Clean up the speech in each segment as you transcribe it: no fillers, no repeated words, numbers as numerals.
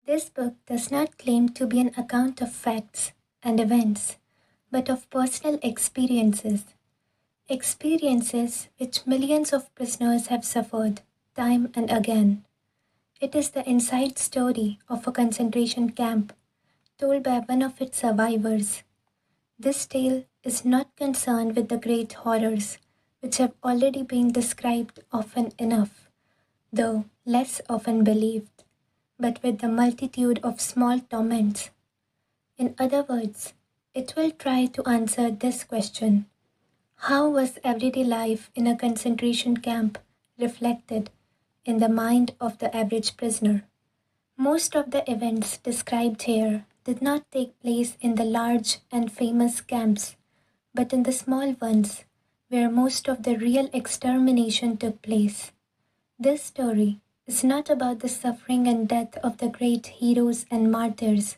This book does not claim to be an account of facts and events, but of personal experiences. Experiences which millions of prisoners have suffered time and again. It is the inside story of a concentration camp told by one of its survivors. This tale is not concerned with the great horrors which have already been described often enough, though less often believed, but with the multitude of small torments. In other words, it will try to answer this question: how was everyday life in a concentration camp reflected in the mind of the average prisoner? Most of the events described here did not take place in the large and famous camps, but in the small ones where most of the real extermination took place. This story is not about the suffering and death of the great heroes and martyrs,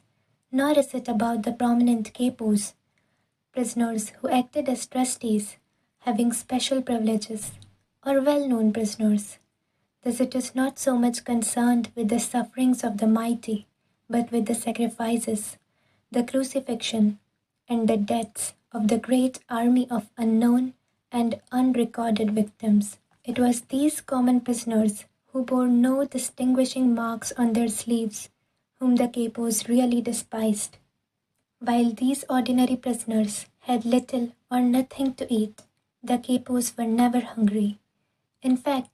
nor is it about the prominent capos, prisoners who acted as trustees, having special privileges, or well-known prisoners. Thus it is not so much concerned with the sufferings of the mighty, but with the sacrifices, the crucifixion, and the deaths of the great army of unknown and unrecorded victims. It was these common prisoners who bore no distinguishing marks on their sleeves, whom the capos really despised. While these ordinary prisoners had little or nothing to eat, the capos were never hungry. In fact,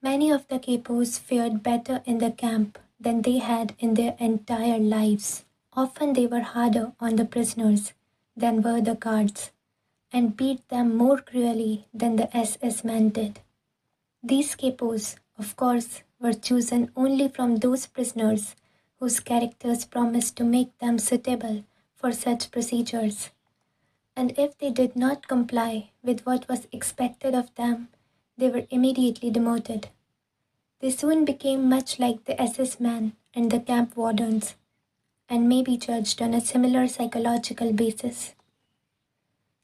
many of the capos fared better in the camp than they had in their entire lives. Often they were harder on the prisoners than were the guards, and beat them more cruelly than the SS men did. These capos, of course, were chosen only from those prisoners whose characters promised to make them suitable for such procedures. And if they did not comply with what was expected of them, they were immediately demoted. They soon became much like the SS men and the camp wardens, and may be judged on a similar psychological basis.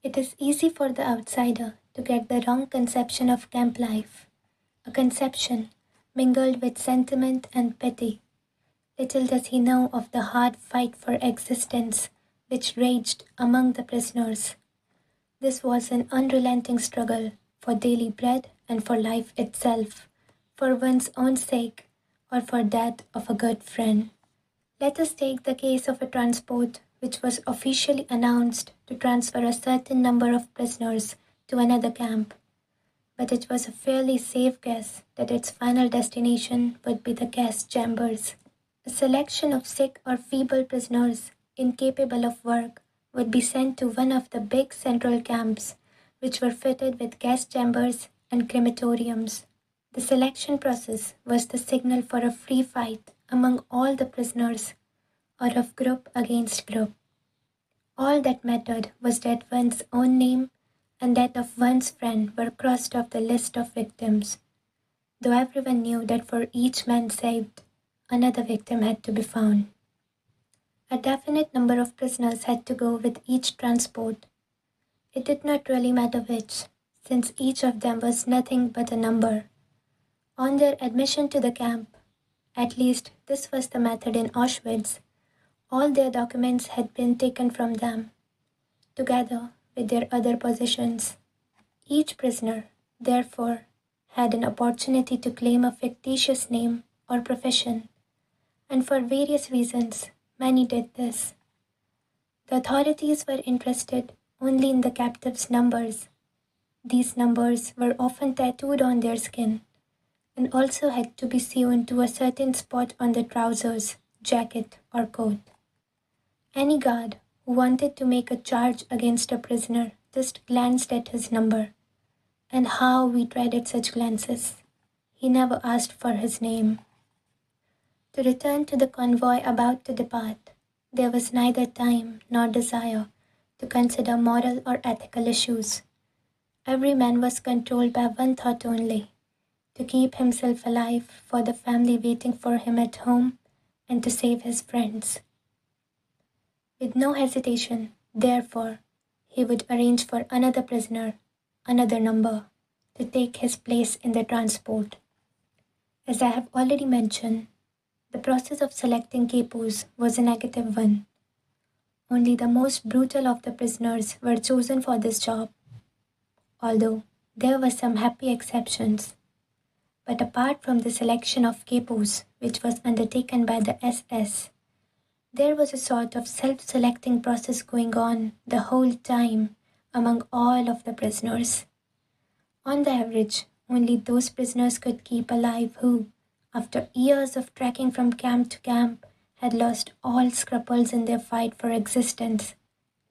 It is easy for the outsider to get the wrong conception of camp life, a conception mingled with sentiment and pity. Little does he know of the hard fight for existence which raged among the prisoners. This was an unrelenting struggle for daily bread and for life itself, for one's own sake or for that of a good friend. Let us take the case of a transport which was officially announced to transfer a certain number of prisoners to another camp, but it was a fairly safe guess that its final destination would be the gas chambers. A selection of sick or feeble prisoners incapable of work would be sent to one of the big central camps, which were fitted with gas chambers and crematoriums. The selection process was the signal for a free fight among all the prisoners, or of group against group. All that mattered was that one's own name and that of one's friend were crossed off the list of victims, though everyone knew that for each man saved, another victim had to be found. A definite number of prisoners had to go with each transport. It did not really matter which, since each of them was nothing but a number. On their admission to the camp, at least this was the method in Auschwitz, all their documents had been taken from them, together with their other possessions. Each prisoner, therefore, had an opportunity to claim a fictitious name or profession, and for various reasons, many did this. The authorities were interested only in the captives' numbers. These numbers were often tattooed on their skin, and also had to be sewn to a certain spot on the trousers, jacket, or coat. Any guard who wanted to make a charge against a prisoner just glanced at his number, and how we dreaded such glances. He never asked for his name. To return to the convoy about to depart, there was neither time nor desire to consider moral or ethical issues. Every man was controlled by one thought only: to keep himself alive for the family waiting for him at home and to save his friends. With no hesitation, therefore, he would arrange for another prisoner, another number, to take his place in the transport. As I have already mentioned, The process of selecting capos was a negative one. Only the most brutal of the prisoners were chosen for this job, although there were some happy exceptions. But apart from the selection of capos, which was undertaken by the SS, there was a sort of self-selecting process going on the whole time among all of the prisoners. On the average, only those prisoners could keep alive who, after years of trekking from camp to camp, had lost all scruples in their fight for existence.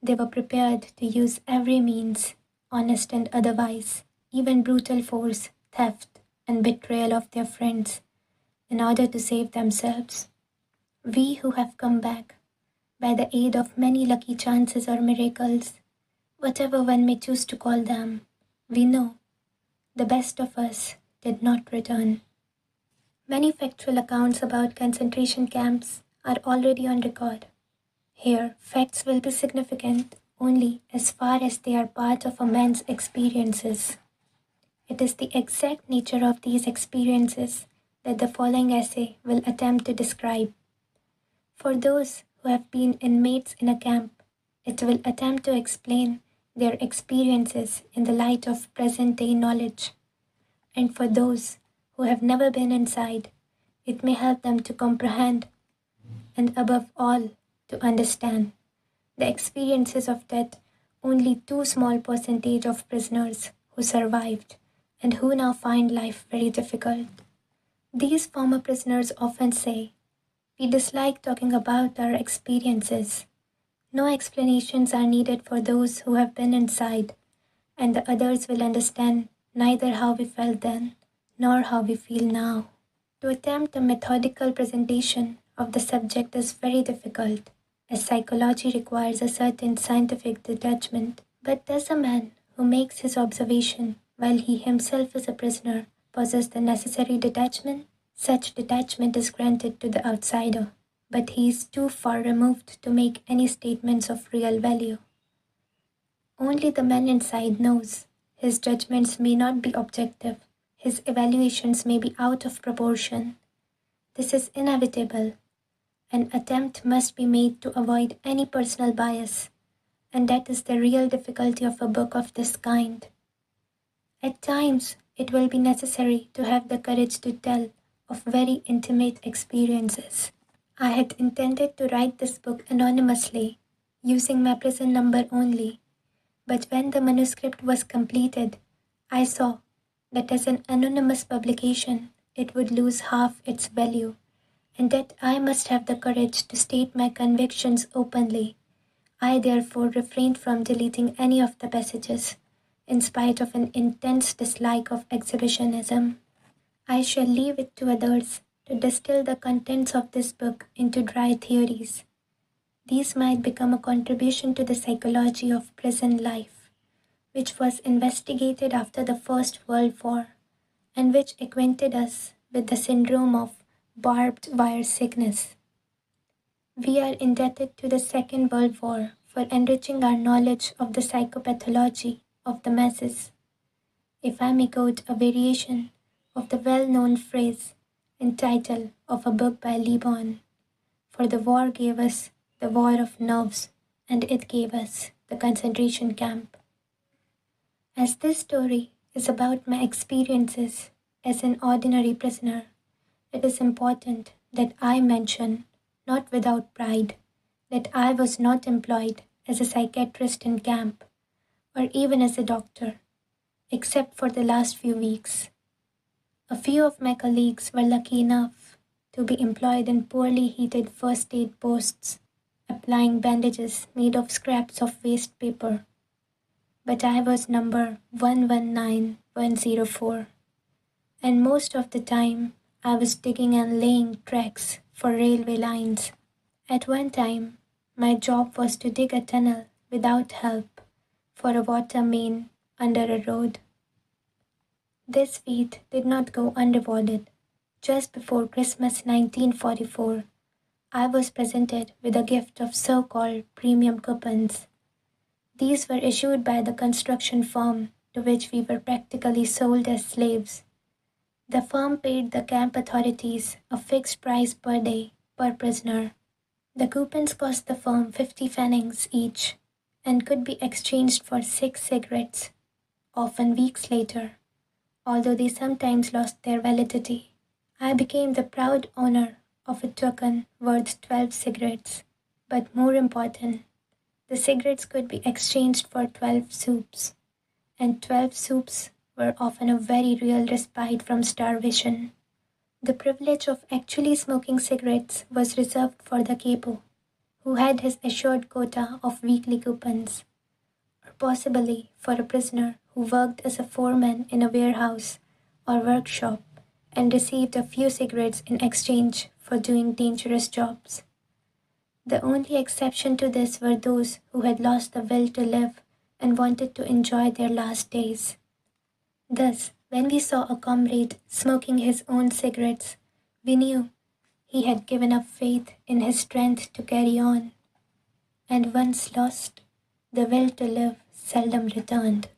They were prepared to use every means, honest and otherwise, even brutal force, theft, and betrayal of their friends, in order to save themselves. We who have come back, by the aid of many lucky chances or miracles, whatever one may choose to call them, we know the best of us did not return. Many factual accounts about concentration camps are already on record. Here, facts will be significant only as far as they are part of a man's experiences. It is the exact nature of these experiences that the following essay will attempt to describe. For those who have been inmates in a camp, it will attempt to explain their experiences in the light of present-day knowledge. And for those who have never been inside, it may help them to comprehend and above all, to understand the experiences of that only too small percentage of prisoners who survived and who now find life very difficult. These former prisoners often say, "We dislike talking about our experiences. No explanations are needed for those who have been inside, and the others will understand neither how we felt then nor how we feel now." To attempt a methodical presentation of the subject is very difficult, as psychology requires a certain scientific detachment. But does a man who makes his observation while he himself is a prisoner possess the necessary detachment? Such detachment is granted to the outsider, but he is too far removed to make any statements of real value. Only the man inside knows. His judgments may not be objective. His evaluations may be out of proportion. This is inevitable. An attempt must be made to avoid any personal bias, and that is the real difficulty of a book of this kind. At times, it will be necessary to have the courage to tell of very intimate experiences. I had intended to write this book anonymously, using my prison number only, but when the manuscript was completed, I saw that as an anonymous publication, it would lose half its value, and that I must have the courage to state my convictions openly. I therefore refrained from deleting any of the passages, in spite of an intense dislike of exhibitionism. I shall leave it to others to distill the contents of this book into dry theories. These might become a contribution to the psychology of prison life, which was investigated after the First World War, and which acquainted us with the syndrome of barbed wire sickness. We are indebted to the Second World War for enriching our knowledge of the psychopathology of the masses. If I may quote a variation of the well-known phrase and title of a book by Lebon, "For the war gave us the war of nerves, and it gave us the concentration camp." As this story is about my experiences as an ordinary prisoner, it is important that I mention, not without pride, that I was not employed as a psychiatrist in camp, or even as a doctor, except for the last few weeks. A few of my colleagues were lucky enough to be employed in poorly heated first aid posts, applying bandages made of scraps of waste paper. But I was number 119104, and most of the time I was digging and laying tracks for railway lines. At one time, my job was to dig a tunnel without help for a water main under a road. This feat did not go unrewarded. Just before Christmas 1944, I was presented with a gift of so-called premium coupons. These were issued by the construction firm to which we were practically sold as slaves. The firm paid the camp authorities a fixed price per day per prisoner. The coupons cost the firm 50 pfennigs each and could be exchanged for 6 cigarettes, often weeks later, although they sometimes lost their validity. I became the proud owner of a token worth 12 cigarettes, but more important, the cigarettes could be exchanged for 12 soups, and 12 soups were often a very real respite from starvation. The privilege of actually smoking cigarettes was reserved for the capo, who had his assured quota of weekly coupons, or possibly for a prisoner who worked as a foreman in a warehouse or workshop and received a few cigarettes in exchange for doing dangerous jobs. The only exception to this were those who had lost the will to live and wanted to enjoy their last days. Thus, when we saw a comrade smoking his own cigarettes, we knew he had given up faith in his strength to carry on, and once lost, the will to live seldom returned.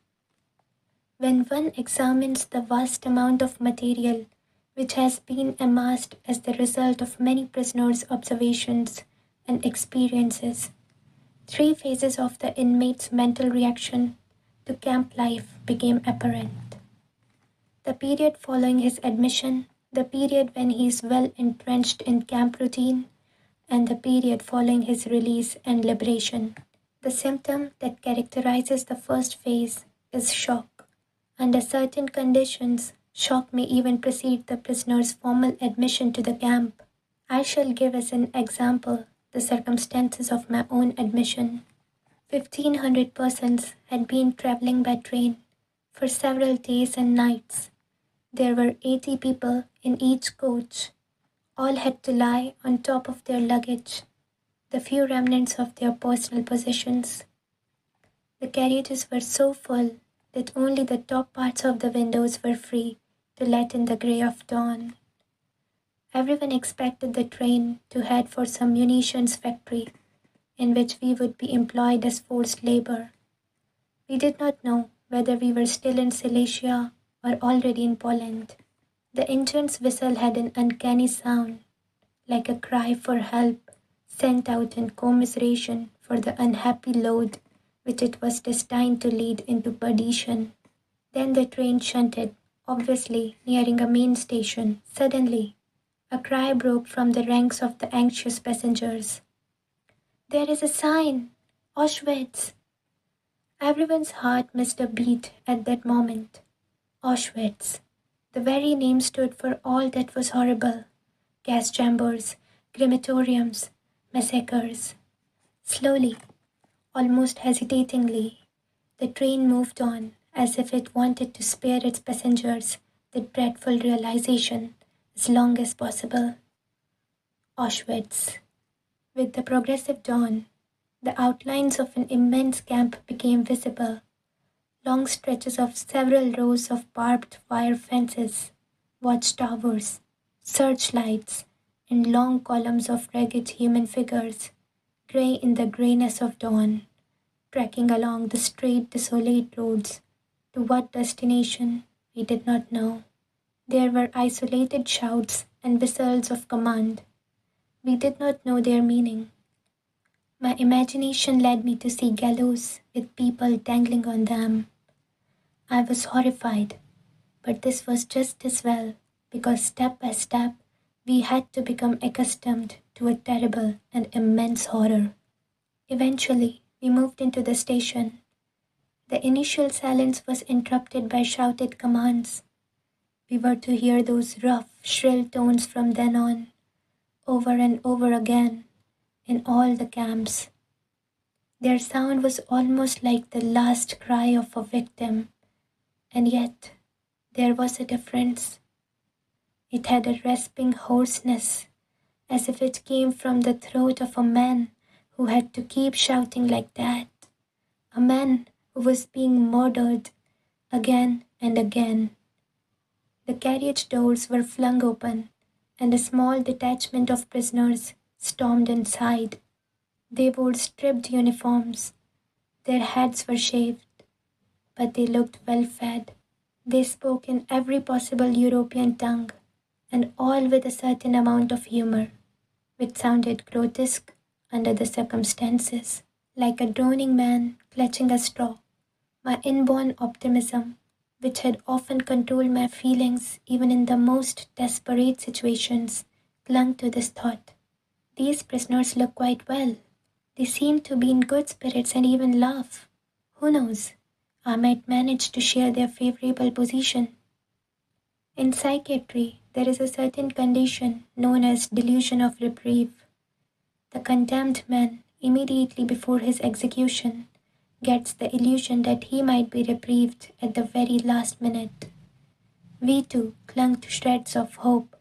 When one examines the vast amount of material which has been amassed as the result of many prisoners' observations and experiences, 3 phases of the inmate's mental reaction to camp life became apparent. The period following his admission, the period when he is well entrenched in camp routine, and the period following his release and liberation. The symptom that characterizes the first phase is shock. Under certain conditions, shock may even precede the prisoner's formal admission to the camp. I shall give as an example the circumstances of my own admission. 1,500 persons had been traveling by train for several days and nights. There were 80 people in each coach. All had to lie on top of their luggage, the few remnants of their personal possessions. The carriages were so full that only the top parts of the windows were free to let in the grey of dawn. Everyone expected the train to head for some munitions factory in which we would be employed as forced labor. We did not know whether we were still in Silesia or already in Poland. The engine's whistle had an uncanny sound, like a cry for help sent out in commiseration for the unhappy load which it was destined to lead into perdition. Then the train shunted, obviously nearing a main station. Suddenly, a cry broke from the ranks of the anxious passengers. "There is a sign! Auschwitz!" Everyone's heart missed a beat at that moment. Auschwitz. The very name stood for all that was horrible. Gas chambers, crematoriums, massacres. Slowly, almost hesitatingly, the train moved on as if it wanted to spare its passengers the dreadful realization as long as possible. Auschwitz. With the progressive dawn, the outlines of an immense camp became visible. Long stretches of several rows of barbed wire fences, watchtowers, searchlights, and long columns of ragged human figures, grey in the greyness of dawn, trekking along the straight, desolate roads. To what destination, we did not know. There were isolated shouts and whistles of command. We did not know their meaning. My imagination led me to see gallows with people dangling on them. I was horrified, but this was just as well, because step by step, we had to become accustomed to a terrible and immense horror. Eventually, we moved into the station. The initial silence was interrupted by shouted commands. We were to hear those rough, shrill tones from then on, over and over again, in all the camps. Their sound was almost like the last cry of a victim, and yet there was a difference. It had a rasping hoarseness, as if it came from the throat of a man who had to keep shouting like that, a man who was being murdered again and again. The carriage doors were flung open, and a small detachment of prisoners stormed inside. They wore stripped uniforms. Their heads were shaved, but they looked well fed. They spoke in every possible European tongue, and all with a certain amount of humor, which sounded grotesque under the circumstances, like a droning man clutching a straw. My inborn optimism, which had often controlled my feelings even in the most desperate situations, clung to this thought. These prisoners look quite well. They seem to be in good spirits and even laugh. Who knows? I might manage to share their favorable position. In psychiatry, there is a certain condition known as delusion of reprieve. The condemned man, immediately before his execution, gets the illusion that he might be reprieved at the very last minute. We too clung to shreds of hope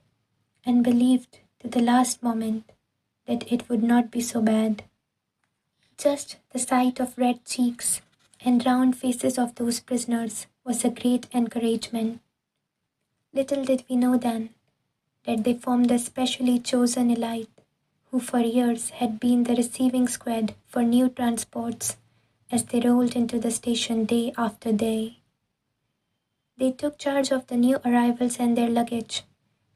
and believed to the last moment that it would not be so bad. Just the sight of red cheeks and round faces of those prisoners was a great encouragement. Little did we know then that they formed a specially chosen elite who for years had been the receiving squad for new transports as they rolled into the station day after day. They took charge of the new arrivals and their luggage,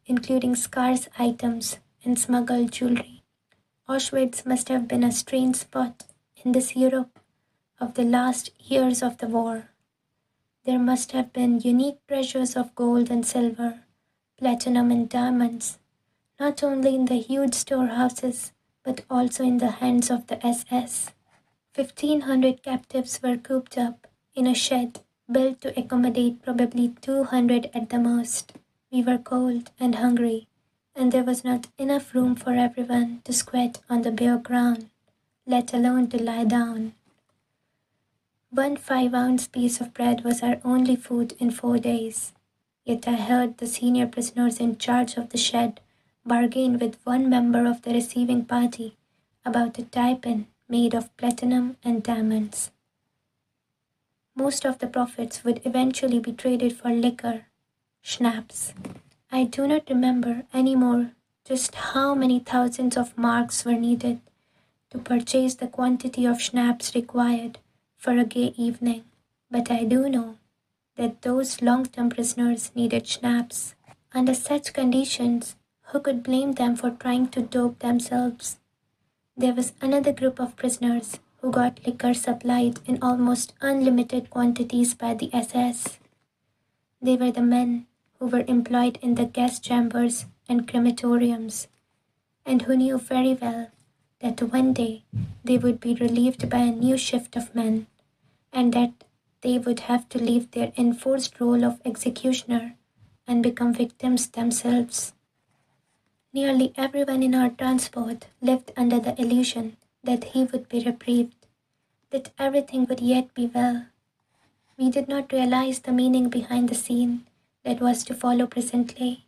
including scarce items and smuggled jewelry. Auschwitz must have been a strange spot in this Europe of the last years of the war. There must have been unique treasures of gold and silver, platinum and diamonds, not only in the huge storehouses, but also in the hands of the SS. 1,500 captives were cooped up in a shed built to accommodate probably 200 at the most. We were cold and hungry, and there was not enough room for everyone to squat on the bare ground, let alone to lie down. One 5-ounce piece of bread was our only food in 4 days. Yet I heard the senior prisoners in charge of the shed bargain with one member of the receiving party about a tie-pin made of platinum and diamonds. Most of the profits would eventually be traded for liquor, schnapps. I do not remember anymore just how many thousands of marks were needed to purchase the quantity of schnapps required for a gay evening, but I do know that those long-term prisoners needed schnapps. Under such conditions, who could blame them for trying to dope themselves? There was another group of prisoners who got liquor supplied in almost unlimited quantities by the SS. They were the men who were employed in the gas chambers and crematoriums, and who knew very well that one day they would be relieved by a new shift of men, and that they would have to leave their enforced role of executioner and become victims themselves. Nearly everyone in our transport lived under the illusion that he would be reprieved, that everything would yet be well. We did not realize the meaning behind the scene that was to follow presently.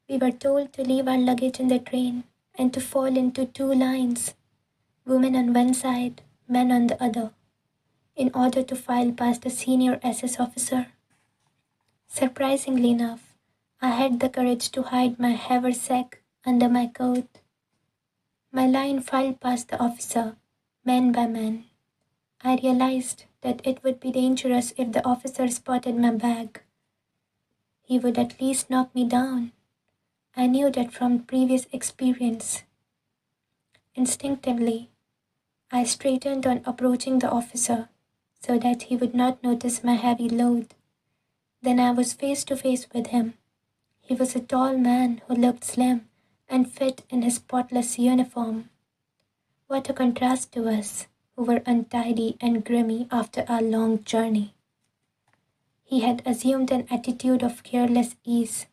We were told to leave our luggage in the train and to fall into 2 lines, women on one side, men on the other, in order to file past a senior SS officer. Surprisingly enough, I had the courage to hide my haversack under my coat. My line filed past the officer, man by man. I realized that it would be dangerous if the officer spotted my bag. He would at least knock me down. I knew that from previous experience. Instinctively, I straightened on approaching the officer so that he would not notice my heavy load. Then I was face to face with him. He was a tall man who looked slim and fit in his spotless uniform. What a contrast to us, who were untidy and grimy after our long journey. He had assumed an attitude of careless ease,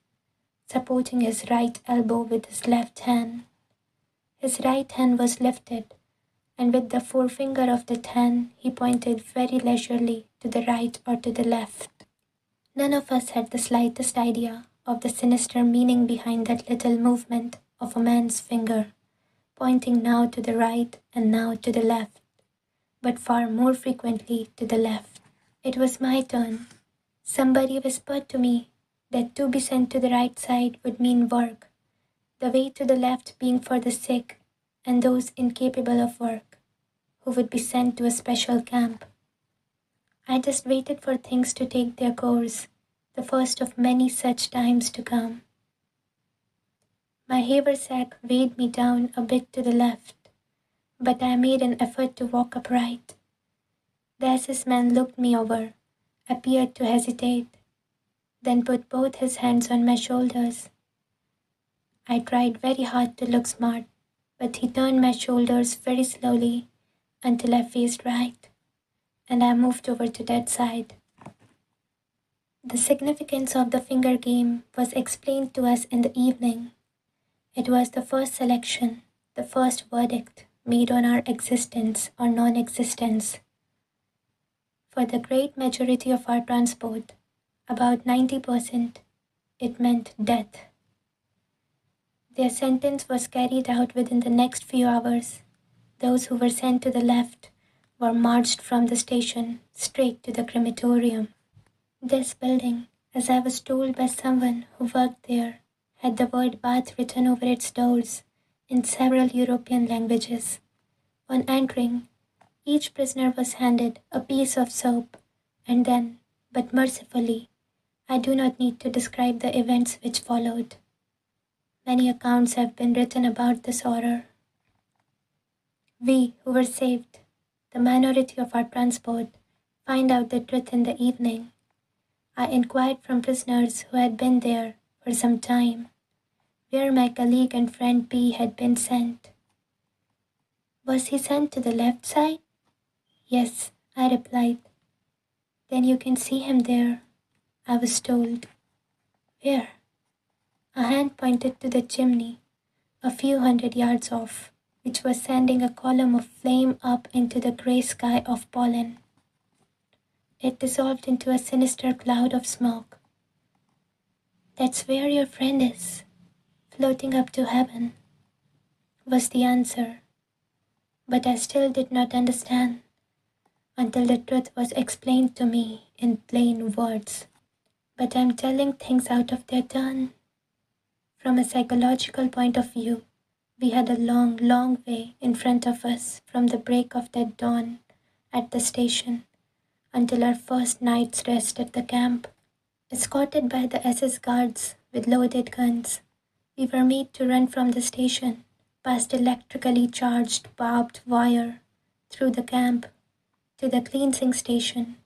supporting his right elbow with his left hand. His right hand was lifted, and with the forefinger of that hand he pointed very leisurely to the right or to the left. None of us had the slightest idea of the sinister meaning behind that little movement of a man's finger, pointing now to the right and now to the left, but far more frequently to the left. It was my turn. Somebody whispered to me that to be sent to the right side would mean work, the way to the left being for the sick and those incapable of work, who would be sent to a special camp. I just waited for things to take their course, the first of many such times to come. My haversack weighed me down a bit to the left, but I made an effort to walk upright. The SS man looked me over, appeared to hesitate, then put both his hands on my shoulders. I tried very hard to look smart, but he turned my shoulders very slowly until I faced right, and I moved over to that side. The significance of the finger game was explained to us in the evening. It was the first selection, the first verdict made on our existence or non-existence. For the great majority of our transport, about 90%, it meant death. Their sentence was carried out within the next few hours. Those who were sent to the left were marched from the station straight to the crematorium. This building, as I was told by someone who worked there, had the word bath written over its doors in several European languages. On entering, each prisoner was handed a piece of soap, and then, but mercifully, I do not need to describe the events which followed. Many accounts have been written about this horror. We who were saved, the minority of our transport, find out the truth in the evening. I inquired from prisoners who had been there for some time where my colleague and friend P had been sent. Was he sent to the left side? Yes, I replied. Then you can see him there, I was told. Where? A hand pointed to the chimney, a few hundred yards off, which was sending a column of flame up into the grey sky of pollen. It dissolved into a sinister cloud of smoke. That's where your friend is, floating up to heaven, was the answer. But I still did not understand until the truth was explained to me in plain words. But I'm telling things out of their turn. From a psychological point of view, we had a long, long way in front of us from the break of that dawn at the station until our first night's rest at the camp. Escorted by the SS guards with loaded guns, we were made to run from the station, past electrically charged barbed wire, through the camp, to the cleansing station.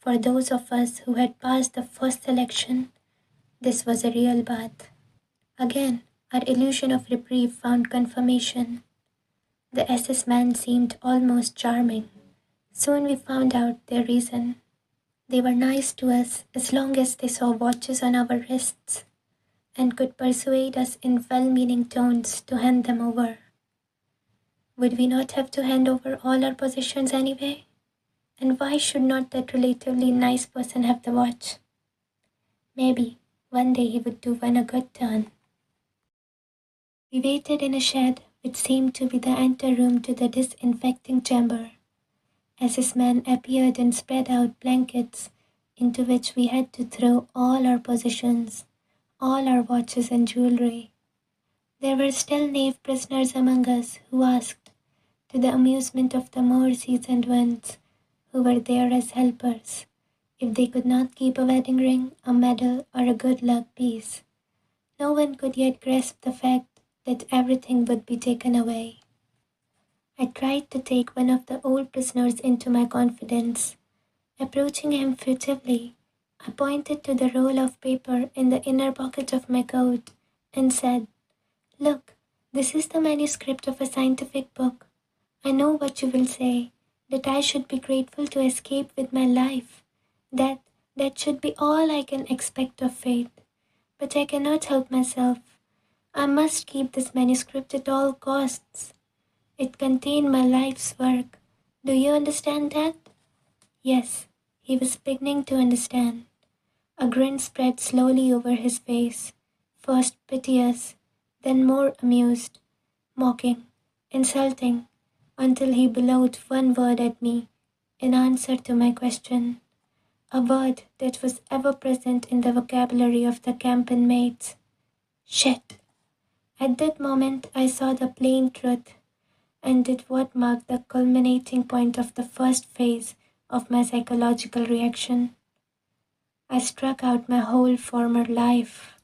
For those of us who had passed the first selection, this was a real bath. Again, our illusion of reprieve found confirmation. The SS man seemed almost charming. Soon we found out their reason. They were nice to us as long as they saw watches on our wrists and could persuade us in well-meaning tones to hand them over. Would we not have to hand over all our possessions anyway? And why should not that relatively nice person have the watch? Maybe one day he would do one a good turn. We waited in a shed which seemed to be the anteroom to the disinfecting chamber. As his man appeared and spread out blankets into which we had to throw all our possessions, all our watches and jewelry. There were still knave prisoners among us who asked, to the amusement of the more seasoned ones who were there as helpers, if they could not keep a wedding ring, a medal, or a good luck piece. No one could yet grasp the fact that everything would be taken away. I tried to take one of the old prisoners into my confidence. Approaching him furtively, I pointed to the roll of paper in the inner pocket of my coat and said, "Look, this is the manuscript of a scientific book. I know what you will say, that I should be grateful to escape with my life, that should be all I can expect of fate. But I cannot help myself. I must keep this manuscript at all costs. It contained my life's work. Do you understand that?" Yes, he was beginning to understand. A grin spread slowly over his face, first piteous, then more amused, mocking, insulting, until he bellowed one word at me in answer to my question, a word that was ever present in the vocabulary of the camp inmates. Shit! At that moment I saw the plain truth and did what marked the culminating point of the first phase of my psychological reaction. I struck out my whole former life.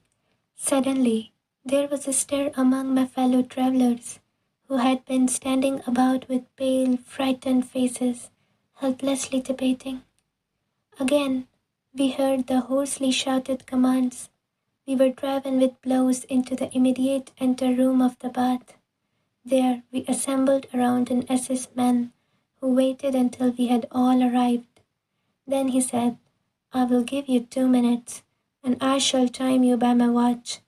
Suddenly, there was a stir among my fellow travelers, who had been standing about with pale, frightened faces, helplessly debating. Again, we heard the hoarsely shouted commands. We were driven with blows into the immediate ante-room of the bath. There, we assembled around an SS man who waited until we had all arrived. Then he said, "I will give you 2 minutes, and I shall time you by my watch.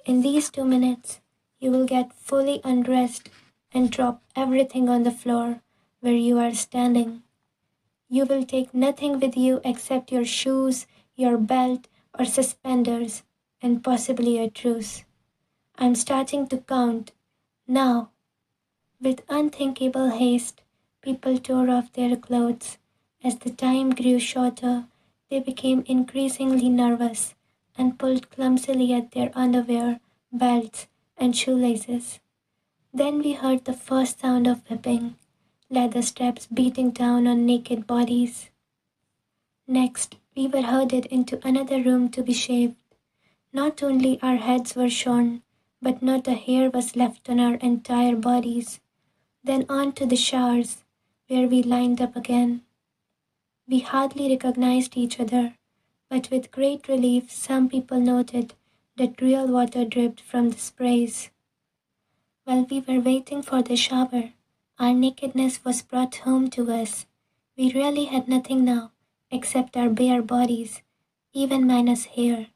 In these 2 minutes, you will get fully undressed and drop everything on the floor where you are standing. You will take nothing with you except your shoes, your belt, or suspenders, and possibly a truce. I'm starting to count. Now." With unthinkable haste, people tore off their clothes. As the time grew shorter, they became increasingly nervous and pulled clumsily at their underwear, belts, and shoelaces. Then we heard the first sound of whipping, leather straps beating down on naked bodies. Next, we were herded into another room to be shaved. Not only our heads were shorn, but not a hair was left on our entire bodies. Then on to the showers, where we lined up again. We hardly recognized each other, but with great relief some people noted that real water dripped from the sprays. While we were waiting for the shower, our nakedness was brought home to us. We really had nothing now, except our bare bodies, even minus hair.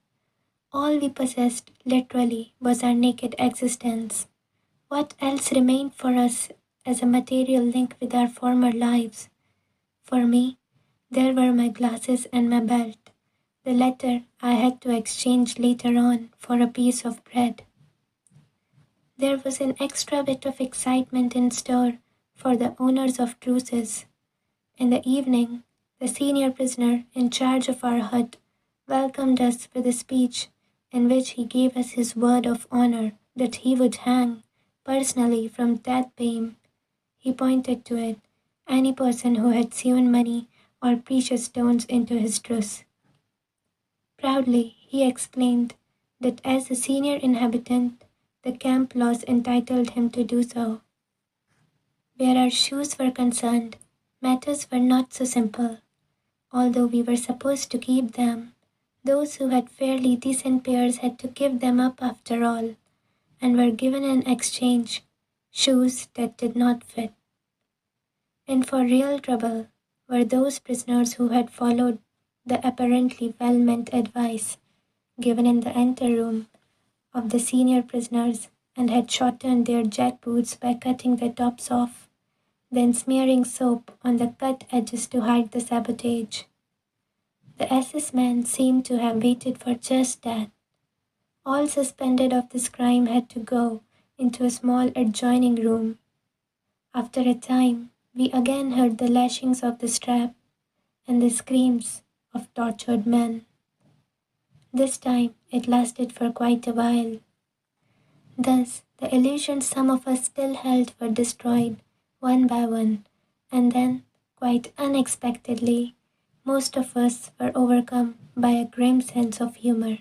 All we possessed, literally, was our naked existence. What else remained for us as a material link with our former lives? For me, there were my glasses and my belt. The latter I had to exchange later on for a piece of bread. There was an extra bit of excitement in store for the owners of truces. In the evening, the senior prisoner in charge of our hut welcomed us with a speech in which he gave us his word of honor that he would hang, personally from that beam. He pointed to it, any person who had sewn money or precious stones into his truss. Proudly, he explained that as a senior inhabitant, the camp laws entitled him to do so. Where our shoes were concerned, matters were not so simple. Although we were supposed to keep them, those who had fairly decent pairs had to give them up after all, and were given in exchange shoes that did not fit. In for real trouble were those prisoners who had followed the apparently well-meant advice given in the anteroom of the senior prisoners and had shortened their jackboots by cutting the tops off, then smearing soap on the cut edges to hide the sabotage. The SS men seemed to have waited for just that. All suspended of this crime had to go into a small adjoining room. After a time, we again heard the lashings of the strap and the screams of tortured men. This time, it lasted for quite a while. Thus, the illusions some of us still held were destroyed, one by one, and then, quite unexpectedly, most of us were overcome by a grim sense of humor.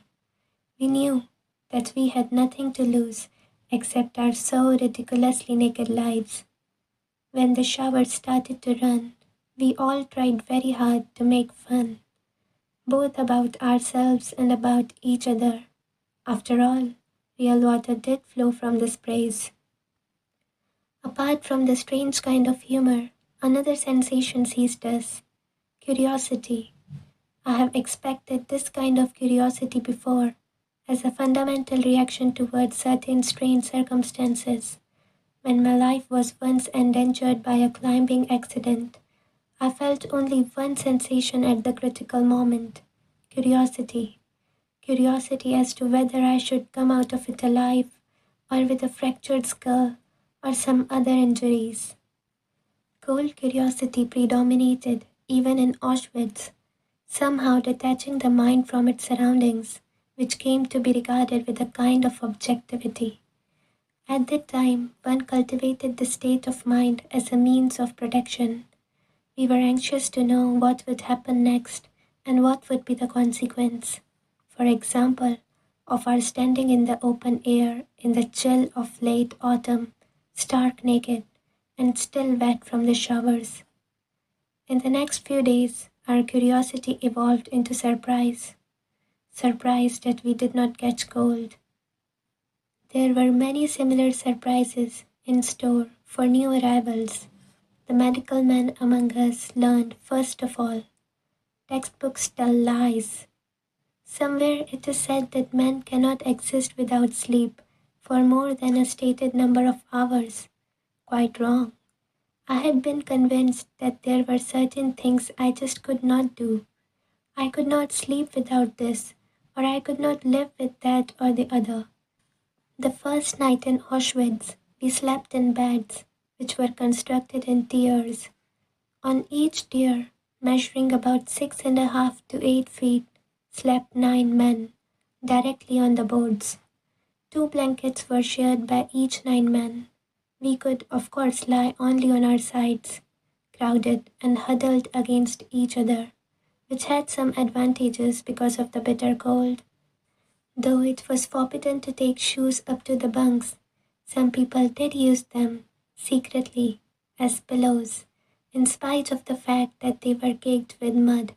We knew that we had nothing to lose except our so ridiculously naked lives. When the shower started to run, we all tried very hard to make fun, both about ourselves and about each other. After all, real water did flow from the sprays. Apart from the strange kind of humor, another sensation seized us: curiosity. I have expected this kind of curiosity before, as a fundamental reaction towards certain strange circumstances. When my life was once endangered by a climbing accident, I felt only one sensation at the critical moment: curiosity. Curiosity as to whether I should come out of it alive, or with a fractured skull, or some other injuries. Cold curiosity predominated even in Auschwitz, somehow detaching the mind from its surroundings, which came to be regarded with a kind of objectivity. At that time, one cultivated the state of mind as a means of protection. We were anxious to know what would happen next and what would be the consequence. For example, of our standing in the open air in the chill of late autumn, stark naked and still wet from the showers. In the next few days, our curiosity evolved into surprise. Surprise that we did not catch cold. There were many similar surprises in store for new arrivals. The medical men among us learned, first of all, textbooks tell lies. Somewhere it is said that men cannot exist without sleep for more than a stated number of hours. Quite wrong. I had been convinced that there were certain things I just could not do. I could not sleep without this, or I could not live with that or the other. The first night in Auschwitz, we slept in beds, which were constructed in tiers. On each tier, measuring about 6.5 to 8 feet, slept 9 men, directly on the boards. 2 blankets were shared by each 9 men. We could, of course, lie only on our sides, crowded and huddled against each other, which had some advantages because of the bitter cold. Though it was forbidden to take shoes up to the bunks, some people did use them, secretly, as pillows, in spite of the fact that they were caked with mud.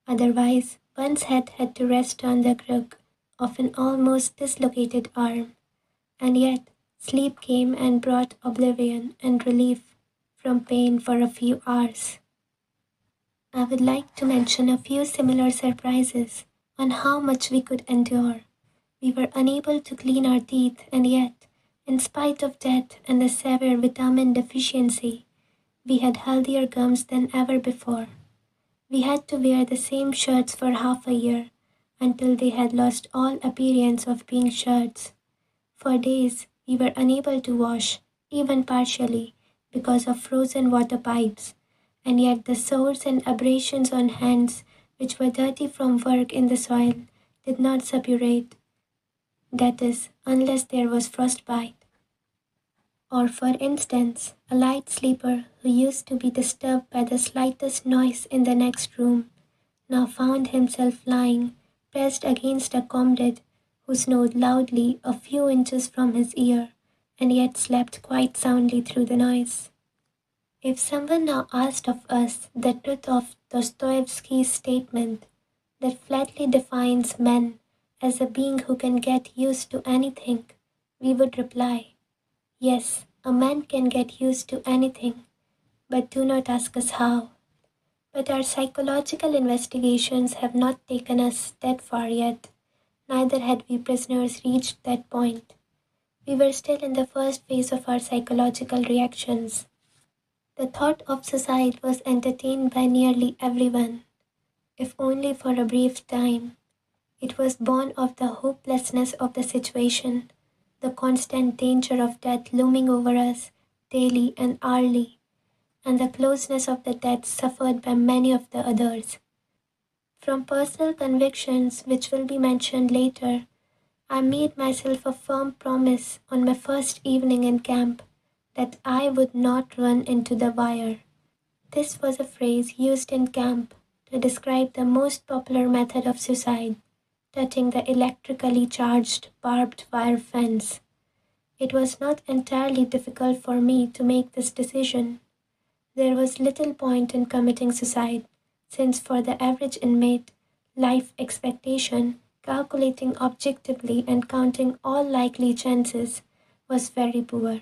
Otherwise, one's head had to rest on the crook of an almost dislocated arm, and yet sleep came and brought oblivion and relief from pain for a few hours. I would like to mention a few similar surprises on how much we could endure. We were unable to clean our teeth, and yet, in spite of that and the severe vitamin deficiency, we had healthier gums than ever before. We had to wear the same shirts for half a year until they had lost all appearance of being shirts. For days, we were unable to wash, even partially, because of frozen water pipes, and yet the sores and abrasions on hands, which were dirty from work in the soil, did not suppurate. That is, unless there was frostbite. Or for instance, a light sleeper who used to be disturbed by the slightest noise in the next room now found himself lying, pressed against a comrade who snored loudly a few inches from his ear, and yet slept quite soundly through the noise. If someone now asked of us the truth of Dostoevsky's statement that flatly defines men as a being who can get used to anything, we would reply, yes, a man can get used to anything, but do not ask us how. But our psychological investigations have not taken us that far yet, neither had we prisoners reached that point. We were still in the first phase of our psychological reactions. The thought of suicide was entertained by nearly everyone, if only for a brief time. It was born of the hopelessness of the situation, the constant danger of death looming over us daily and hourly, and the closeness of the death suffered by many of the others. From personal convictions, which will be mentioned later, I made myself a firm promise on my first evening in camp that I would not run into the wire. This was a phrase used in camp to describe the most popular method of suicide, touching the electrically charged barbed wire fence. It was not entirely difficult for me to make this decision. There was little point in committing suicide, since for the average inmate, life expectation, calculating objectively and counting all likely chances, was very poor.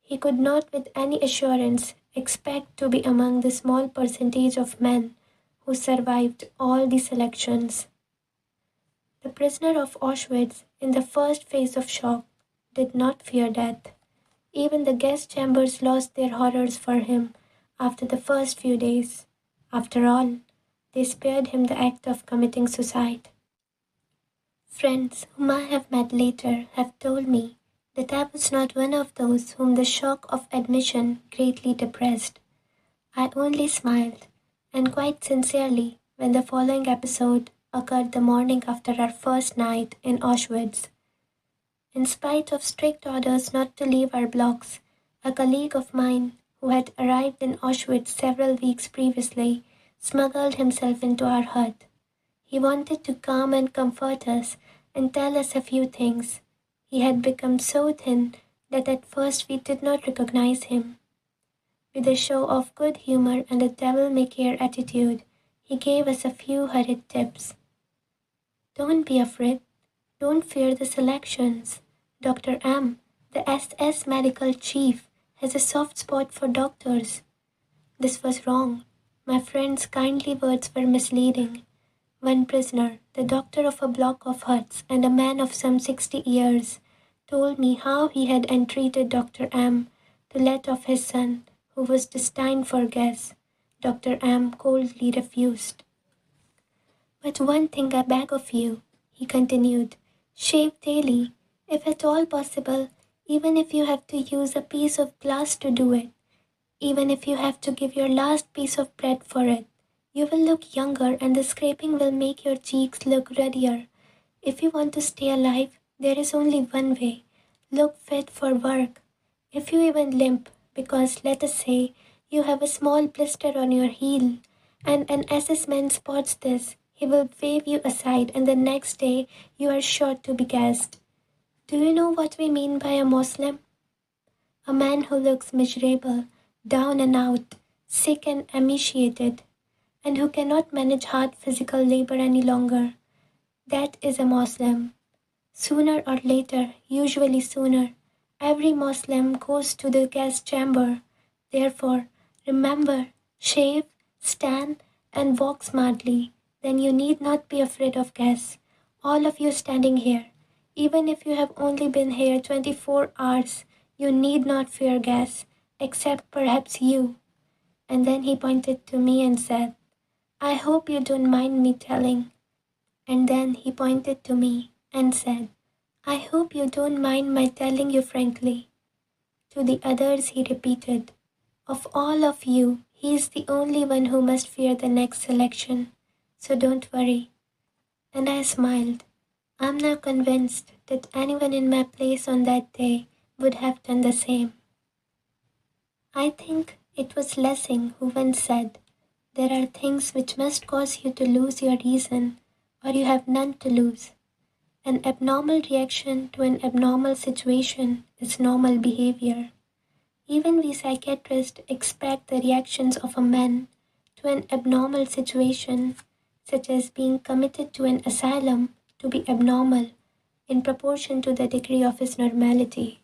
He could not with any assurance expect to be among the small percentage of men who survived all the selections. The prisoner of Auschwitz, in the first phase of shock, did not fear death. Even the gas chambers lost their horrors for him after the first few days. After all, they spared him the act of committing suicide. Friends whom I have met later have told me that I was not one of those whom the shock of admission greatly depressed. I only smiled, and quite sincerely, when the following episode occurred the morning after our first night in Auschwitz. In spite of strict orders not to leave our blocks, a colleague of mine, who had arrived in Auschwitz several weeks previously, smuggled himself into our hut. He wanted to calm and comfort us and tell us a few things. He had become so thin that at first we did not recognize him. With a show of good humor and a devil-may-care attitude, he gave us a few hurried tips. Don't be afraid. Don't fear the selections. Dr. M, the SS medical chief, has a soft spot for doctors. This was wrong. My friend's kindly words were misleading. One prisoner, the doctor of a block of huts and a man of some 60 years, told me how he had entreated Dr. M to let off his son, who was destined for gas. Dr. M coldly refused. But one thing I beg of you, he continued, shave daily, if at all possible, even if you have to use a piece of glass to do it, even if you have to give your last piece of bread for it. You will look younger and the scraping will make your cheeks look ruddier. If you want to stay alive, there is only one way. Look fit for work. If you even limp, because let us say you have a small blister on your heel, and an SS man spots this, he will wave you aside and the next day you are sure to be gassed. Do you know what we mean by a Muslim? A man who looks miserable, down and out, sick and emaciated, and who cannot manage hard physical labor any longer. That is a Muslim. Sooner or later, usually sooner, every Muslim goes to the gas chamber. Therefore, remember, shave, stand, and walk smartly. Then you need not be afraid of gas. All of you standing here, even if you have only been here 24 hours, you need not fear gas, except perhaps you. And then he pointed to me and said, I hope you don't mind me telling. And then he pointed to me and said, I hope you don't mind my telling you frankly. To the others he repeated, of all of you, he is the only one who must fear the next selection, so don't worry. And I smiled. I'm now convinced that anyone in my place on that day would have done the same. I think it was Lessing who once said, there are things which must cause you to lose your reason, or you have none to lose. An abnormal reaction to an abnormal situation is normal behavior. Even we psychiatrists expect the reactions of a man to an abnormal situation, such as being committed to an asylum, to be abnormal in proportion to the degree of his normality.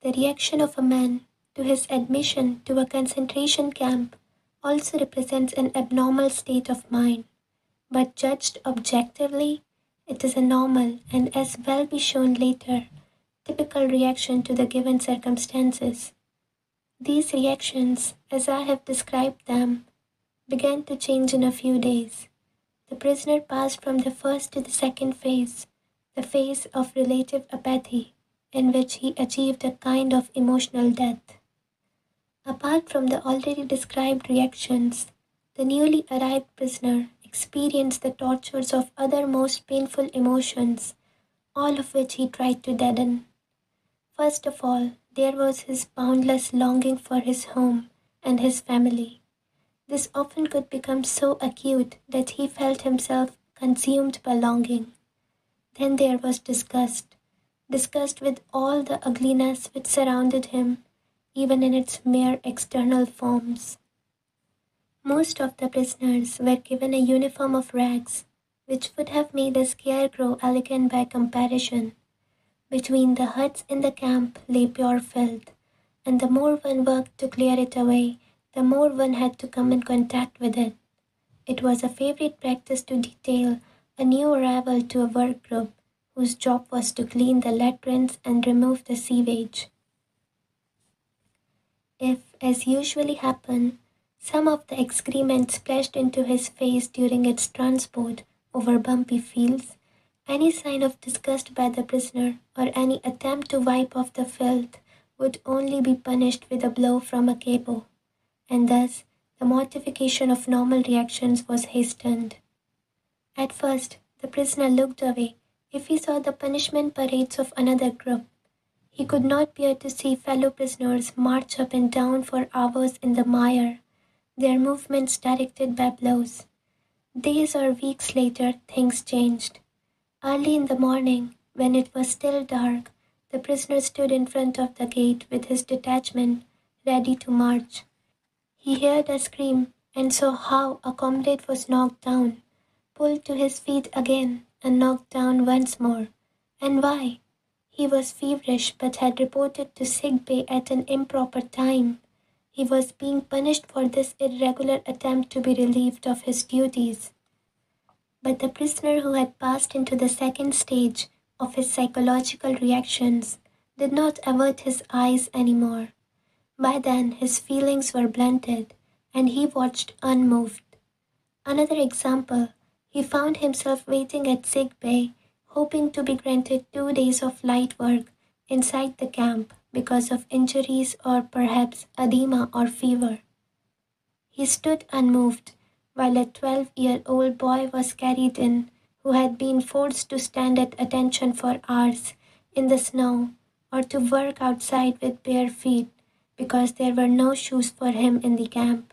The reaction of a man to his admission to a concentration camp also represents an abnormal state of mind, but judged objectively, it is a normal and, as will be shown later, typical reaction to the given circumstances. These reactions, as I have described them, began to change in a few days. The prisoner passed from the first to the second phase, the phase of relative apathy, in which he achieved a kind of emotional death. Apart from the already described reactions, the newly arrived prisoner experienced the tortures of other most painful emotions, all of which he tried to deaden. First of all, there was his boundless longing for his home and his family. This often could become so acute that he felt himself consumed by longing. Then there was disgust with all the ugliness which surrounded him, even in its mere external forms. Most of the prisoners were given a uniform of rags, which would have made a scarecrow elegant by comparison. Between the huts in the camp lay pure filth, and the more one worked to clear it away, the more one had to come in contact with it. It was a favorite practice to detail a new arrival to a work group whose job was to clean the latrines and remove the sewage. If, as usually happened, some of the excrement splashed into his face during its transport over bumpy fields, any sign of disgust by the prisoner or any attempt to wipe off the filth would only be punished with a blow from a capo, and thus the mortification of normal reactions was hastened. At first, the prisoner looked away if he saw the punishment parades of another group. He could not bear to see fellow prisoners march up and down for hours in the mire, their movements directed by blows. Days or weeks later, things changed. Early in the morning, when it was still dark, the prisoner stood in front of the gate with his detachment ready to march. He heard a scream and saw how a comrade was knocked down, pulled to his feet again, and knocked down once more. And why? He was feverish but had reported to sick bay at an improper time. He was being punished for this irregular attempt to be relieved of his duties. But the prisoner who had passed into the second stage of his psychological reactions did not avert his eyes anymore. By then, his feelings were blunted, and he watched unmoved. Another example, he found himself waiting at sick bay, hoping to be granted 2 days of light work inside the camp because of injuries or perhaps edema or fever. He stood unmoved while a 12-year-old boy was carried in who had been forced to stand at attention for hours in the snow or to work outside with bare feet because there were no shoes for him in the camp.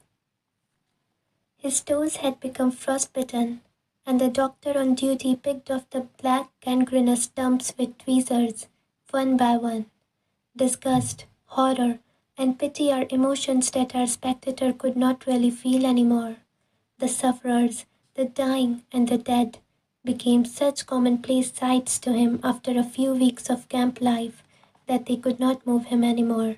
His toes had become frostbitten, and the doctor on duty picked off the black gangrenous stumps with tweezers, one by one. Disgust, horror, and pity are emotions that our spectator could not really feel anymore. The sufferers, the dying, and the dead became such commonplace sights to him after a few weeks of camp life that they could not move him anymore.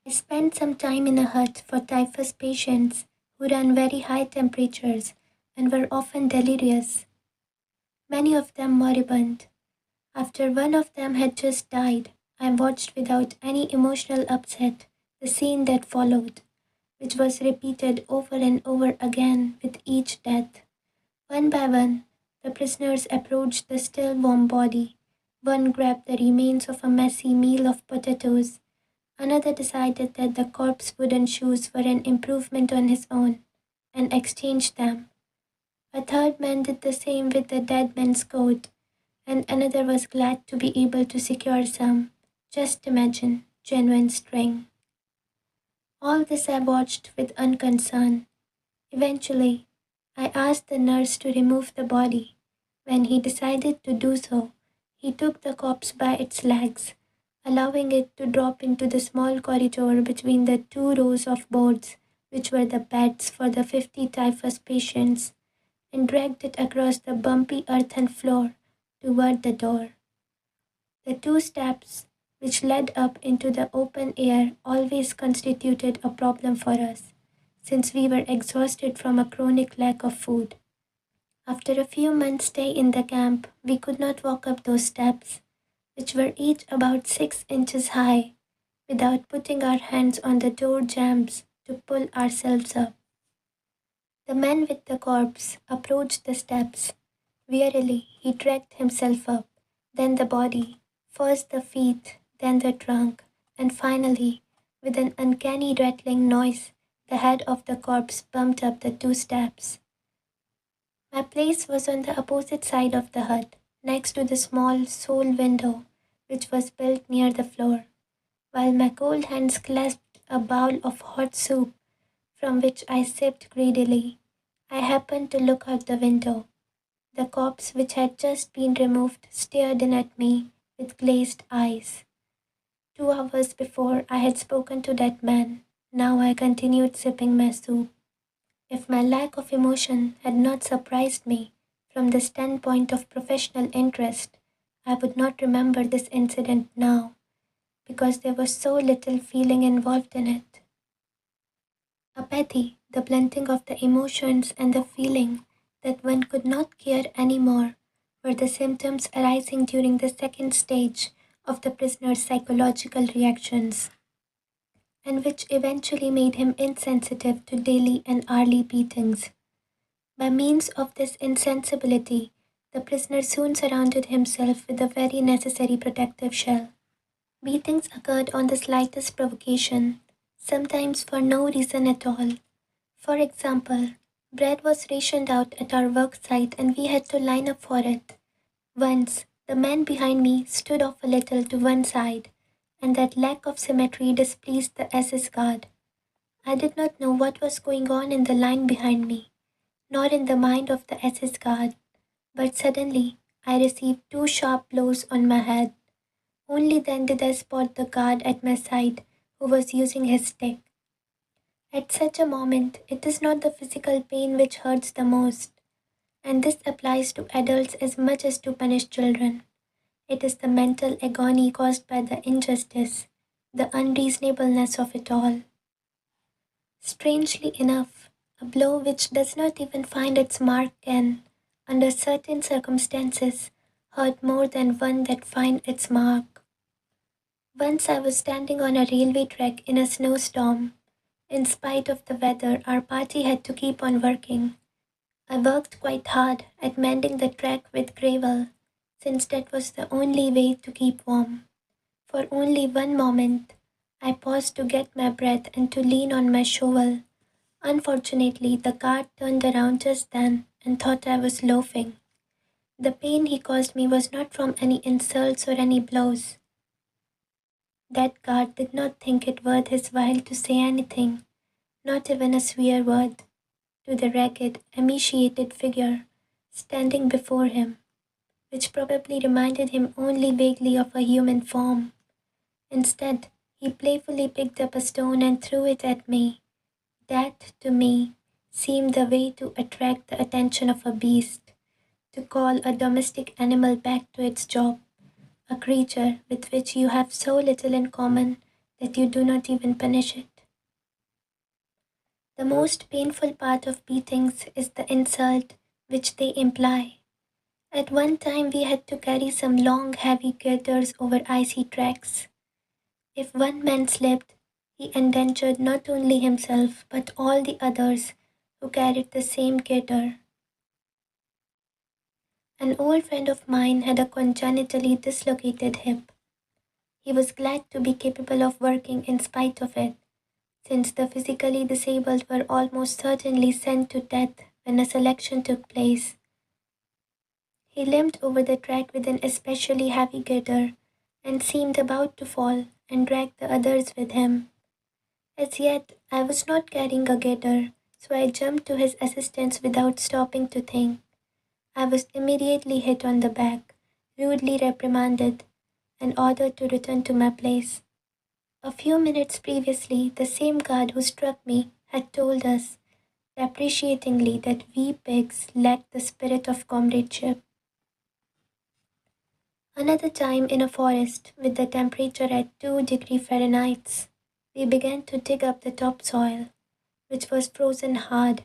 I spent some time in a hut for typhus patients who ran very high temperatures and were often delirious, many of them moribund. After one of them had just died, I watched without any emotional upset the scene that followed, which was repeated over and over again with each death. One by one, the prisoners approached the still warm body. One grabbed the remains of a messy meal of potatoes. Another decided that the corpse's wooden shoes were an improvement on his own and exchanged them. A third man did the same with the dead man's coat, and another was glad to be able to secure some, just imagine, genuine string. All this I watched with unconcern. Eventually, I asked the nurse to remove the body. When he decided to do so, he took the corpse by its legs, allowing it to drop into the small corridor between the 2 rows of boards, which were the beds for the 50 typhus patients, and dragged it across the bumpy earthen floor toward the door. The 2 steps which led up into the open air always constituted a problem for us, since we were exhausted from a chronic lack of food. After a few months' stay in the camp, we could not walk up those steps, which were each about 6 inches high, without putting our hands on the door jambs to pull ourselves up. The man with the corpse approached the steps. Wearily, he dragged himself up, then the body, first the feet, then the trunk, and finally, with an uncanny rattling noise, the head of the corpse bumped up the 2 steps. My place was on the opposite side of the hut, next to the small sole window, which was built near the floor. While my cold hands clasped a bowl of hot soup, from which I sipped greedily, I happened to look out the window. The corpse, which had just been removed, stared in at me with glazed eyes. 2 hours before, I had spoken to that man. Now I continued sipping my soup. If my lack of emotion had not surprised me from the standpoint of professional interest, I would not remember this incident now, because there was so little feeling involved in it. Apathy, the blunting of the emotions and the feeling that one could not care anymore, were the symptoms arising during the second stage of the prisoner's psychological reactions, and which eventually made him insensitive to daily and hourly beatings. By means of this insensibility, the prisoner soon surrounded himself with a very necessary protective shell. Beatings occurred on the slightest provocation, sometimes for no reason at all. For example, bread was rationed out at our work site and we had to line up for it. Once, The man behind me stood off a little to one side, and that lack of symmetry displeased the SS guard. I did not know what was going on in the line behind me, nor in the mind of the SS guard, but suddenly I received two sharp blows on my head. Only then did I spot the guard at my side who was using his stick. At such a moment, it is not the physical pain which hurts the most, and this applies to adults as much as to punished children. It is the mental agony caused by the injustice, the unreasonableness of it all. Strangely enough, a blow which does not even find its mark can, under certain circumstances, hurt more than one that finds its mark. Once I was standing on a railway track in a snowstorm. In spite of the weather, our party had to keep on working. I worked quite hard at mending the track with gravel, since that was the only way to keep warm. For only one moment, I paused to get my breath and to lean on my shovel. Unfortunately, the guard turned around just then and thought I was loafing. The pain he caused me was not from any insults or any blows. That guard did not think it worth his while to say anything, not even a swear word, to the ragged, emaciated figure standing before him, which probably reminded him only vaguely of a human form. Instead, he playfully picked up a stone and threw it at me. That, to me, seemed the way to attract the attention of a beast, to call a domestic animal back to its job, a creature with which you have so little in common that you do not even punish it. The most painful part of beatings is the insult which they imply. At one time, we had to carry some long, heavy girders over icy tracks. If one man slipped, he endangered not only himself but all the others who carried the same girder. An old friend of mine had a congenitally dislocated hip. He was glad to be capable of working in spite of it, since the physically disabled were almost certainly sent to death when a selection took place. He limped over the track with an especially heavy girder and seemed about to fall and drag the others with him. As yet, I was not carrying a girder, so I jumped to his assistance without stopping to think. I was immediately hit on the back, rudely reprimanded, and ordered to return to my place. A few minutes previously, the same guard who struck me had told us, appreciatingly, that we pigs lacked the spirit of comradeship. Another time in a forest, with the temperature at 2 degrees Fahrenheit, we began to dig up the topsoil, which was frozen hard,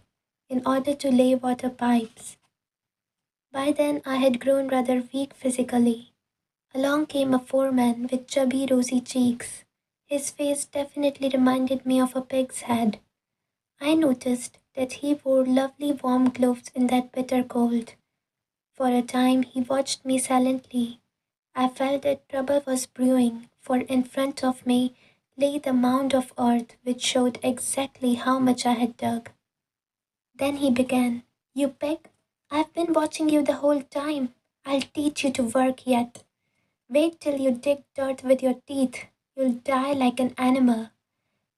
in order to lay water pipes. By then I had grown rather weak physically. Along came a foreman with chubby rosy cheeks. His face definitely reminded me of a pig's head. I noticed that he wore lovely warm gloves in that bitter cold. For a time he watched me silently. I felt that trouble was brewing, for in front of me lay the mound of earth which showed exactly how much I had dug. Then he began, "You pig, I've been watching you the whole time. I'll teach you to work yet. Wait till you dig dirt with your teeth. You'll die like an animal.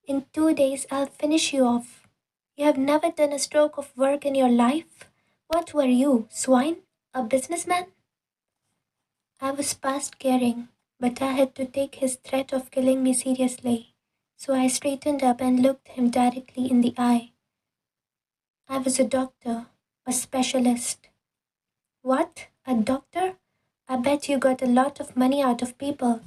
In 2 days I'll finish you off. You have never done a stroke of work in your life? What were you, swine? A businessman?" I was past caring, but I had to take his threat of killing me seriously, so I straightened up and looked him directly in the eye. "I was a doctor, a specialist." "What? A doctor? I bet you got a lot of money out of people."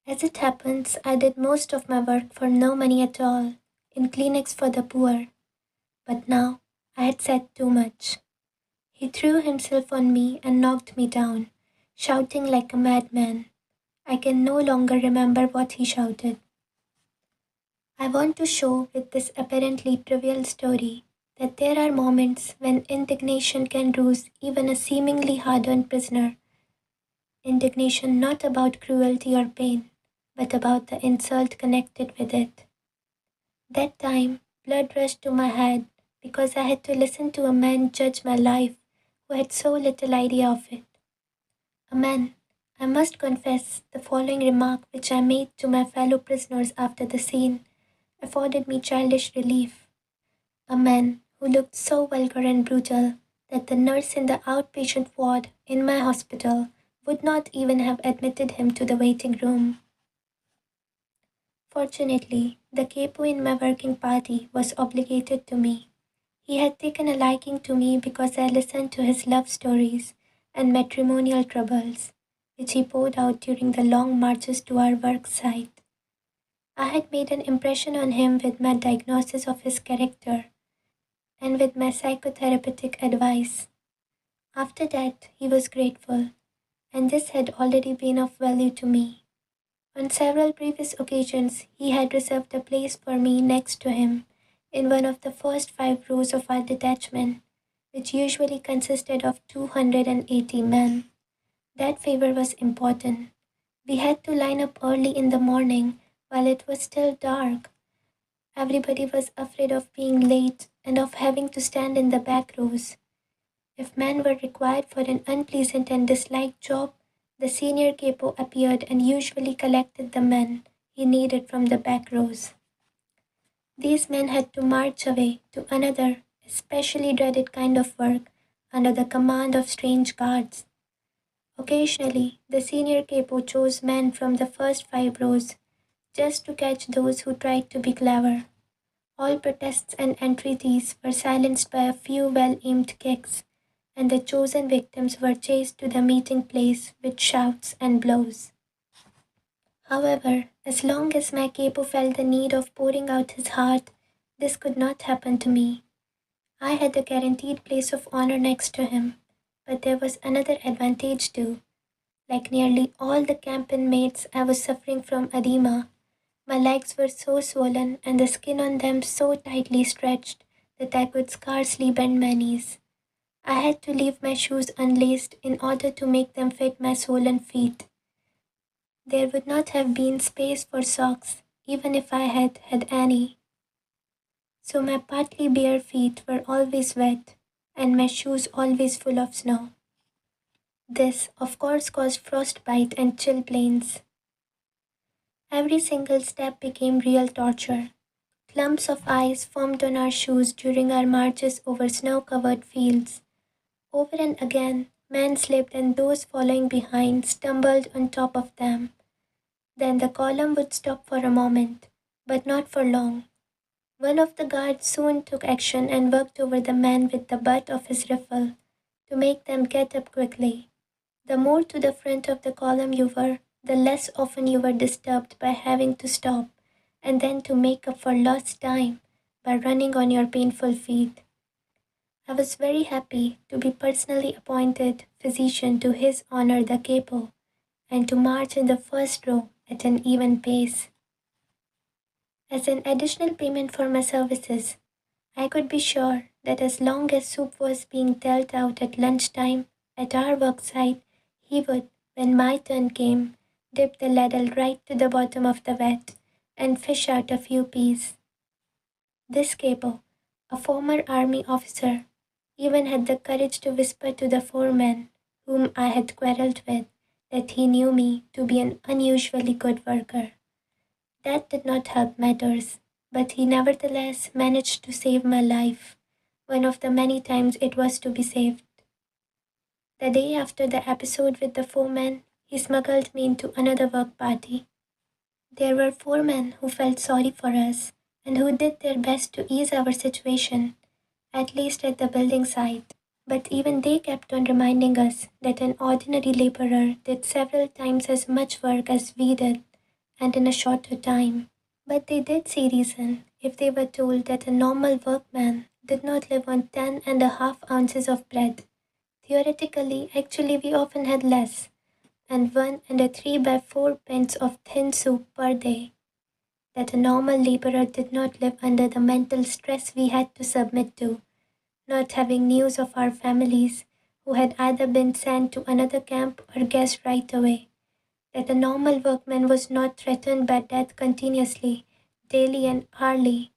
As it happens, I did most of my work for no money at all, in clinics for the poor. But now I had said too much. He threw himself on me and knocked me down, shouting like a madman. I can no longer remember what he shouted. I want to show with this apparently trivial story that there are moments when indignation can bruise even a seemingly hardened prisoner. Indignation not about cruelty or pain, but about the insult connected with it. That time, blood rushed to my head because I had to listen to a man judge my life who had so little idea of it. Amen. I must confess the following remark which I made to my fellow prisoners after the scene afforded me childish relief. A man who looked so vulgar and brutal that the nurse in the outpatient ward in my hospital would not even have admitted him to the waiting room. Fortunately, the capo in my working party was obligated to me. He had taken a liking to me because I listened to his love stories and matrimonial troubles, which he poured out during the long marches to our work site. I had made an impression on him with my diagnosis of his character and with my psychotherapeutic advice. After that, he was grateful, and this had already been of value to me. On several previous occasions, he had reserved a place for me next to him in one of the first 5 rows of our detachment, which usually consisted of 280 men. That favor was important. We had to line up early in the morning while it was still dark. Everybody was afraid of being late and of having to stand in the back rows. If men were required for an unpleasant and disliked job, the senior capo appeared and usually collected the men he needed from the back rows. These men had to march away to another, especially dreaded kind of work under the command of strange guards. Occasionally, the senior capo chose men from the first 5 rows just to catch those who tried to be clever. All protests and entreaties were silenced by a few well-aimed kicks, and the chosen victims were chased to the meeting place with shouts and blows. However, as long as my capo felt the need of pouring out his heart, this could not happen to me. I had a guaranteed place of honor next to him, but there was another advantage too. Like nearly all the camp inmates, I was suffering from edema. My legs were so swollen and the skin on them so tightly stretched that I could scarcely bend my knees. I had to leave my shoes unlaced in order to make them fit my swollen feet. There would not have been space for socks, even if I had had any. So my partly bare feet were always wet, and my shoes always full of snow. This, of course, caused frostbite and chilblains. Every single step became real torture. Clumps of ice formed on our shoes during our marches over snow-covered fields. Over and again, men slipped and those following behind stumbled on top of them. Then the column would stop for a moment, but not for long. One of the guards soon took action and worked over the men with the butt of his rifle to make them get up quickly. The more to the front of the column you were, the less often you were disturbed by having to stop and then to make up for lost time by running on your painful feet. I was very happy to be personally appointed physician to His Honor the Capo and to march in the first row at an even pace. As an additional payment for my services, I could be sure that as long as soup was being dealt out at lunchtime at our work site, he would, when my turn came, dip the ladle right to the bottom of the vat and fish out a few peas. This capo, a former army officer, even had the courage to whisper to the 4 men whom I had quarreled with that he knew me to be an unusually good worker. That did not help matters, but he nevertheless managed to save my life, one of the many times it was to be saved. The day after the episode with the 4 men, he smuggled me into another work party. There were 4 men who felt sorry for us and who did their best to ease our situation, at least at the building site. But even they kept on reminding us that an ordinary laborer did several times as much work as we did, and in a shorter time. But they did see reason if they were told that a normal workman did not live on 10.5 ounces of bread. Theoretically, actually, we often had less, and 1 3/4 pints of thin soup per day. That a normal laborer did not live under the mental stress we had to submit to, not having news of our families who had either been sent to another camp or guessed right away. That a normal workman was not threatened by death continuously, daily and hourly.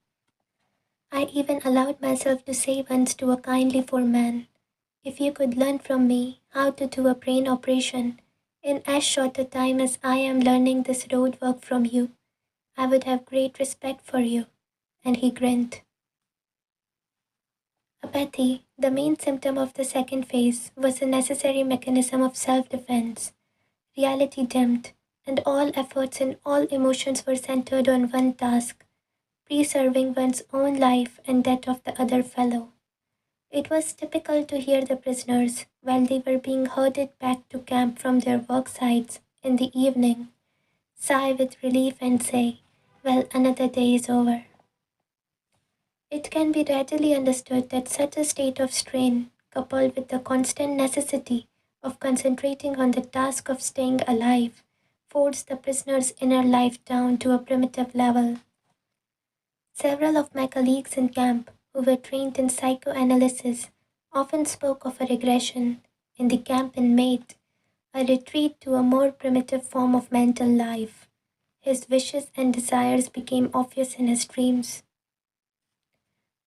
I even allowed myself to say once to a kindly 4 man, If you could learn from me how to do a brain operation in as short a time as I am learning this road work from you, I would have great respect for you." And he grinned. Apathy, the main symptom of the second phase, was a necessary mechanism of self-defense. Reality dimmed, and all efforts and all emotions were centered on one task: preserving one's own life and that of the other fellow. It was typical to hear the prisoners, while they were being herded back to camp from their work sites in the evening, sigh with relief and say, "Well, another day is over." It can be readily understood that such a state of strain, coupled with the constant necessity of concentrating on the task of staying alive, forced the prisoner's inner life down to a primitive level. Several of my colleagues in camp, who were trained in psychoanalysis, often spoke of a regression in the camp inmate, a retreat to a more primitive form of mental life. His wishes and desires became obvious in his dreams.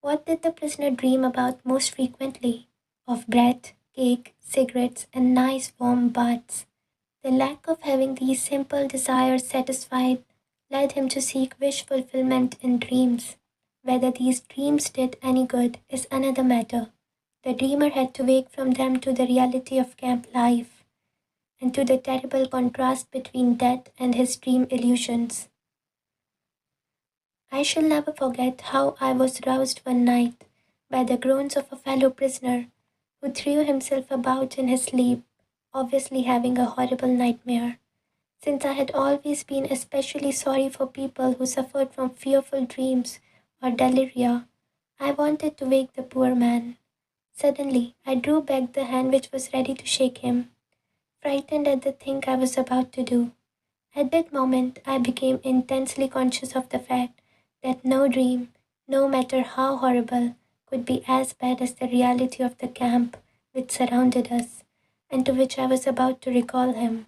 What did the prisoner dream about most frequently? Of bread, cake, cigarettes, and nice warm baths. The lack of having these simple desires satisfied led him to seek wish fulfillment in dreams. Whether these dreams did any good is another matter. The dreamer had to wake from them to the reality of camp life, and to the terrible contrast between that and his dream illusions. I shall never forget how I was roused one night by the groans of a fellow prisoner who threw himself about in his sleep, obviously having a horrible nightmare. Since I had always been especially sorry for people who suffered from fearful dreams or delirium, I wanted to wake the poor man. Suddenly, I drew back the hand which was ready to shake him, frightened at the thing I was about to do. At that moment, I became intensely conscious of the fact that no dream, no matter how horrible, could be as bad as the reality of the camp which surrounded us, and to which I was about to recall him.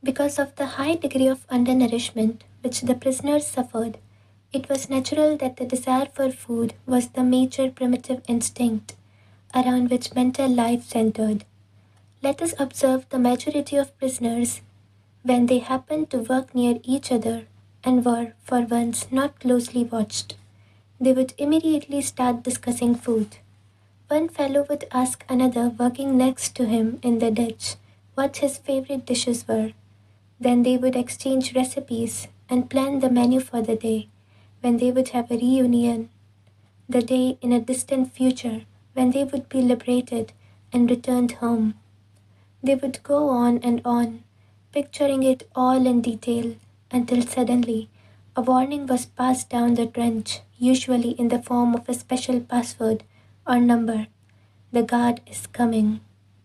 Because of the high degree of undernourishment which the prisoners suffered, it was natural that the desire for food was the major primitive instinct around which mental life centered. Let us observe the majority of prisoners when they happened to work near each other and were, for once, not closely watched. They would immediately start discussing food. One fellow would ask another working next to him in the ditch what his favorite dishes were. Then they would exchange recipes and plan the menu for the day, when they would have a reunion, the day in a distant future when they would be liberated and returned home. They would go on, picturing it all in detail, until suddenly a warning was passed down the trench, usually in the form of a special password or number. "The guard is coming."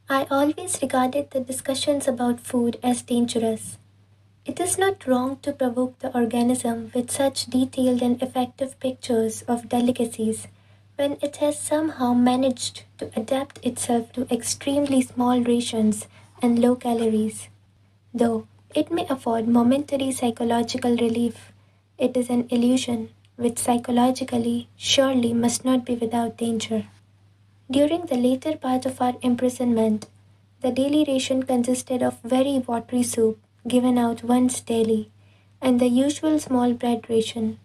I always regarded the discussions about food as dangerous. It is not wrong to provoke the organism with such detailed and effective pictures of delicacies when it has somehow managed to adapt itself to extremely small rations and low calories. Though it may afford momentary psychological relief, it is an illusion which psychologically surely must not be without danger. During the later part of our imprisonment, the daily ration consisted of very watery soup given out once daily, and the usual small bread ration.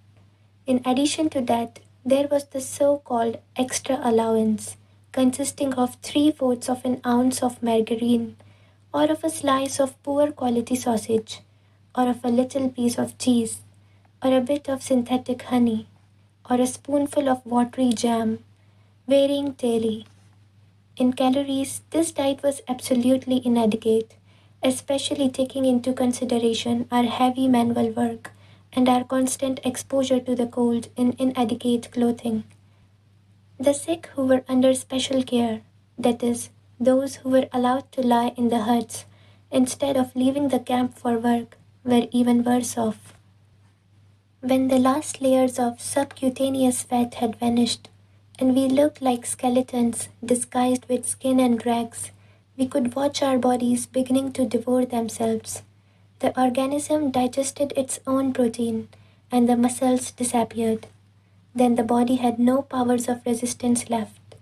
In addition to that, there was the so-called extra allowance, consisting of 3/4 of an ounce of margarine, or of a slice of poor quality sausage, or of a little piece of cheese, or a bit of synthetic honey, or a spoonful of watery jam, varying daily. In calories, this diet was absolutely inadequate, especially taking into consideration our heavy manual work and our constant exposure to the cold in inadequate clothing. The sick who were under special care, that is, those who were allowed to lie in the huts instead of leaving the camp for work, were even worse off. When the last layers of subcutaneous fat had vanished, and we looked like skeletons disguised with skin and rags, we could watch our bodies beginning to devour themselves. The organism digested its own protein, and the muscles disappeared. Then the body had no powers of resistance left.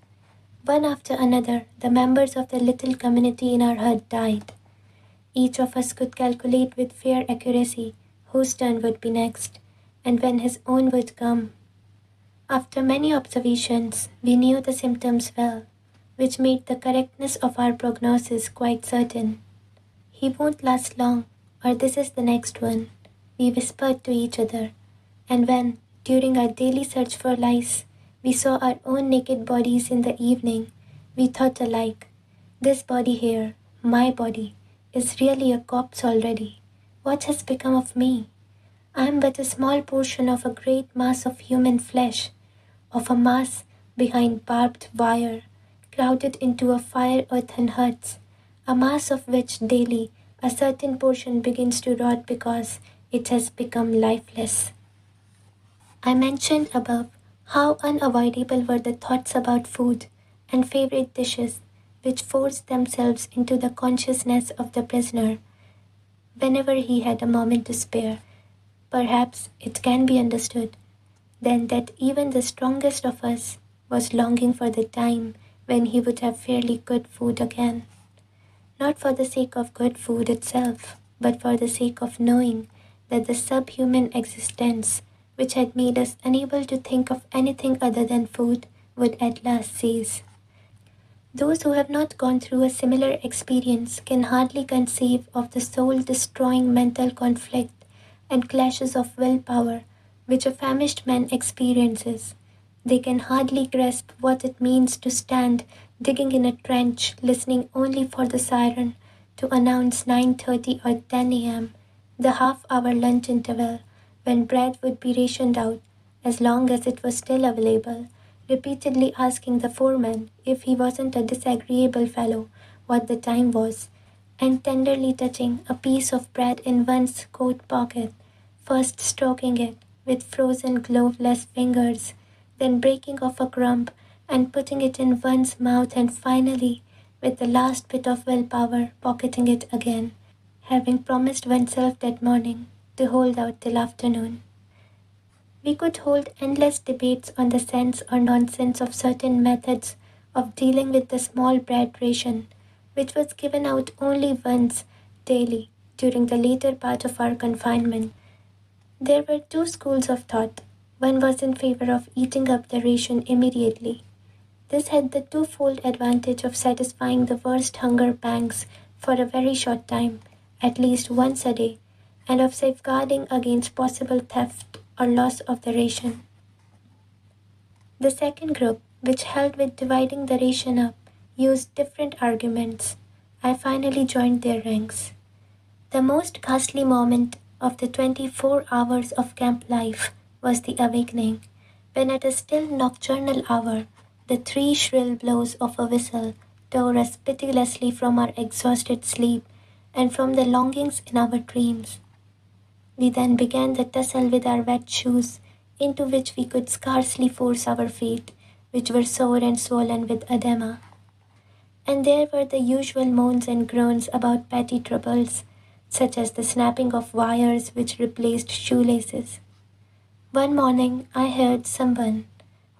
One after another, the members of the little community in our hut died. Each of us could calculate with fair accuracy whose turn would be next, and when his own would come. After many observations, we knew the symptoms well, which made the correctness of our prognosis quite certain. "He won't last long, or this is the next one," we whispered to each other, and when, during our daily search for lice, we saw our own naked bodies in the evening, we thought alike, "This body here, my body, is really a corpse already. What has become of me? I am but a small portion of a great mass of human flesh, of a mass behind barbed wire, crowded into a fire-earthen huts, a mass of which daily a certain portion begins to rot because it has become lifeless." I mentioned above how unavoidable were the thoughts about food and favorite dishes which forced themselves into the consciousness of the prisoner whenever he had a moment to spare. Perhaps it can be understood then that even the strongest of us was longing for the time when he would have fairly good food again. Not for the sake of good food itself, but for the sake of knowing that the subhuman existence which had made us unable to think of anything other than food would at last cease. Those who have not gone through a similar experience can hardly conceive of the soul-destroying mental conflict and clashes of willpower which a famished man experiences. They can hardly grasp what it means to stand digging in a trench, listening only for the siren to announce 9:30 or 10 a.m., the half-hour lunch interval, when bread would be rationed out as long as it was still available, repeatedly asking the foreman, if he wasn't a disagreeable fellow, what the time was, and tenderly touching a piece of bread in one's coat pocket, first stroking it with frozen gloveless fingers, then breaking off a crumb and putting it in one's mouth, and finally, with the last bit of willpower, pocketing it again, having promised oneself that morning to hold out till afternoon. We could hold endless debates on the sense or nonsense of certain methods of dealing with the small bread ration, which was given out only once daily during the later part of our confinement. There were two schools of thought. One was in favor of eating up the ration immediately. This had the twofold advantage of satisfying the worst hunger pangs for a very short time, at least once a day, and of safeguarding against possible theft or loss of the ration. The second group, which held with dividing the ration up, used different arguments. I finally joined their ranks. The most ghastly moment of the 24 hours of camp life was the awakening, when at a still nocturnal hour, the three shrill blows of a whistle tore us pitilessly from our exhausted sleep and from the longings in our dreams. We then began the tussle with our wet shoes, into which we could scarcely force our feet, which were sore and swollen with edema. And there were the usual moans and groans about petty troubles, such as the snapping of wires which replaced shoelaces. One morning I heard someone,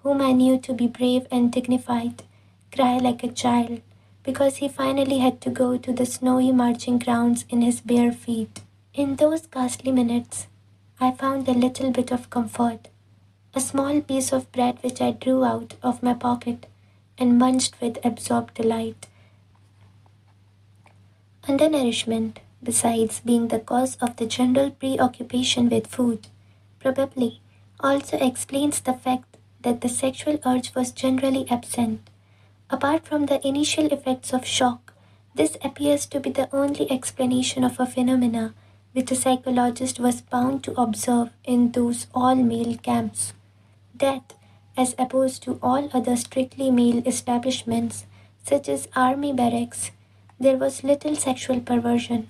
whom I knew to be brave and dignified, cry like a child because he finally had to go to the snowy marching grounds in his bare feet. In those ghastly minutes, I found a little bit of comfort, a small piece of bread which I drew out of my pocket and munched with absorbed delight. Undernourishment, besides being the cause of the general preoccupation with food, probably also explains the fact that the sexual urge was generally absent. Apart from the initial effects of shock, this appears to be the only explanation of a phenomena which a psychologist was bound to observe in those all-male camps. That, as opposed to all other strictly male establishments, such as army barracks, there was little sexual perversion.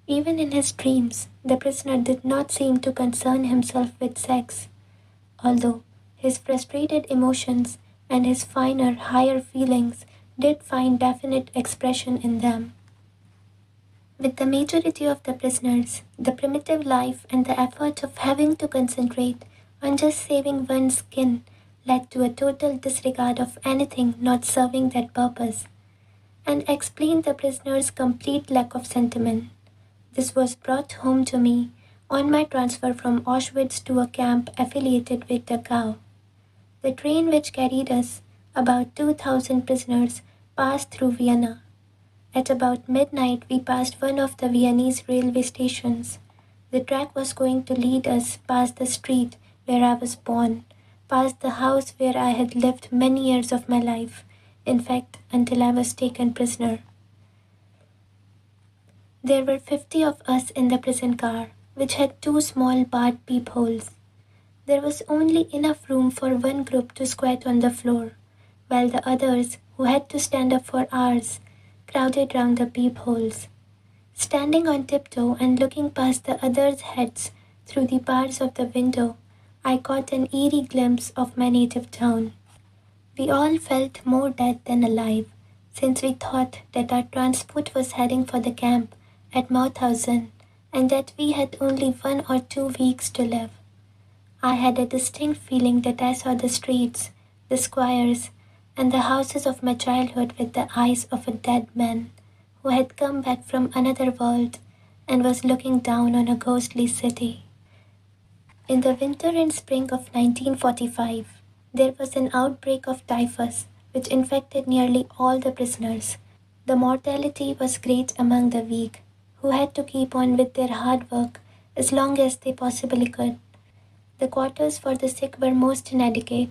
Even in his dreams, the prisoner did not seem to concern himself with sex, although his frustrated emotions and his finer, higher feelings did find definite expression in them. With the majority of the prisoners, the primitive life and the effort of having to concentrate on just saving one's skin led to a total disregard of anything not serving that purpose, and explained the prisoner's complete lack of sentiment. This was brought home to me on my transfer from Auschwitz to a camp affiliated with Dachau. The train which carried us, about 2,000 prisoners, passed through Vienna. At about midnight, we passed one of the Viennese railway stations. The track was going to lead us past the street where I was born, past the house where I had lived many years of my life, in fact, until I was taken prisoner. There were 50 of us in the prison car, which had 2 small barred peepholes. There was only enough room for one group to squat on the floor, while the others, who had to stand up for hours, crowded round the peepholes. Standing on tiptoe and looking past the others' heads through the bars of the window, I caught an eerie glimpse of my native town. We all felt more dead than alive, since we thought that our transport was heading for the camp at Mauthausen and that we had only 1 or 2 weeks to live. I had a distinct feeling that I saw the streets, the squares, and the houses of my childhood with the eyes of a dead man who had come back from another world and was looking down on a ghostly city. In the winter and spring of 1945, there was an outbreak of typhus which infected nearly all the prisoners. The mortality was great among the weak, who had to keep on with their hard work as long as they possibly could. The quarters for the sick were most inadequate.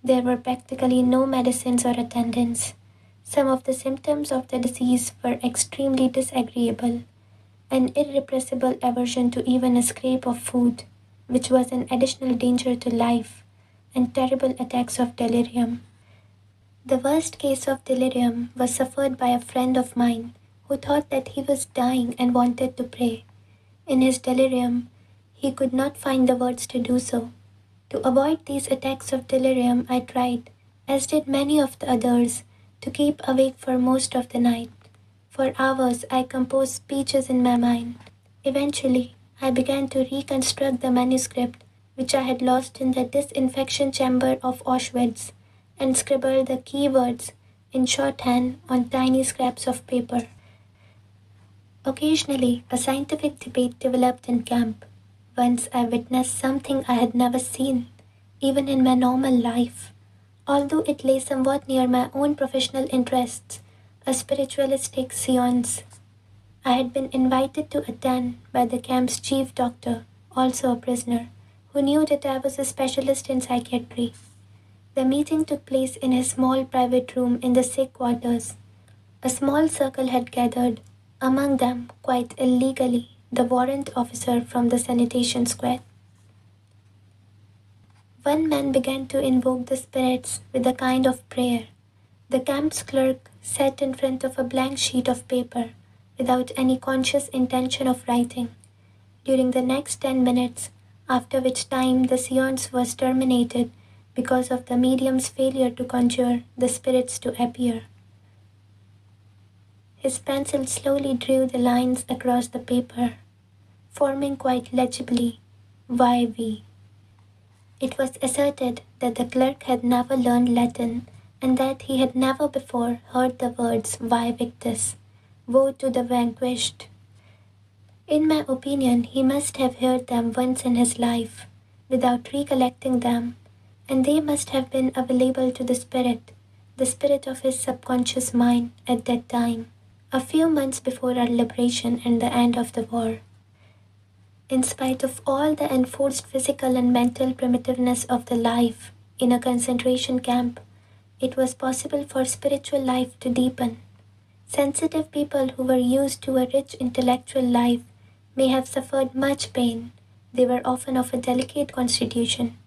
There were practically no medicines or attendants. Some of the symptoms of the disease were extremely disagreeable, an irrepressible aversion to even a scrap of food, which was an additional danger to life, and terrible attacks of delirium. The worst case of delirium was suffered by a friend of mine who thought that he was dying and wanted to pray. In his delirium, he could not find the words to do so. To avoid these attacks of delirium, I tried, as did many of the others, to keep awake for most of the night. For hours, I composed speeches in my mind. Eventually, I began to reconstruct the manuscript which I had lost in the disinfection chamber of Auschwitz and scribbled the key words in shorthand on tiny scraps of paper. Occasionally, a scientific debate developed in camp. Once I witnessed something I had never seen, even in my normal life. Although it lay somewhat near my own professional interests, a spiritualistic seance. I had been invited to attend by the camp's chief doctor, also a prisoner, who knew that I was a specialist in psychiatry. The meeting took place in his small private room in the sick quarters. A small circle had gathered, among them, quite illegally, the warrant officer from the sanitation squad. One man began to invoke the spirits with a kind of prayer. The camp's clerk sat in front of a blank sheet of paper, without any conscious intention of writing. During the next 10 minutes, after which time the seance was terminated because of the medium's failure to conjure the spirits to appear. His pencil slowly drew the lines across the paper, forming quite legibly, YV. It was asserted that the clerk had never learned Latin and that he had never before heard the words Vae Victis, woe to the vanquished. In my opinion, he must have heard them once in his life, without recollecting them, and they must have been available to the spirit of his subconscious mind at that time, a few months before our liberation and the end of the war. In spite of all the enforced physical and mental primitiveness of the life in a concentration camp, it was possible for spiritual life to deepen. Sensitive people who were used to a rich intellectual life may have suffered much pain. They were often of a delicate constitution,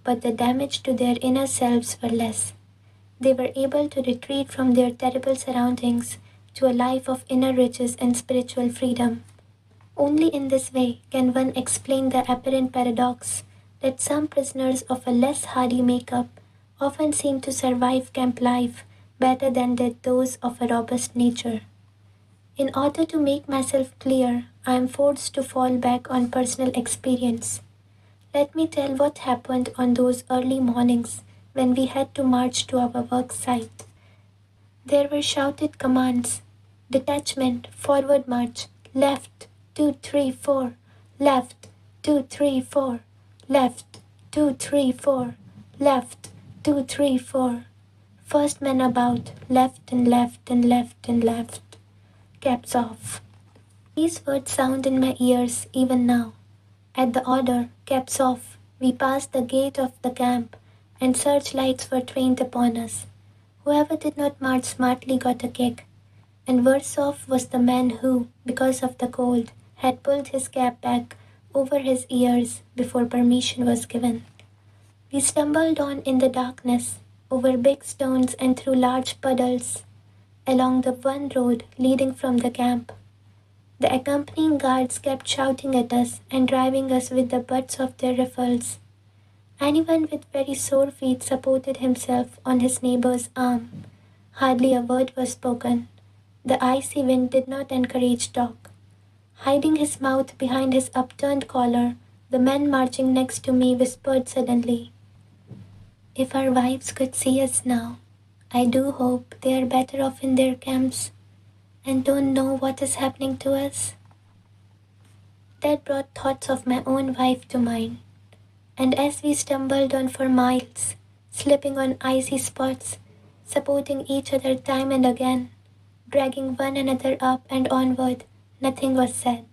but the damage to their inner selves were less. They were able to retreat from their terrible surroundings to a life of inner riches and spiritual freedom. Only in this way can one explain the apparent paradox that some prisoners of a less hardy makeup often seem to survive camp life better than did those of a robust nature. In order to make myself clear, I am forced to fall back on personal experience. Let me tell what happened on those early mornings when we had to march to our work site. There were shouted commands: detachment, forward march, left, 2, 3, 4, left, 2, 3, 4, left, 2, 3, 4, left, 2, 3, 4. First men about, left and left and left and left. Caps off. These words sound in my ears even now. At the order, caps off, we passed the gate of the camp, and searchlights were trained upon us. Whoever did not march smartly got a kick, and worse off was the man who, because of the cold, had pulled his cap back over his ears before permission was given. We stumbled on in the darkness, over big stones and through large puddles, along the one road leading from the camp. The accompanying guards kept shouting at us and driving us with the butts of their rifles. Anyone with very sore feet supported himself on his neighbor's arm. Hardly a word was spoken. The icy wind did not encourage talk. Hiding his mouth behind his upturned collar, the man marching next to me whispered suddenly, "If our wives could see us now, I do hope they are better off in their camps and don't know what is happening to us." That brought thoughts of my own wife to mind, and as we stumbled on for miles, slipping on icy spots, supporting each other time and again, dragging one another up and onward, nothing was said,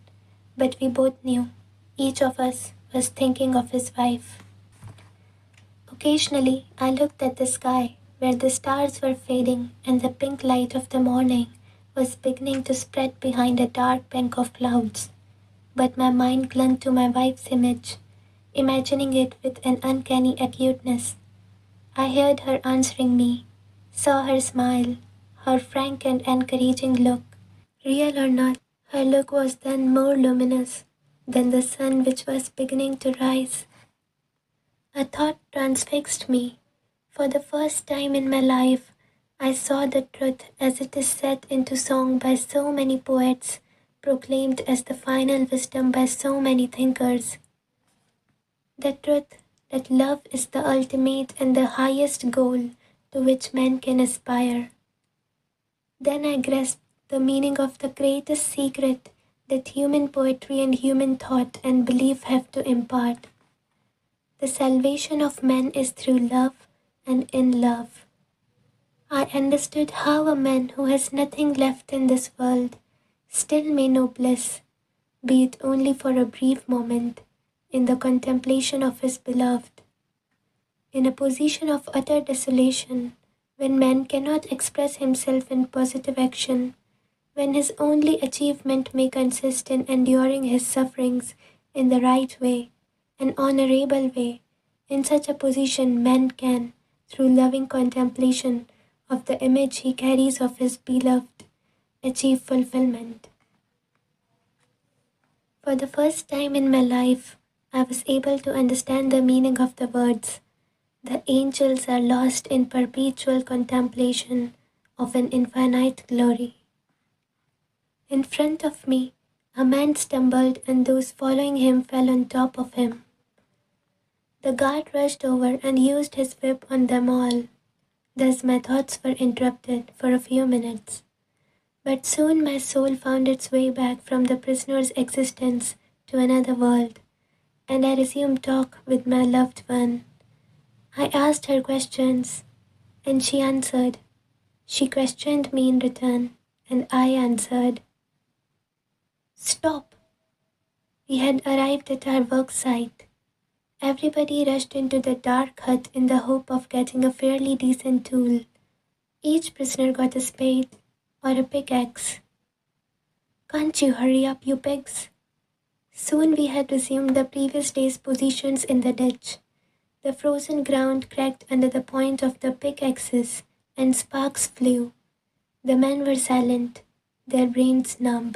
but we both knew each of us was thinking of his wife. Occasionally, I looked at the sky where the stars were fading and the pink light of the morning was beginning to spread behind a dark bank of clouds. But my mind clung to my wife's image, imagining it with an uncanny acuteness. I heard her answering me, saw her smile, her frank and encouraging look. Real or not, her look was then more luminous than the sun which was beginning to rise. A thought transfixed me. For the first time in my life, I saw the truth as it is set into song by so many poets, proclaimed as the final wisdom by so many thinkers. The truth that love is the ultimate and the highest goal to which man can aspire. Then I grasped the meaning of the greatest secret that human poetry and human thought and belief have to impart. The salvation of men is through love and in love. I understood how a man who has nothing left in this world still may know bliss, be it only for a brief moment, in the contemplation of his beloved. In a position of utter desolation, when man cannot express himself in positive action, when his only achievement may consist in enduring his sufferings in the right way, an honorable way, in such a position man can, through loving contemplation of the image he carries of his beloved, achieve fulfillment. For the first time in my life, I was able to understand the meaning of the words, "The angels are lost in perpetual contemplation of an infinite glory." In front of me, a man stumbled and those following him fell on top of him. The guard rushed over and used his whip on them all. Thus my thoughts were interrupted for a few minutes. But soon my soul found its way back from the prisoner's existence to another world, and I resumed talk with my loved one. I asked her questions, and she answered. She questioned me in return, and I answered. Stop! We had arrived at our work site. Everybody rushed into the dark hut in the hope of getting a fairly decent tool. Each prisoner got a spade or a pickaxe. Can't you hurry up, you pigs? Soon we had resumed the previous day's positions in the ditch. The frozen ground cracked under the point of the pickaxes, and sparks flew. The men were silent, their brains numb.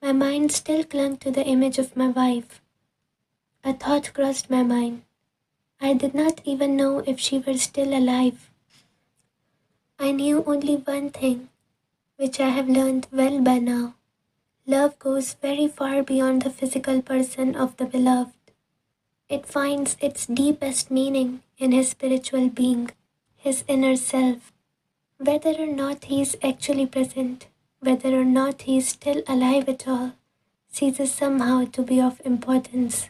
My mind still clung to the image of my wife. A thought crossed my mind. I did not even know if she were still alive. I knew only one thing, which I have learned well by now. Love goes very far beyond the physical person of the beloved. It finds its deepest meaning in his spiritual being, his inner self. Whether or not he is actually present, whether or not he is still alive at all, ceases somehow to be of importance.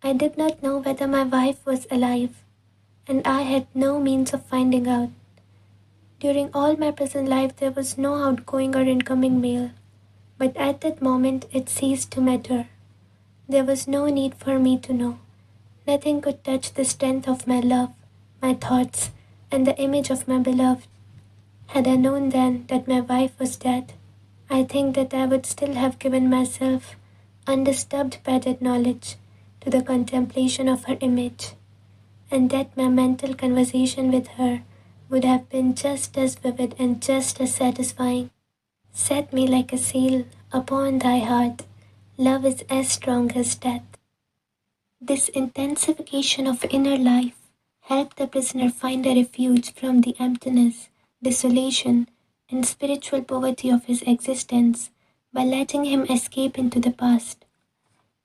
I did not know whether my wife was alive, and I had no means of finding out. During all my prison life there was no outgoing or incoming mail, but at that moment it ceased to matter. There was no need for me to know. Nothing could touch the strength of my love, my thoughts, and the image of my beloved. Had I known then that my wife was dead, I think that I would still have given myself, undisturbed by that knowledge, to the contemplation of her image, and that my mental conversation with her would have been just as vivid and just as satisfying. Set me like a seal upon thy heart, love is as strong as death. This intensification of inner life helped the prisoner find a refuge from the emptiness, desolation, and spiritual poverty of his existence by letting him escape into the past.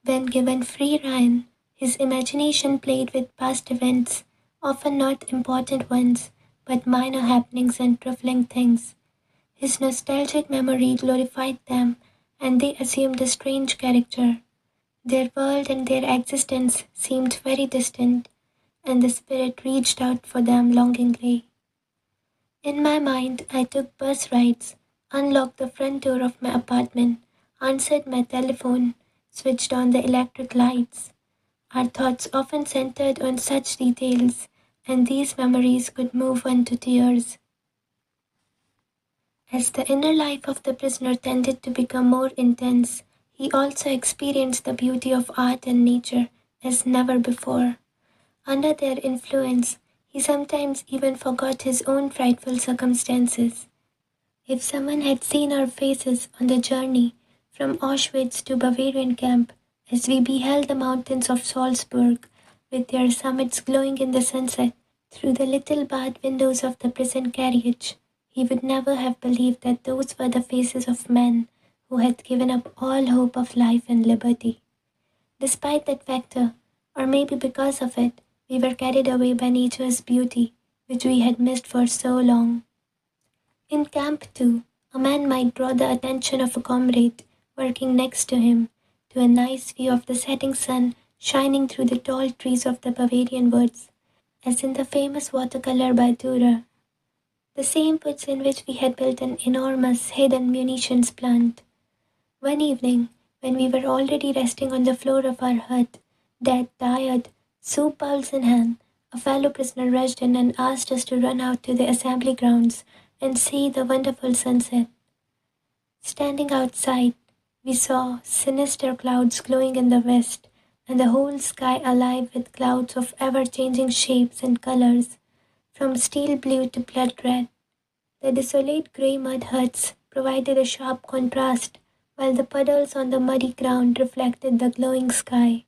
When given free rein, his imagination played with past events, often not important ones, but minor happenings and trifling things. His nostalgic memory glorified them, and they assumed a strange character. Their world and their existence seemed very distant, and the spirit reached out for them longingly. In my mind, I took bus rides, unlocked the front door of my apartment, answered my telephone, switched on the electric lights. Our thoughts often centered on such details, and these memories could move one to tears. As the inner life of the prisoner tended to become more intense, he also experienced the beauty of art and nature as never before. Under their influence, he sometimes even forgot his own frightful circumstances. If someone had seen our faces on the journey from Auschwitz to Bavarian camp, as we beheld the mountains of Salzburg with their summits glowing in the sunset through the little barred windows of the prison carriage, he would never have believed that those were the faces of men who had given up all hope of life and liberty. Despite that factor, or maybe because of it, we were carried away by nature's beauty, which we had missed for so long. In camp, too, a man might draw the attention of a comrade working next to him to a nice view of the setting sun shining through the tall trees of the Bavarian woods, as in the famous watercolor by Dürer. The same woods in which we had built an enormous hidden munitions plant. One evening, when we were already resting on the floor of our hut, dead tired, soup bowls in hand, a fellow prisoner rushed in and asked us to run out to the assembly grounds and see the wonderful sunset. Standing outside, we saw sinister clouds glowing in the west, and the whole sky alive with clouds of ever-changing shapes and colors, from steel blue to blood red. The desolate grey mud huts provided a sharp contrast, while the puddles on the muddy ground reflected the glowing sky.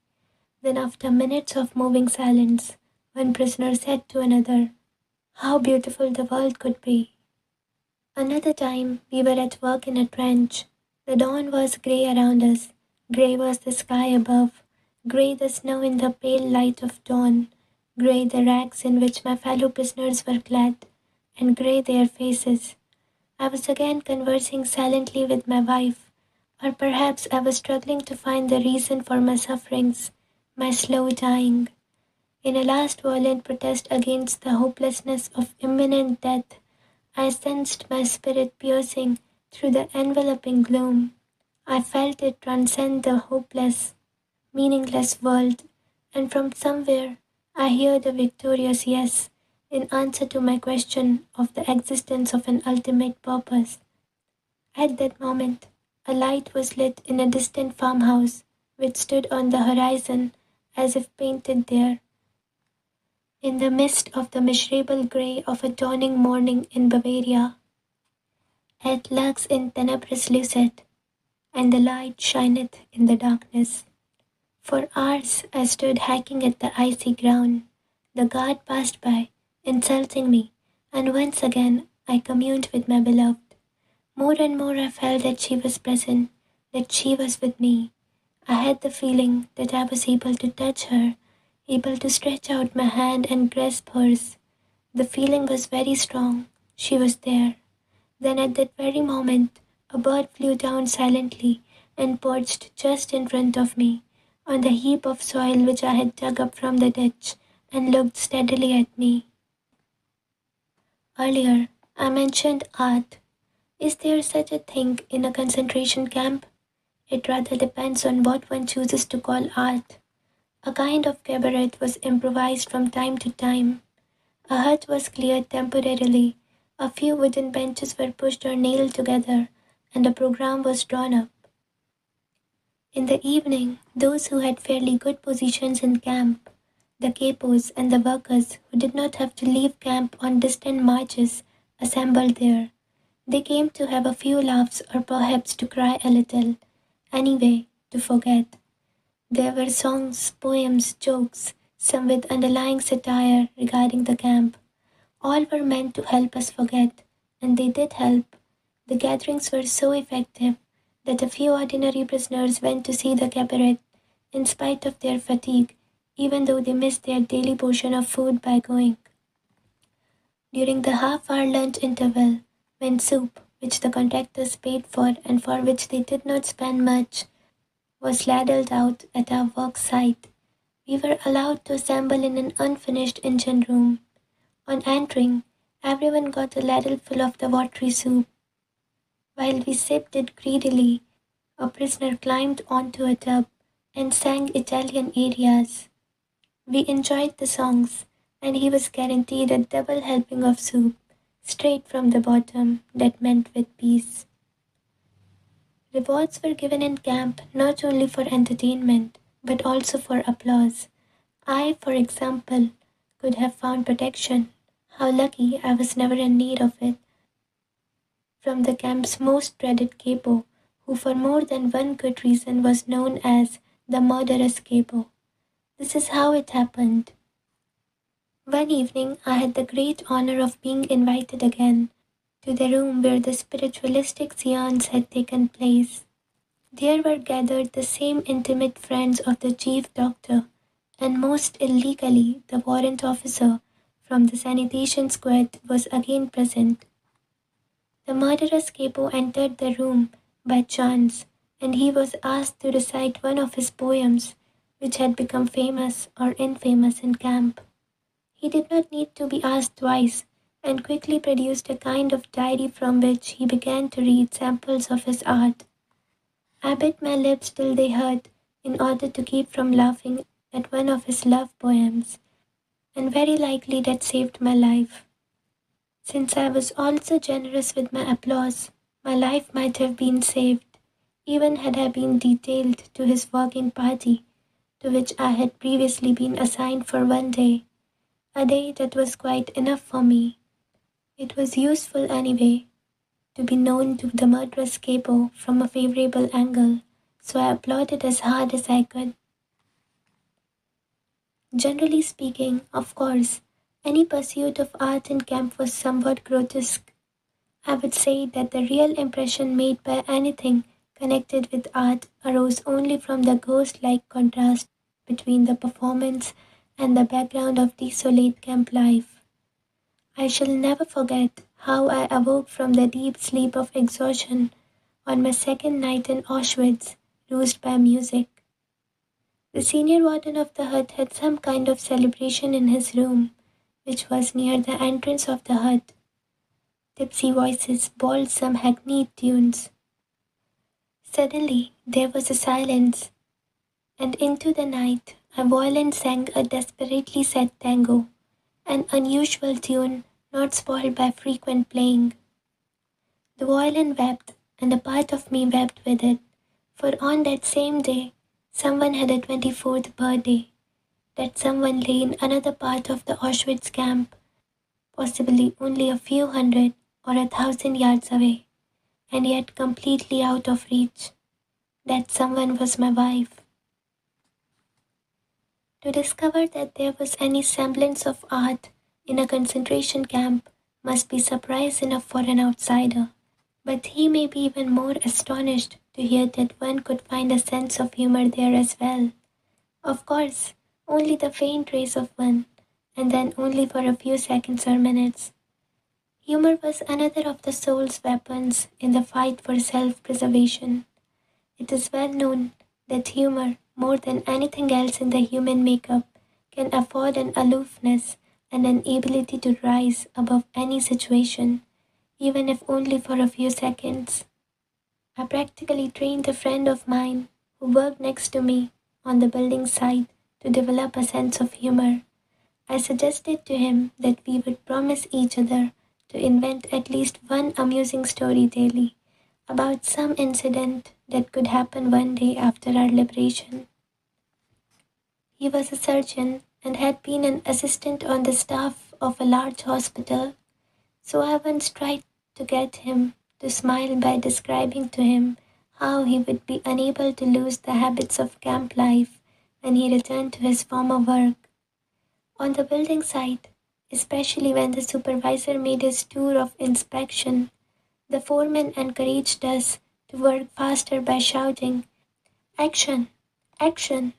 Then, after minutes of moving silence, one prisoner said to another, "How beautiful the world could be." Another time, we were at work in a trench. The dawn was grey around us, grey was the sky above, grey the snow in the pale light of dawn, grey the rags in which my fellow prisoners were clad, and grey their faces. I was again conversing silently with my wife, or perhaps I was struggling to find the reason for my sufferings, my slow dying. In a last violent protest against the hopelessness of imminent death, I sensed my spirit piercing through the enveloping gloom. I felt it transcend the hopeless, meaningless world, and from somewhere I heard a victorious yes in answer to my question of the existence of an ultimate purpose. At that moment, a light was lit in a distant farmhouse which stood on the horizon as if painted there. In the midst of the miserable grey of a dawning morning in Bavaria, et lux in tenebris lucet, and the light shineth in the darkness. For hours I stood hacking at the icy ground. The guard passed by, insulting me, and once again I communed with my beloved. More and more I felt that she was present, that she was with me. I had the feeling that I was able to touch her, able to stretch out my hand and grasp hers. The feeling was very strong. She was there. Then at that very moment, a bird flew down silently and perched just in front of me, on the heap of soil which I had dug up from the ditch, and looked steadily at me. Earlier, I mentioned art. Is there such a thing in a concentration camp? It rather depends on what one chooses to call art. A kind of cabaret was improvised from time to time. A hut was cleared temporarily, a few wooden benches were pushed or nailed together, and a program was drawn up. In the evening, those who had fairly good positions in camp, the capos and the workers who did not have to leave camp on distant marches, assembled there. They came to have a few laughs or perhaps to cry a little, anyway, to forget. There were songs, poems, jokes, some with underlying satire regarding the camp. All were meant to help us forget, and they did help. The gatherings were so effective that a few ordinary prisoners went to see the cabaret in spite of their fatigue, even though they missed their daily portion of food by going. During the half-hour lunch interval, when soup, which the contractors paid for and for which they did not spend much, was ladled out at our work site, we were allowed to assemble in an unfinished engine room. On entering, everyone got a ladleful of the watery soup. While we sipped it greedily, a prisoner climbed onto a tub and sang Italian arias. We enjoyed the songs, and he was guaranteed a double helping of soup, straight from the bottom, that meant with peace. Rewards were given in camp not only for entertainment, but also for applause. I, for example, could have found protection. How lucky I was never in need of it. From the camp's most dreaded capo, who for more than one good reason was known as the murderous capo. This is how it happened. One evening I had the great honor of being invited again to the room where the spiritualistic seance had taken place. There were gathered the same intimate friends of the chief doctor, and most illegally the warrant officer from the sanitation squad was again present. The murderous capo entered the room by chance, and he was asked to recite one of his poems, which had become famous or infamous in camp. He did not need to be asked twice, and quickly produced a kind of diary from which he began to read samples of his art. I bit my lips till they hurt in order to keep from laughing at one of his love poems, and very likely that saved my life. Since I was also generous with my applause, my life might have been saved, even had I been detailed to his working party, to which I had previously been assigned for one day, a day that was quite enough for me. It was useful anyway, to be known to the murderous capo from a favorable angle, so I applauded as hard as I could. Generally speaking, of course, any pursuit of art in camp was somewhat grotesque. I would say that the real impression made by anything connected with art arose only from the ghost-like contrast between the performance and the background of desolate camp life. I shall never forget how I awoke from the deep sleep of exhaustion on my second night in Auschwitz, roused by music. The senior warden of the hut had some kind of celebration in his room, which was near the entrance of the hut. Tipsy voices bawled some hackneyed tunes. Suddenly there was a silence, and into the night a violin sang a desperately sad tango, an unusual tune not spoiled by frequent playing. The violin wept, and a part of me wept with it, for on that same day someone had a 24th birthday. That someone lay in another part of the Auschwitz camp, possibly only a few hundred or 1,000 yards away, and yet completely out of reach. That someone was my wife. To discover that there was any semblance of art in a concentration camp must be surprise enough for an outsider, but he may be even more astonished to hear that one could find a sense of humor there as well. Of course, only the faint trace of one, and then only for a few seconds or minutes. Humor was another of the soul's weapons in the fight for self-preservation. It is well known that humor, more than anything else in the human makeup, can afford an aloofness and an ability to rise above any situation, even if only for a few seconds. I practically trained a friend of mine who worked next to me on the building site to develop a sense of humor. I suggested to him that we would promise each other to invent at least one amusing story daily about some incident that could happen one day after our liberation. He was a surgeon and had been an assistant on the staff of a large hospital, so I once tried to get him to smile by describing to him how he would be unable to lose the habits of camp life when he returned to his former work. On the building site, especially when the supervisor made his tour of inspection, the foreman encouraged us to work faster by shouting, "Action! Action!"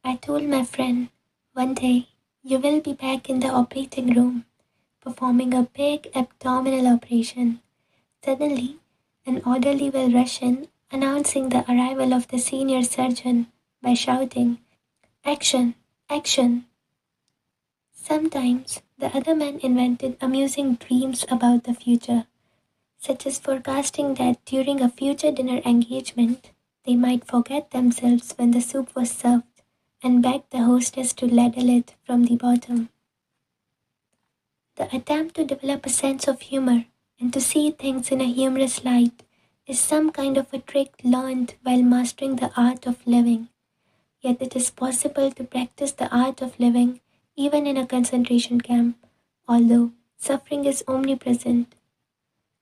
I told my friend, "One day you will be back in the operating room, performing a big abdominal operation. Suddenly, an orderly will rush in, announcing the arrival of the senior surgeon by shouting, 'Action! Action!'" Sometimes the other men invented amusing dreams about the future, such as forecasting that during a future dinner engagement, they might forget themselves when the soup was served and beg the hostess to ladle it from the bottom. The attempt to develop a sense of humor and to see things in a humorous light is some kind of a trick learned while mastering the art of living. Yet it is possible to practice the art of living even in a concentration camp, although suffering is omnipresent.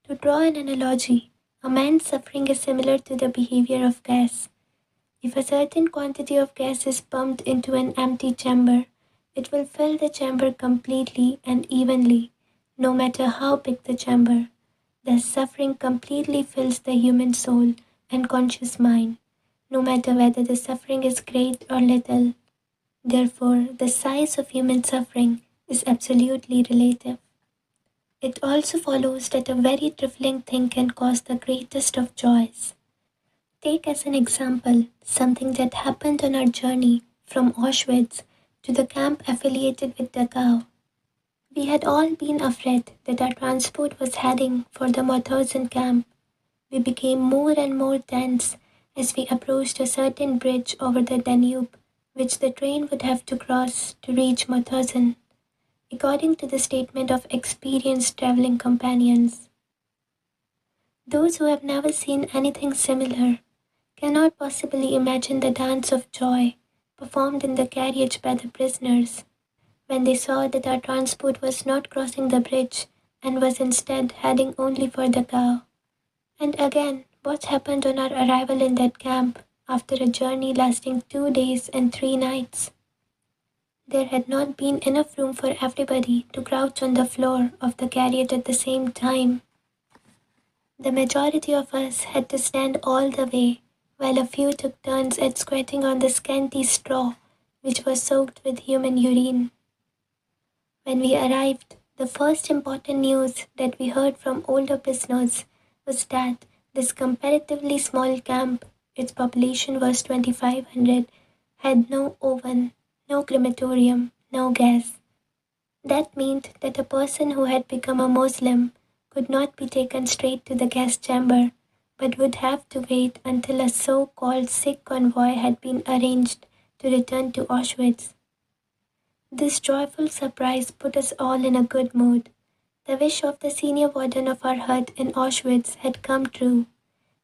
To draw an analogy, a man's suffering is similar to the behavior of gas. If a certain quantity of gas is pumped into an empty chamber, it will fill the chamber completely and evenly, no matter how big the chamber. Thus, suffering completely fills the human soul and conscious mind, no matter whether the suffering is great or little. Therefore, the size of human suffering is absolutely relative. It also follows that a very trifling thing can cause the greatest of joys. Take as an example something that happened on our journey from Auschwitz to the camp affiliated with Dachau. We had all been afraid that our transport was heading for the Mauthausen camp. We became more and more tense as we approached a certain bridge over the Danube, which the train would have to cross to reach Mauthausen, according to the statement of experienced traveling companions. Those who have never seen anything similar cannot possibly imagine the dance of joy performed in the carriage by the prisoners when they saw that our transport was not crossing the bridge and was instead heading only for Dachau. And again, what happened on our arrival in that camp after a journey lasting 2 days and 3 nights? There had not been enough room for everybody to crouch on the floor of the carriage at the same time. The majority of us had to stand all the way, while a few took turns at squatting on the scanty straw, which was soaked with human urine. When we arrived, the first important news that we heard from older prisoners was that this comparatively small camp, its population was 2,500, had no oven, no crematorium, no gas. That meant that a person who had become a Muslim could not be taken straight to the gas chamber, but would have to wait until a so-called sick convoy had been arranged to return to Auschwitz. This joyful surprise put us all in a good mood. The wish of the senior warden of our hut in Auschwitz had come true.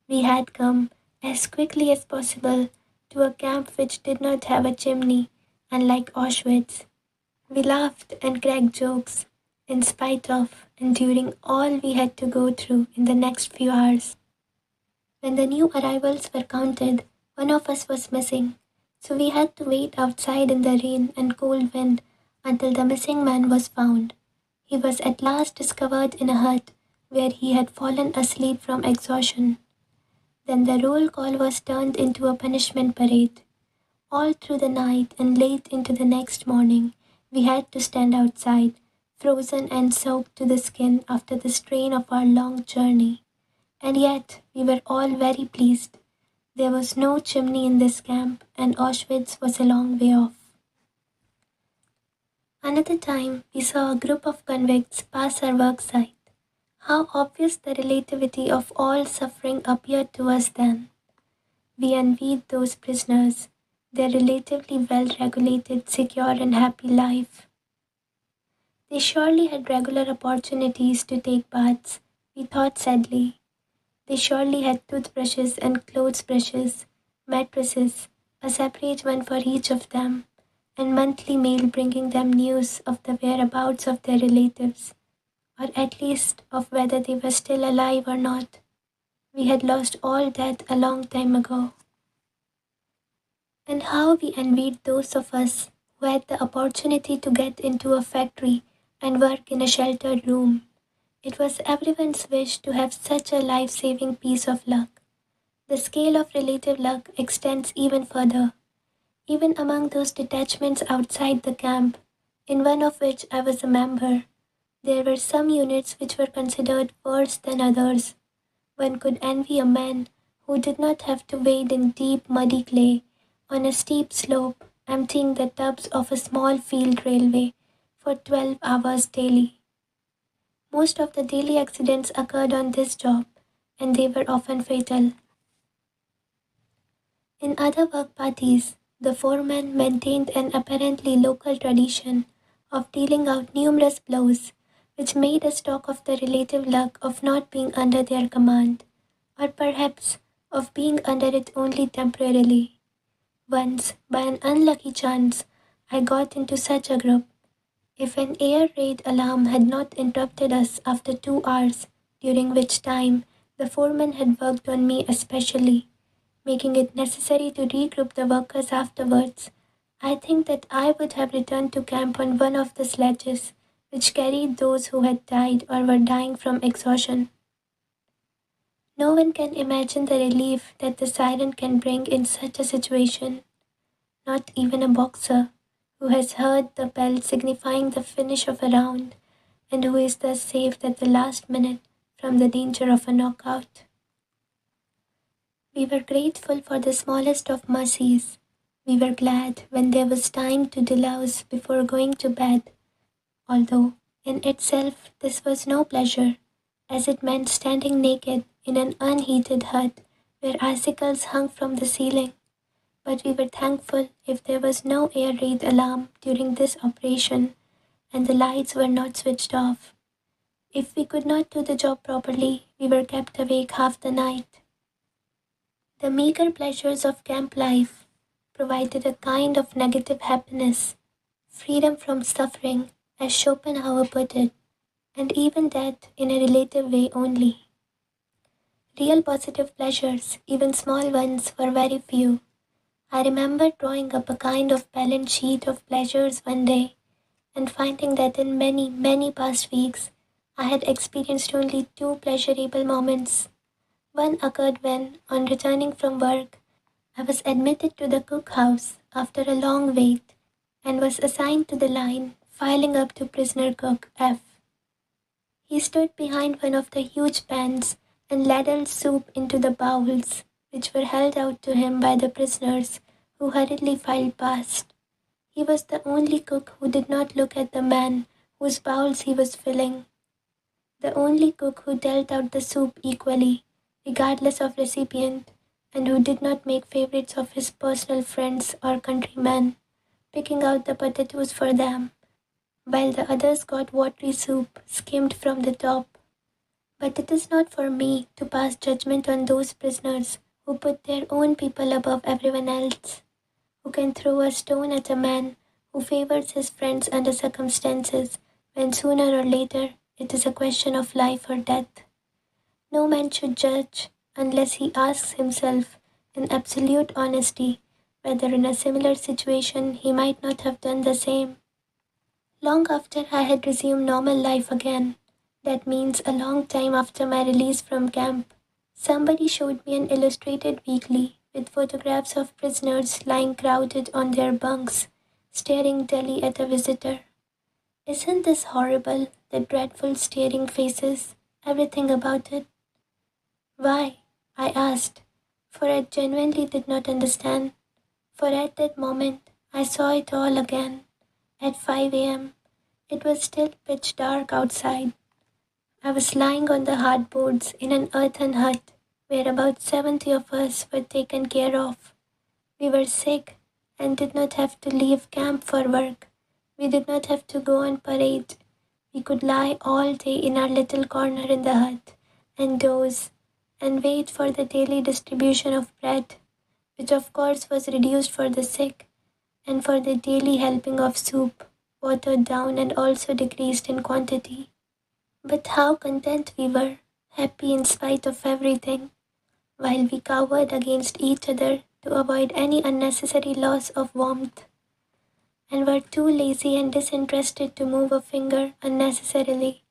We had come, as quickly as possible, to a camp which did not have a chimney, unlike Auschwitz. We laughed and cracked jokes, in spite of and during all we had to go through in the next few hours. When the new arrivals were counted, one of us was missing, so we had to wait outside in the rain and cold wind until the missing man was found. He was at last discovered in a hut where he had fallen asleep from exhaustion. Then the roll call was turned into a punishment parade. All through the night and late into the next morning, we had to stand outside, frozen and soaked to the skin after the strain of our long journey. And yet, we were all very pleased. There was no chimney in this camp, and Auschwitz was a long way off. Another time, we saw a group of convicts pass our work site. How obvious the relativity of all suffering appeared to us then. We envied those prisoners, their relatively well-regulated, secure and happy life. They surely had regular opportunities to take baths, we thought sadly. They surely had toothbrushes and clothes brushes, mattresses, a separate one for each of them, and monthly mail bringing them news of the whereabouts of their relatives, or at least of whether they were still alive or not. We had lost all that a long time ago. And how we envied those of us who had the opportunity to get into a factory and work in a sheltered room. It was everyone's wish to have such a life-saving piece of luck. The scale of relative luck extends even further. Even among those detachments outside the camp, in one of which I was a member, there were some units which were considered worse than others. One could envy a man who did not have to wade in deep muddy clay on a steep slope, emptying the tubs of a small field railway for 12 hours daily. Most of the daily accidents occurred on this job, and they were often fatal. In other work parties, the foreman maintained an apparently local tradition of dealing out numerous blows, which made us talk of the relative luck of not being under their command, or perhaps of being under it only temporarily. Once, by an unlucky chance, I got into such a group. If an air raid alarm had not interrupted us after 2 hours, during which time the foreman had worked on me especially, making it necessary to regroup the workers afterwards, I think that I would have returned to camp on one of the sledges which carried those who had died or were dying from exhaustion. No one can imagine the relief that the siren can bring in such a situation. Not even a boxer, who has heard the bell signifying the finish of a round, and who is thus saved at the last minute from the danger of a knockout. We were grateful for the smallest of mercies. We were glad when there was time to delouse before going to bed, although in itself this was no pleasure, as it meant standing naked in an unheated hut where icicles hung from the ceiling. But we were thankful if there was no air raid alarm during this operation and the lights were not switched off. If we could not do the job properly, we were kept awake half the night. The meager pleasures of camp life provided a kind of negative happiness, freedom from suffering, as Schopenhauer put it, and even that in a relative way only. Real positive pleasures, even small ones, were very few. I remember drawing up a kind of balance sheet of pleasures one day and finding that in many, many past weeks I had experienced only 2 pleasurable moments. One occurred when, on returning from work, I was admitted to the cookhouse after a long wait and was assigned to the line filing up to prisoner cook F. He stood behind one of the huge pans and ladled soup into the bowls, which were held out to him by the prisoners who hurriedly filed past. He was the only cook who did not look at the man whose bowls he was filling, the only cook who dealt out the soup equally, regardless of recipient, and who did not make favorites of his personal friends or countrymen, picking out the potatoes for them, while the others got watery soup skimmed from the top. But it is not for me to pass judgment on those prisoners who put their own people above everyone else, who can throw a stone at a man who favors his friends under circumstances when sooner or later it is a question of life or death. No man should judge unless he asks himself in absolute honesty whether in a similar situation he might not have done the same. Long after I had resumed normal life again, that means a long time after my release from camp, somebody showed me an illustrated weekly with photographs of prisoners lying crowded on their bunks, staring dully at a visitor. Isn't this horrible? The dreadful staring faces, everything about it. Why? I asked, for I genuinely did not understand. For at that moment, I saw it all again. At 5 a.m., it was still pitch dark outside. I was lying on the hardboards in an earthen hut where about 70 of us were taken care of. We were sick and did not have to leave camp for work. We did not have to go on parade. We could lie all day in our little corner in the hut and doze and wait for the daily distribution of bread, which of course was reduced for the sick, and for the daily helping of soup, watered down and also decreased in quantity. But how content we were, happy in spite of everything, while we cowered against each other to avoid any unnecessary loss of warmth, and were too lazy and disinterested to move a finger unnecessarily.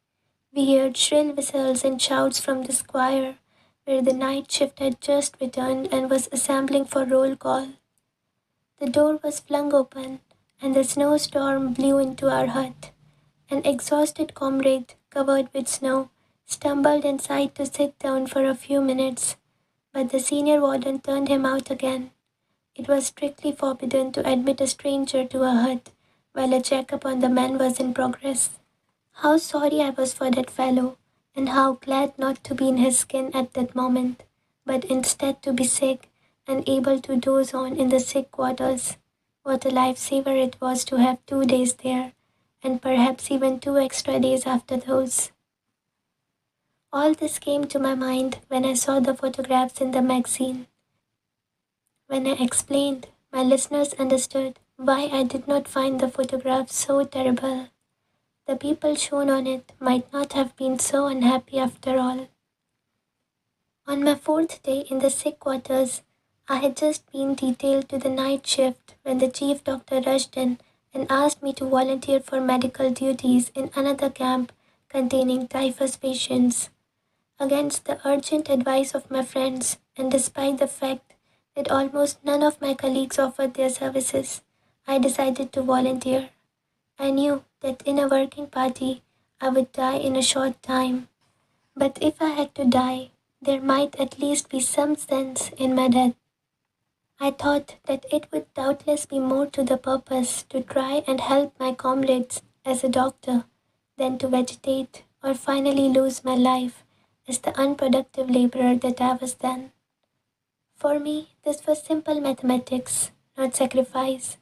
We heard shrill whistles and shouts from the square, where the night shift had just returned and was assembling for roll call. The door was flung open, and the snowstorm blew into our hut. An exhausted comrade, covered with snow, stumbled inside to sit down for a few minutes, but the senior warden turned him out again. It was strictly forbidden to admit a stranger to a hut while a checkup on the man was in progress. How sorry I was for that fellow, and how glad not to be in his skin at that moment, but instead to be sick and able to doze on in the sick quarters. What a lifesaver it was to have 2 days there, and perhaps even 2 extra days after those. All this came to my mind when I saw the photographs in the magazine. When I explained, my listeners understood why I did not find the photographs so terrible. The people shown on it might not have been so unhappy after all. On my 4th day in the sick quarters, I had just been detailed to the night shift when the chief doctor rushed in and asked me to volunteer for medical duties in another camp containing typhus patients. Against the urgent advice of my friends, and despite the fact that almost none of my colleagues offered their services, I decided to volunteer. I knew that in a working party, I would die in a short time. But if I had to die, there might at least be some sense in my death. I thought that it would doubtless be more to the purpose to try and help my comrades as a doctor than to vegetate or finally lose my life as the unproductive laborer that I was then. For me, this was simple mathematics, not sacrifice,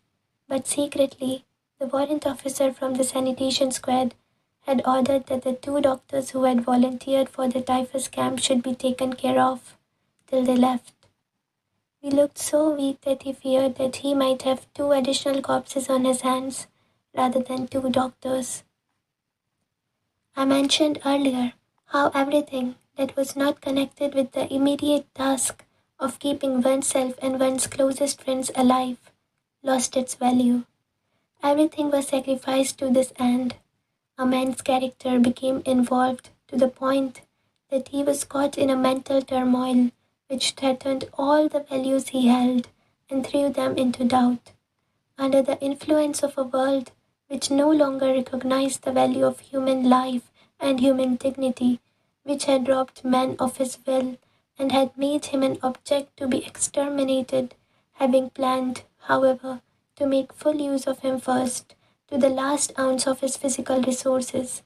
but secretly, the warrant officer from the sanitation squad had ordered that the 2 doctors who had volunteered for the typhus camp should be taken care of till they left. We looked so weak that he feared that he might have 2 additional corpses on his hands rather than 2 doctors. I mentioned earlier how everything that was not connected with the immediate task of keeping oneself and one's closest friends alive lost its value. Everything was sacrificed to this end. A man's character became involved to the point that he was caught in a mental turmoil which threatened all the values he held and threw them into doubt. Under the influence of a world which no longer recognized the value of human life and human dignity, which had robbed man of his will and had made him an object to be exterminated, having planned, however, to make full use of him first, to the last ounce of his physical resources.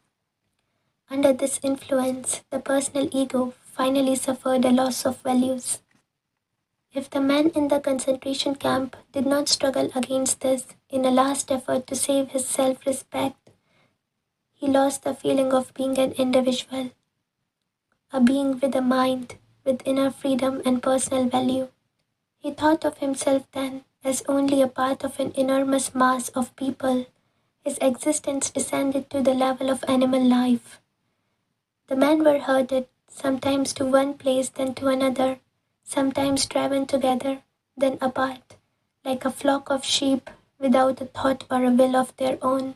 Under this influence, the personal ego finally suffered a loss of values. If the man in the concentration camp did not struggle against this in a last effort to save his self-respect, he lost the feeling of being an individual, a being with a mind, with inner freedom and personal value. He thought of himself then as only a part of an enormous mass of people. His existence descended to the level of animal life. The men were herded, sometimes to one place then to another, sometimes driven together, then apart, like a flock of sheep without a thought or a will of their own.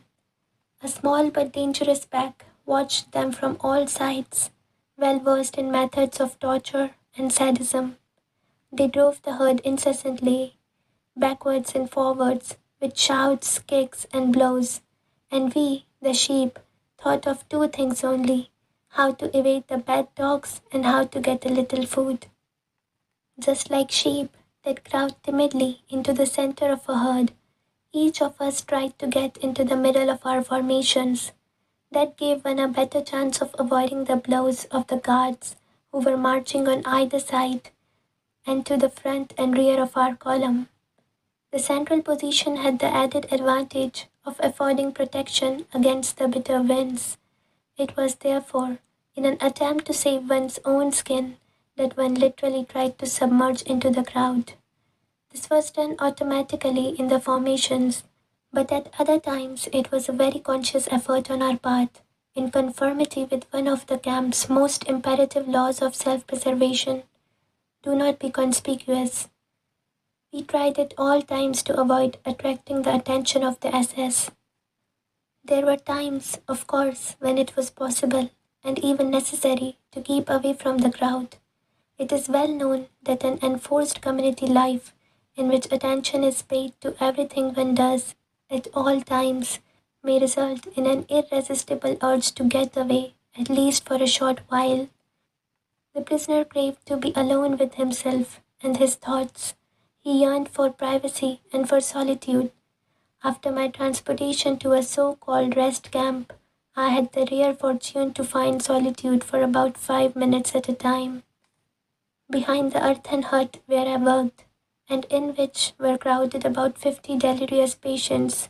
A small but dangerous pack watched them from all sides, well versed in methods of torture and sadism. They drove the herd incessantly, backwards and forwards, with shouts, kicks, and blows, and we, the sheep, thought of two things only: how to evade the bad dogs and how to get a little food. Just like sheep that crowd timidly into the center of a herd, each of us tried to get into the middle of our formations. That gave one a better chance of avoiding the blows of the guards who were marching on either side and to the front and rear of our column. The central position had the added advantage of affording protection against the bitter winds. It was therefore, in an attempt to save one's own skin, that one literally tried to submerge into the crowd. This was done automatically in the formations, but at other times it was a very conscious effort on our part, in conformity with one of the camp's most imperative laws of self-preservation: do not be conspicuous. We tried at all times to avoid attracting the attention of the SS. There were times, of course, when it was possible and even necessary to keep away from the crowd. It is well known that an enforced community life, in which attention is paid to everything one does at all times, may result in an irresistible urge to get away, at least for a short while. The prisoner craved to be alone with himself and his thoughts. He yearned for privacy and for solitude. After my transportation to a so-called rest camp, I had the rare fortune to find solitude for about 5 minutes at a time. Behind the earthen hut where I worked, and in which were crowded about 50 delirious patients,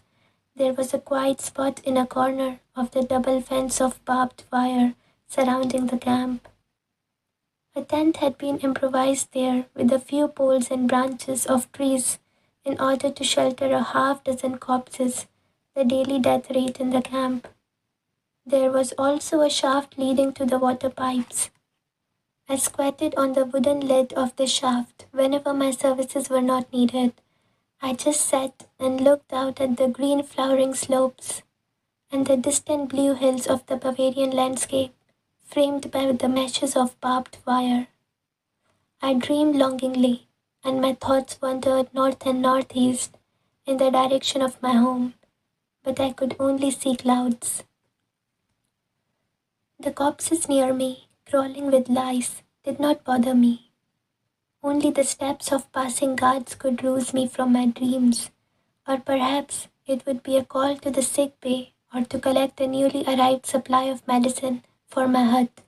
there was a quiet spot in a corner of the double fence of barbed wire surrounding the camp. A tent had been improvised there with a few poles and branches of trees in order to shelter a half-dozen corpses, the daily death rate in the camp. There was also a shaft leading to the water pipes. I squatted on the wooden lid of the shaft whenever my services were not needed. I just sat and looked out at the green flowering slopes and the distant blue hills of the Bavarian landscape, framed by the meshes of barbed wire. I dreamed longingly, and my thoughts wandered north and northeast in the direction of my home, but I could only see clouds. The corpses near me, crawling with lice, did not bother me. Only the steps of passing guards could rouse me from my dreams, or perhaps it would be a call to the sick bay or to collect a newly arrived supply of medicine for my hut,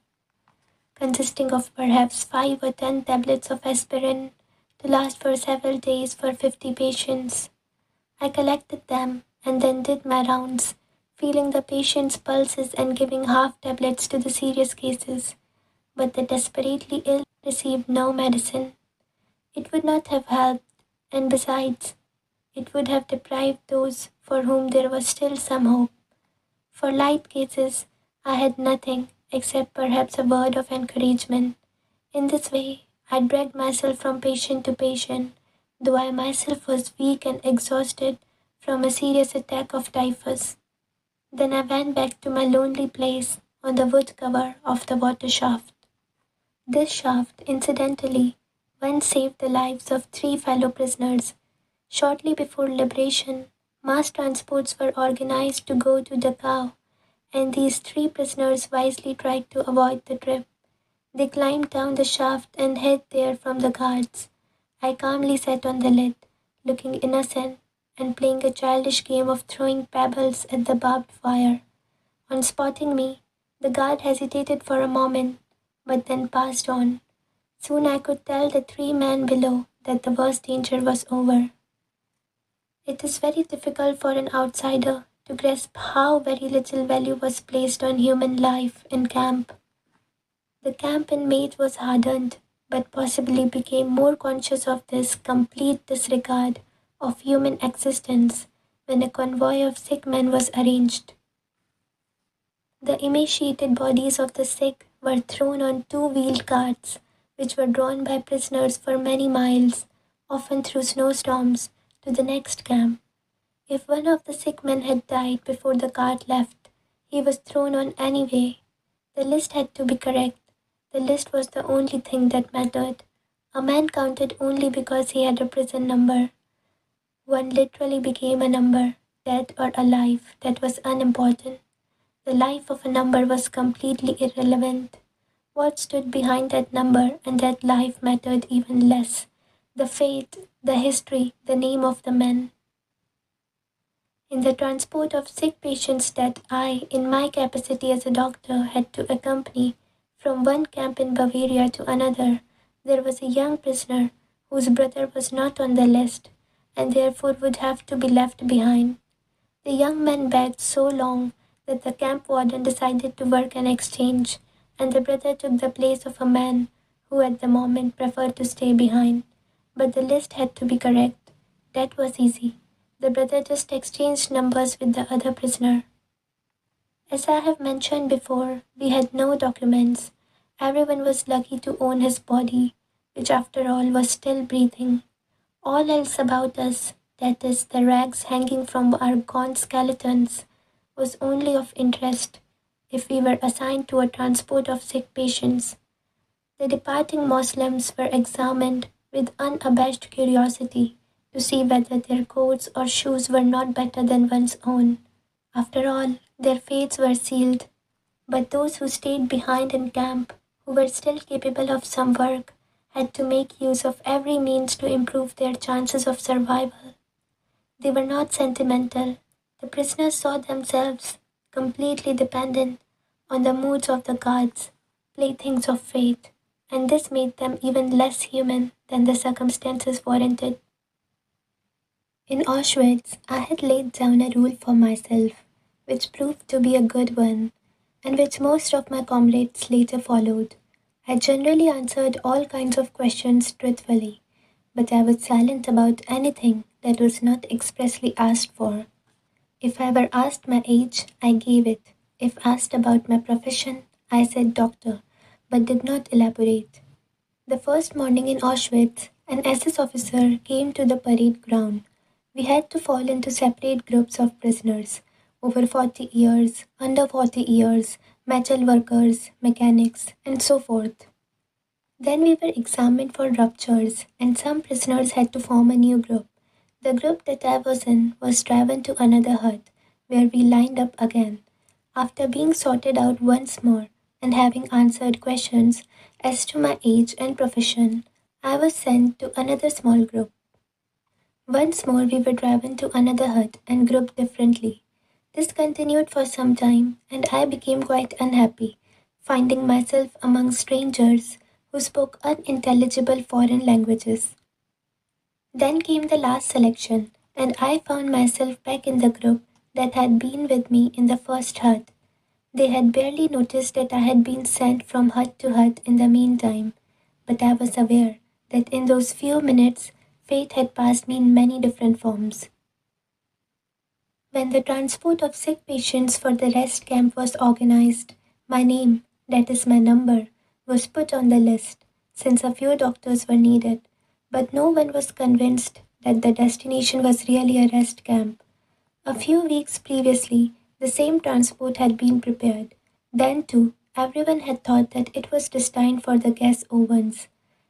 consisting of perhaps 5 or 10 tablets of aspirin to last for several days for 50 patients. I collected them and then did my rounds, feeling the patients' pulses and giving half tablets to the serious cases, but the desperately ill received no medicine. It would not have helped, and besides, it would have deprived those for whom there was still some hope. For light cases, I had nothing except perhaps a word of encouragement. In this way, I dragged myself from patient to patient, though I myself was weak and exhausted from a serious attack of typhus. Then I went back to my lonely place on the wood cover of the water shaft. This shaft, incidentally, once saved the lives of 3 fellow prisoners. Shortly before liberation, mass transports were organized to go to Dachau, and these 3 prisoners wisely tried to avoid the trip. They climbed down the shaft and hid there from the guards. I calmly sat on the lid, looking innocent and playing a childish game of throwing pebbles at the barbed wire. On spotting me, the guard hesitated for a moment, but then passed on. Soon I could tell the 3 men below that the worst danger was over. It is very difficult for an outsider to grasp how very little value was placed on human life in camp. The camp inmate was hardened, but possibly became more conscious of this complete disregard of human existence when a convoy of sick men was arranged. The emaciated bodies of the sick were thrown on 2-wheeled carts, which were drawn by prisoners for many miles, often through snowstorms, to the next camp. If one of the sick men had died before the cart left, he was thrown on anyway. The list had to be correct. The list was the only thing that mattered. A man counted only because he had a prison number. One literally became a number, dead or alive, that was unimportant. The life of a number was completely irrelevant. What stood behind that number and that life mattered even less. The fate, the history, the name of the man. In the transport of sick patients that I, in my capacity as a doctor, had to accompany from one camp in Bavaria to another, there was a young prisoner whose brother was not on the list and therefore would have to be left behind. The young man begged so long that the camp warden decided to work an exchange, and the brother took the place of a man who at the moment preferred to stay behind. But the list had to be correct. That was easy. The brother just exchanged numbers with the other prisoner. As I have mentioned before, we had no documents. Everyone was lucky to own his body, which after all was still breathing. All else about us, that is, the rags hanging from our gaunt skeletons, was only of interest if we were assigned to a transport of sick patients. The departing Moslems were examined with unabashed curiosity to see whether their coats or shoes were not better than one's own. After all, their fates were sealed, but those who stayed behind in camp, who were still capable of some work, had to make use of every means to improve their chances of survival. They were not sentimental. The prisoners saw themselves completely dependent on the moods of the gods, playthings of fate, and this made them even less human than the circumstances warranted. In Auschwitz, I had laid down a rule for myself, which proved to be a good one, and which most of my comrades later followed. I generally answered all kinds of questions truthfully, but I was silent about anything that was not expressly asked for. If I were asked my age, I gave it. If asked about my profession, I said doctor, but did not elaborate. The first morning in Auschwitz, an SS officer came to the parade ground. We had to fall into separate groups of prisoners, over 40 years, under 40 years, metal workers, mechanics, and so forth. Then we were examined for ruptures, and some prisoners had to form a new group. The group that I was in was driven to another hut, where we lined up again. After being sorted out once more and having answered questions as to my age and profession, I was sent to another small group. Once more we were driven to another hut and grouped differently. This continued for some time, and I became quite unhappy, finding myself among strangers who spoke unintelligible foreign languages. Then came the last selection, and I found myself back in the group that had been with me in the first hut. They had barely noticed that I had been sent from hut to hut in the meantime, but I was aware that in those few minutes fate had passed me in many different forms. When the transport of sick patients for the rest camp was organized, my name, that is my number, was put on the list, since a few doctors were needed, but no one was convinced that the destination was really a rest camp. A few weeks previously, the same transport had been prepared. Then, too, everyone had thought that it was destined for the gas ovens.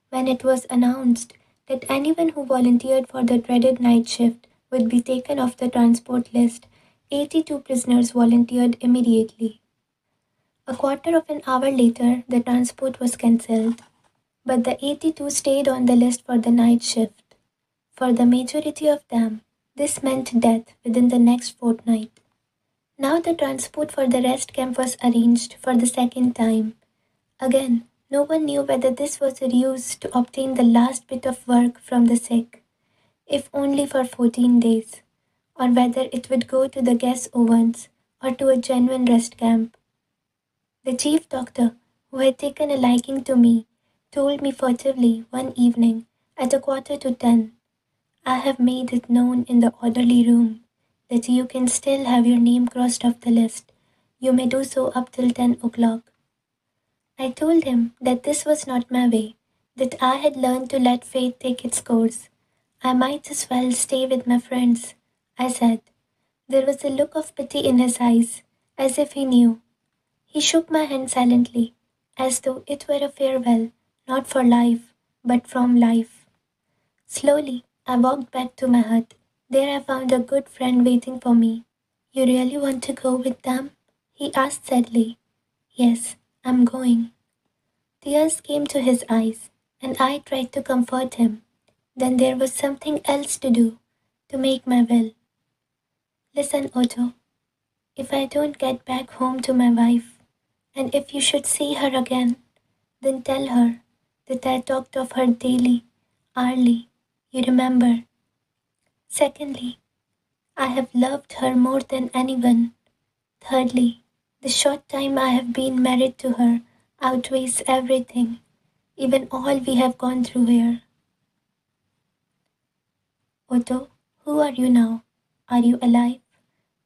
When it was announced that anyone who volunteered for the dreaded night shift would be taken off the transport list, 82 prisoners volunteered immediately. A quarter of an hour later, the transport was cancelled, but the 82 stayed on the list for the night shift. For the majority of them, this meant death within the next fortnight. Now the transport for the rest camp was arranged for the second time. Again, no one knew whether this was a ruse to obtain the last bit of work from the sick, if only for 14 days, or whether it would go to the gas ovens or to a genuine rest camp. The chief doctor, who had taken a liking to me, told me furtively one evening at 9:45, "I have made it known in the orderly room that you can still have your name crossed off the list. You may do so up till 10 o'clock." I told him that this was not my way, that I had learned to let fate take its course. I might as well stay with my friends, I said. There was a look of pity in his eyes, as if he knew. He shook my hand silently, as though it were a farewell, not for life, but from life. Slowly, I walked back to my hut. There I found a good friend waiting for me. You really want to go with them? He asked sadly. Yes, I'm going. Tears came to his eyes, and I tried to comfort him. Then there was something else to do, to make my will. Listen, Otto, if I don't get back home to my wife, and if you should see her again, then tell her that I talked of her daily, hourly, you remember. Secondly, I have loved her more than anyone. Thirdly, the short time I have been married to her outweighs everything, even all we have gone through here. Otto, who are you now? Are you alive?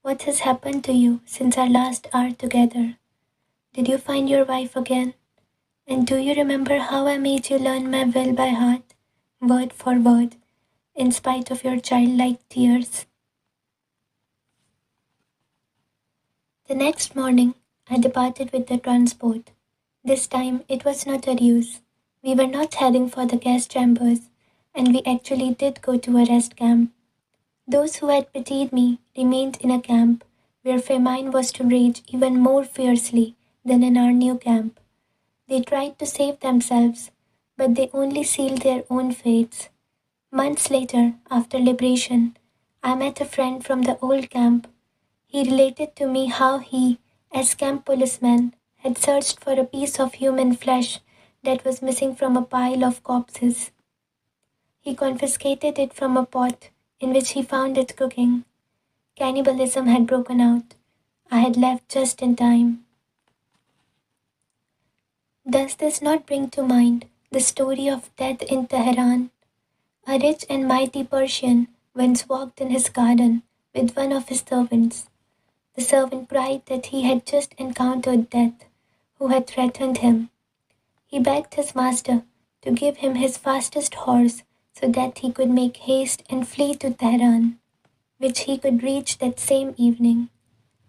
What has happened to you since our last hour together? Did you find your wife again? And do you remember how I made you learn my will by heart, word for word, in spite of your childlike tears? The next morning, I departed with the transport. This time, it was not a ruse. We were not heading for the gas chambers, and we actually did go to a rest camp. Those who had pitied me remained in a camp where famine was to rage even more fiercely than in our new camp. They tried to save themselves, but they only sealed their own fates. Months later, after liberation, I met a friend from the old camp. He related to me how he, as camp policeman, had searched for a piece of human flesh that was missing from a pile of corpses. He confiscated it from a pot in which he found it cooking. Cannibalism had broken out. I had left just in time. Does this not bring to mind the story of death in Tehran? A rich and mighty Persian once walked in his garden with one of his servants. The servant cried that he had just encountered death, who had threatened him. He begged his master to give him his fastest horse so that he could make haste and flee to Tehran, which he could reach that same evening.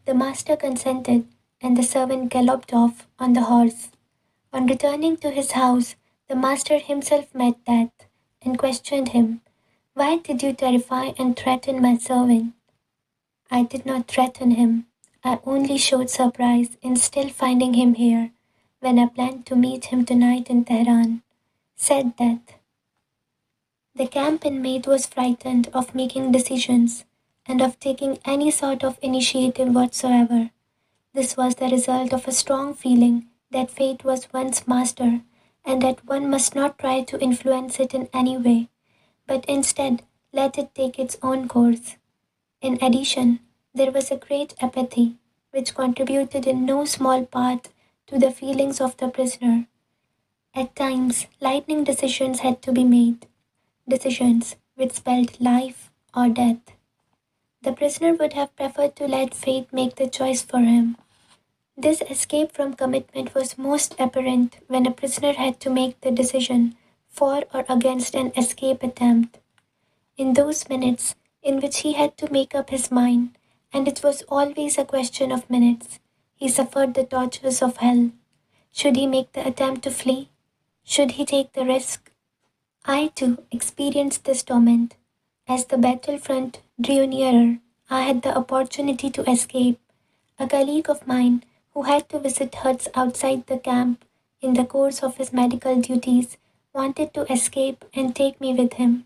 The master consented, and the servant galloped off on the horse. On returning to his house, the master himself met Death and questioned him. Why did you terrify and threaten my servant? I did not threaten him. I only showed surprise in still finding him here when I planned to meet him tonight in Tehran, said Death. The camp inmate was frightened of making decisions and of taking any sort of initiative whatsoever. This was the result of a strong feeling that fate was one's master and that one must not try to influence it in any way, but instead let it take its own course. In addition, there was a great apathy, which contributed in no small part to the feelings of the prisoner. At times, lightning decisions had to be made, decisions which spelled life or death. The prisoner would have preferred to let fate make the choice for him. This escape from commitment was most apparent when a prisoner had to make the decision for or against an escape attempt. In those minutes in which he had to make up his mind, and it was always a question of minutes, he suffered the tortures of hell. Should he make the attempt to flee? Should he take the risk? I too experienced this torment. As the battlefront drew nearer, I had the opportunity to escape. A colleague of mine who had to visit huts outside the camp in the course of his medical duties wanted to escape and take me with him.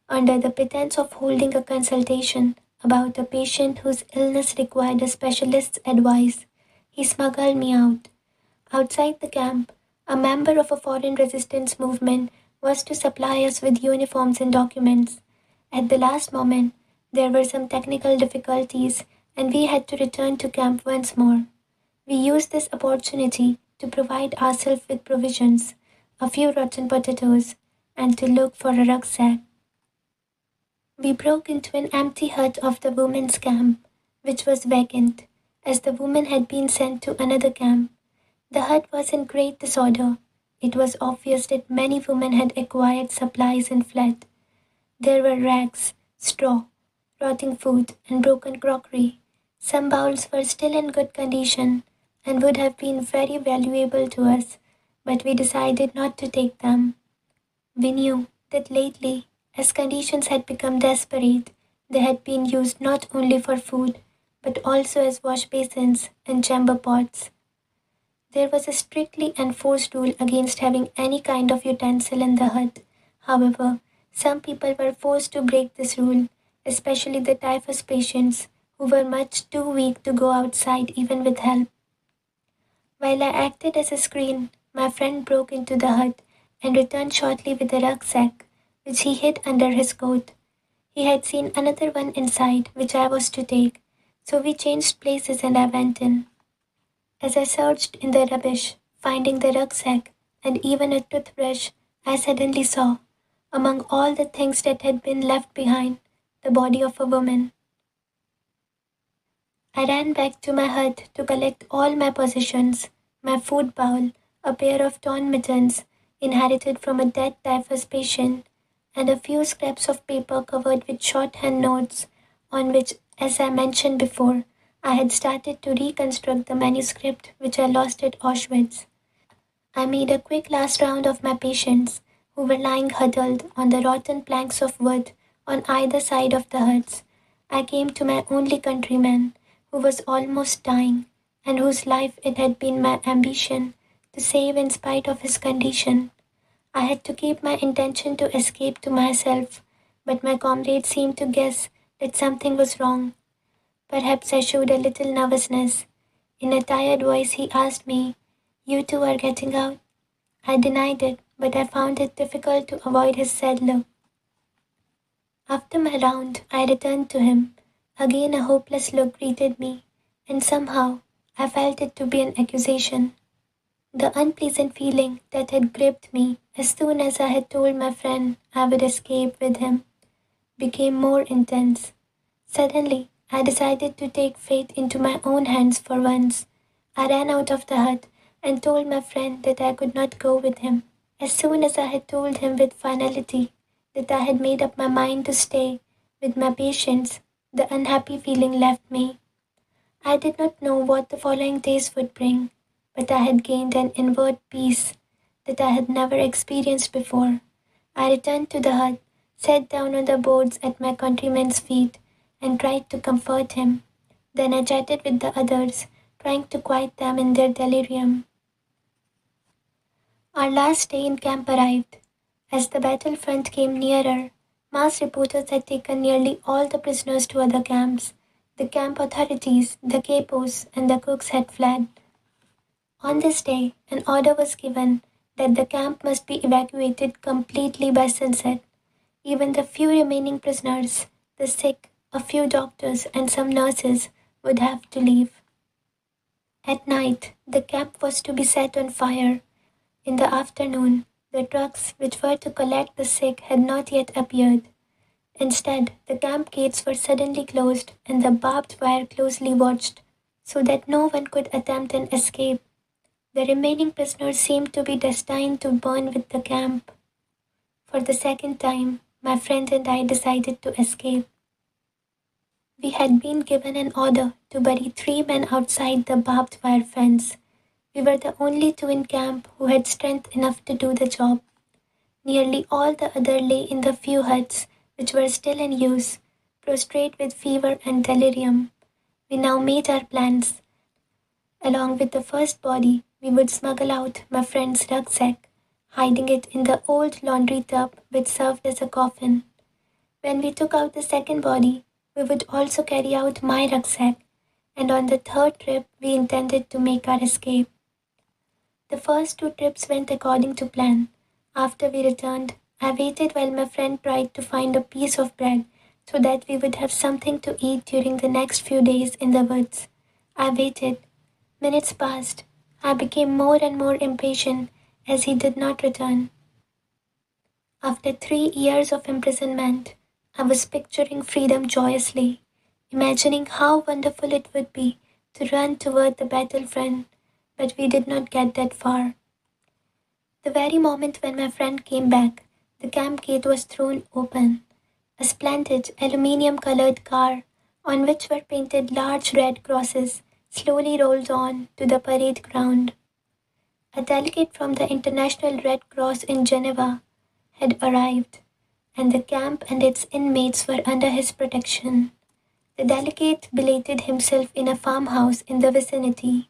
Under the pretense of holding a consultation about a patient whose illness required a specialist's advice, he smuggled me out. Outside the camp, a member of a foreign resistance movement was to supply us with uniforms and documents. At the last moment, there were some technical difficulties and we had to return to camp once more. We used this opportunity to provide ourselves with provisions, a few rotten potatoes, and to look for a rucksack. We broke into an empty hut of the women's camp, which was vacant, as the women had been sent to another camp. The hut was in great disorder. It was obvious that many women had acquired supplies and fled. There were rags, straw, rotting food, and broken crockery. Some bowls were still in good condition and would have been very valuable to us, but we decided not to take them. We knew that lately, as conditions had become desperate, they had been used not only for food, but also as wash basins and chamber pots. There was a strictly enforced rule against having any kind of utensil in the hut. However, some people were forced to break this rule, especially the typhus patients, who were much too weak to go outside even with help. While I acted as a screen, my friend broke into the hut and returned shortly with a rucksack, which he hid under his coat. He had seen another one inside, which I was to take, so we changed places and I went in. As I searched in the rubbish, finding the rucksack and even a toothbrush, I suddenly saw, among all the things that had been left behind, the body of a woman. I ran back to my hut to collect all my possessions, my food bowl, a pair of torn mittens inherited from a dead typhus patient, and a few scraps of paper covered with shorthand notes on which, as I mentioned before, I had started to reconstruct the manuscript which I lost at Auschwitz. I made a quick last round of my patients, who were lying huddled on the rotten planks of wood on either side of the huts. I came to my only countryman, who was almost dying, and whose life it had been my ambition to save in spite of his condition. I had to keep my intention to escape to myself, but my comrade seemed to guess that something was wrong. Perhaps I showed a little nervousness. In a tired voice, he asked me, "You two are getting out?" I denied it, but I found it difficult to avoid his sad look. After my round, I returned to him. Again, a hopeless look greeted me, and somehow I felt it to be an accusation. The unpleasant feeling that had gripped me as soon as I had told my friend I would escape with him became more intense. Suddenly, I decided to take fate into my own hands for once. I ran out of the hut and told my friend that I could not go with him. As soon as I had told him with finality that I had made up my mind to stay with my patients, the unhappy feeling left me. I did not know what the following days would bring, but I had gained an inward peace that I had never experienced before. I returned to the hut, sat down on the boards at my countryman's feet, and tried to comfort him. Then I chatted with the others, trying to quiet them in their delirium. Our last day in camp arrived. As the battlefront came nearer, mass reporters had taken nearly all the prisoners to other camps. The camp authorities, the capos, and the cooks had fled. On this day, an order was given that the camp must be evacuated completely by sunset. Even the few remaining prisoners, the sick, a few doctors, and some nurses would have to leave. At night, the camp was to be set on fire. In the afternoon, the trucks which were to collect the sick had not yet appeared. Instead, the camp gates were suddenly closed and the barbed wire closely watched, so that no one could attempt an escape. The remaining prisoners seemed to be destined to burn with the camp. For the second time, my friend and I decided to escape. We had been given an order to bury 3 men outside the barbed wire fence. We were the only 2 in camp who had strength enough to do the job. Nearly all the other lay in the few huts which were still in use, prostrate with fever and delirium. We now made our plans. Along with the first body, we would smuggle out my friend's rucksack, hiding it in the old laundry tub which served as a coffin. When we took out the second body, we would also carry out my rucksack, and on the third trip, we intended to make our escape. The first 2 trips went according to plan. After we returned, I waited while my friend tried to find a piece of bread so that we would have something to eat during the next few days in the woods. I waited. Minutes passed. I became more and more impatient as he did not return. After 3 years of imprisonment, I was picturing freedom joyously, imagining how wonderful it would be to run toward the battlefront, but we did not get that far. The very moment when my friend came back, the camp gate was thrown open. A splendid aluminium-colored car, on which were painted large red crosses, slowly rolled on to the parade ground. A delegate from the International Red Cross in Geneva had arrived, and the camp and its inmates were under his protection. The delegate belated himself in a farmhouse in the vicinity,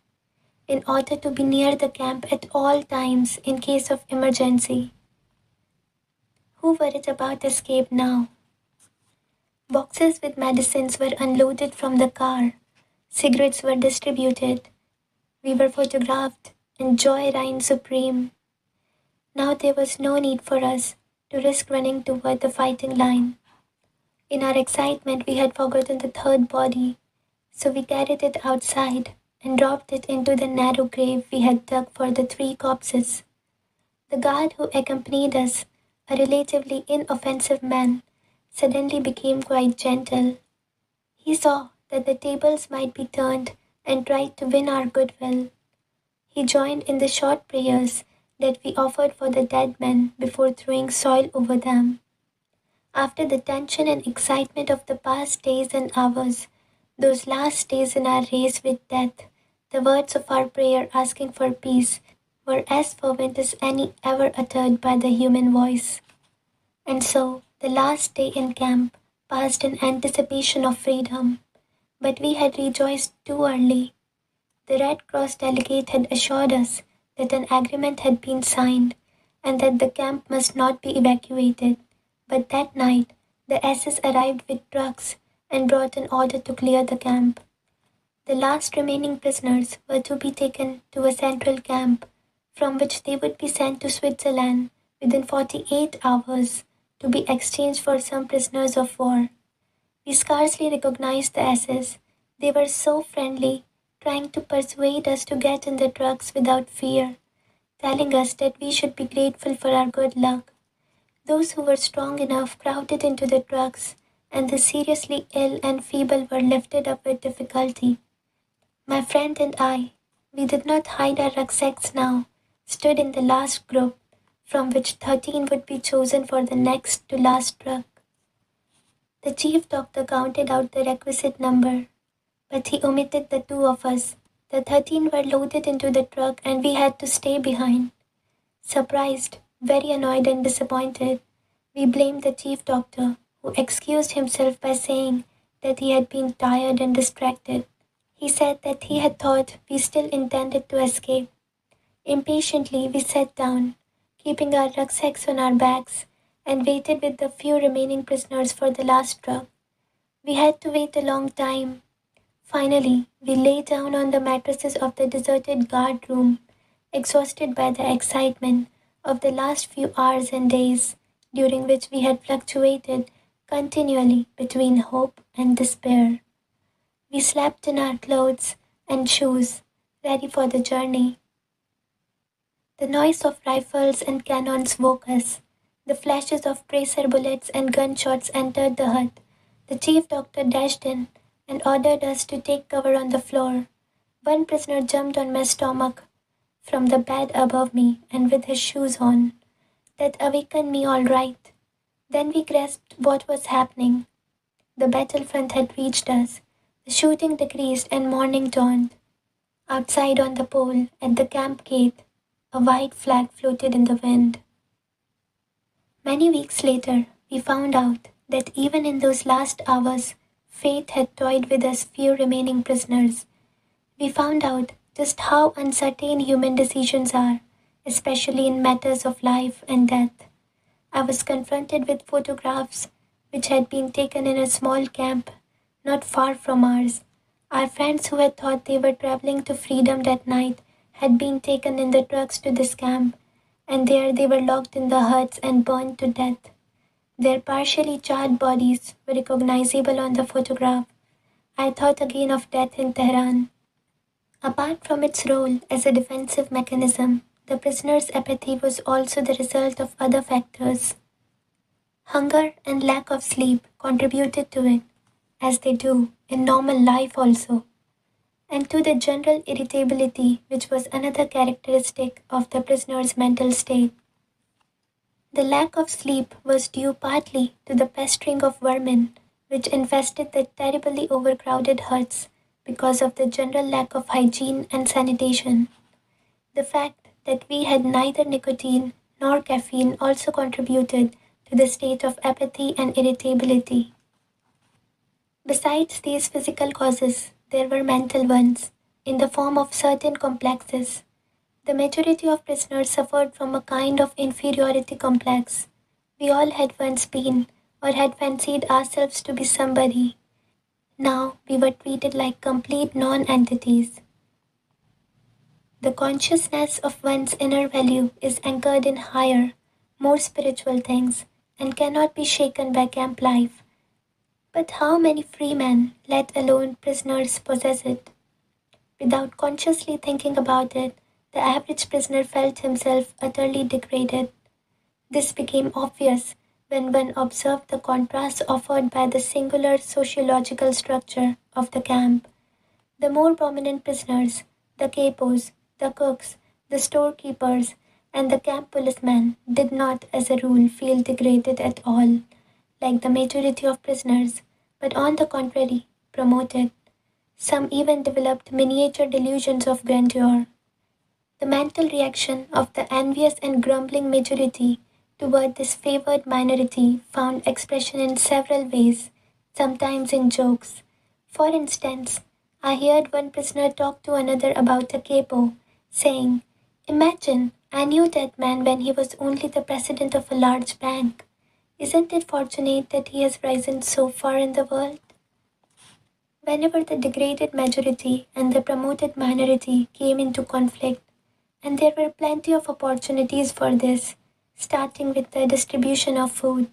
in order to be near the camp at all times in case of emergency. Who worried about escape now? Boxes with medicines were unloaded from the car. Cigarettes were distributed. We were photographed, and joy reigned supreme. Now there was no need for us to risk running toward the fighting line. In our excitement, we had forgotten the third body, so we carried it outside and dropped it into the narrow grave we had dug for the 3 corpses. The guard who accompanied us, a relatively inoffensive man, suddenly became quite gentle. He saw that the tables might be turned and tried to win our goodwill. He joined in the short prayers that we offered for the dead men before throwing soil over them. After the tension and excitement of the past days and hours, those last days in our race with death, the words of our prayer asking for peace were as fervent as any ever uttered by the human voice. And so, the last day in camp passed in anticipation of freedom, but we had rejoiced too early. The Red Cross delegate had assured us that an agreement had been signed and that the camp must not be evacuated. But that night, the SS arrived with trucks and brought an order to clear the camp. The last remaining prisoners were to be taken to a central camp, from which they would be sent to Switzerland within 48 hours to be exchanged for some prisoners of war. We scarcely recognized the SS. They were so friendly, trying to persuade us to get in the trucks without fear, telling us that we should be grateful for our good luck. Those who were strong enough crowded into the trucks, and the seriously ill and feeble were lifted up with difficulty. My friend and I, we did not hide our rucksacks now, stood in the last group, from which 13 would be chosen for the next to last truck. The chief doctor counted out the requisite number, but he omitted the 2 of us. The 13 were loaded into the truck and we had to stay behind. Surprised, very annoyed and disappointed, we blamed the chief doctor, who excused himself by saying that he had been tired and distracted. He said that he had thought we still intended to escape. Impatiently, we sat down, keeping our rucksacks on our backs, and waited with the few remaining prisoners for the last truck. We had to wait a long time. Finally, we lay down on the mattresses of the deserted guard room, exhausted by the excitement of the last few hours and days, during which we had fluctuated continually between hope and despair. We slept in our clothes and shoes, ready for the journey. The noise of rifles and cannons woke us. The flashes of tracer bullets and gunshots entered the hut. The chief doctor dashed in and ordered us to take cover on the floor. One prisoner jumped on my stomach from the bed above me and with his shoes on. That awakened me all right. Then we grasped what was happening. The battlefront had reached us. The shooting decreased and morning dawned. Outside on the pole at the camp gate, a white flag floated in the wind. Many weeks later, we found out that even in those last hours, fate had toyed with us few remaining prisoners. We found out just how uncertain human decisions are, especially in matters of life and death. I was confronted with photographs which had been taken in a small camp not far from ours. Our friends who had thought they were traveling to freedom that night had been taken in the trucks to this camp, and there they were locked in the huts and burned to death. Their partially charred bodies were recognizable on the photograph. I thought again of death in Tehran. Apart from its role as a defensive mechanism, the prisoner's apathy was also the result of other factors. Hunger and lack of sleep contributed to it, as they do in normal life also, and to the general irritability which was another characteristic of the prisoner's mental state. The lack of sleep was due partly to the pestering of vermin which infested the terribly overcrowded huts because of the general lack of hygiene and sanitation. The fact that we had neither nicotine nor caffeine also contributed to the state of apathy and irritability. Besides these physical causes, there were mental ones, in the form of certain complexes. The majority of prisoners suffered from a kind of inferiority complex. We all had once been, or had fancied ourselves to be somebody. Now we were treated like complete non-entities. The consciousness of one's inner value is anchored in higher, more spiritual things, and cannot be shaken by camp life. But how many free men, let alone prisoners, possess it? Without consciously thinking about it, the average prisoner felt himself utterly degraded. This became obvious when one observed the contrast offered by the singular sociological structure of the camp. The more prominent prisoners, the capos, the cooks, the storekeepers, and the camp policemen did not, as a rule, feel degraded at all, like the majority of prisoners, but on the contrary, promoted. Some even developed miniature delusions of grandeur. The mental reaction of the envious and grumbling majority toward this favored minority found expression in several ways, sometimes in jokes. For instance, I heard one prisoner talk to another about a capo, saying, "Imagine, I knew that man when he was only the president of a large bank. Isn't it fortunate that he has risen so far in the world?" Whenever the degraded majority and the promoted minority came into conflict, and there were plenty of opportunities for this, starting with the distribution of food,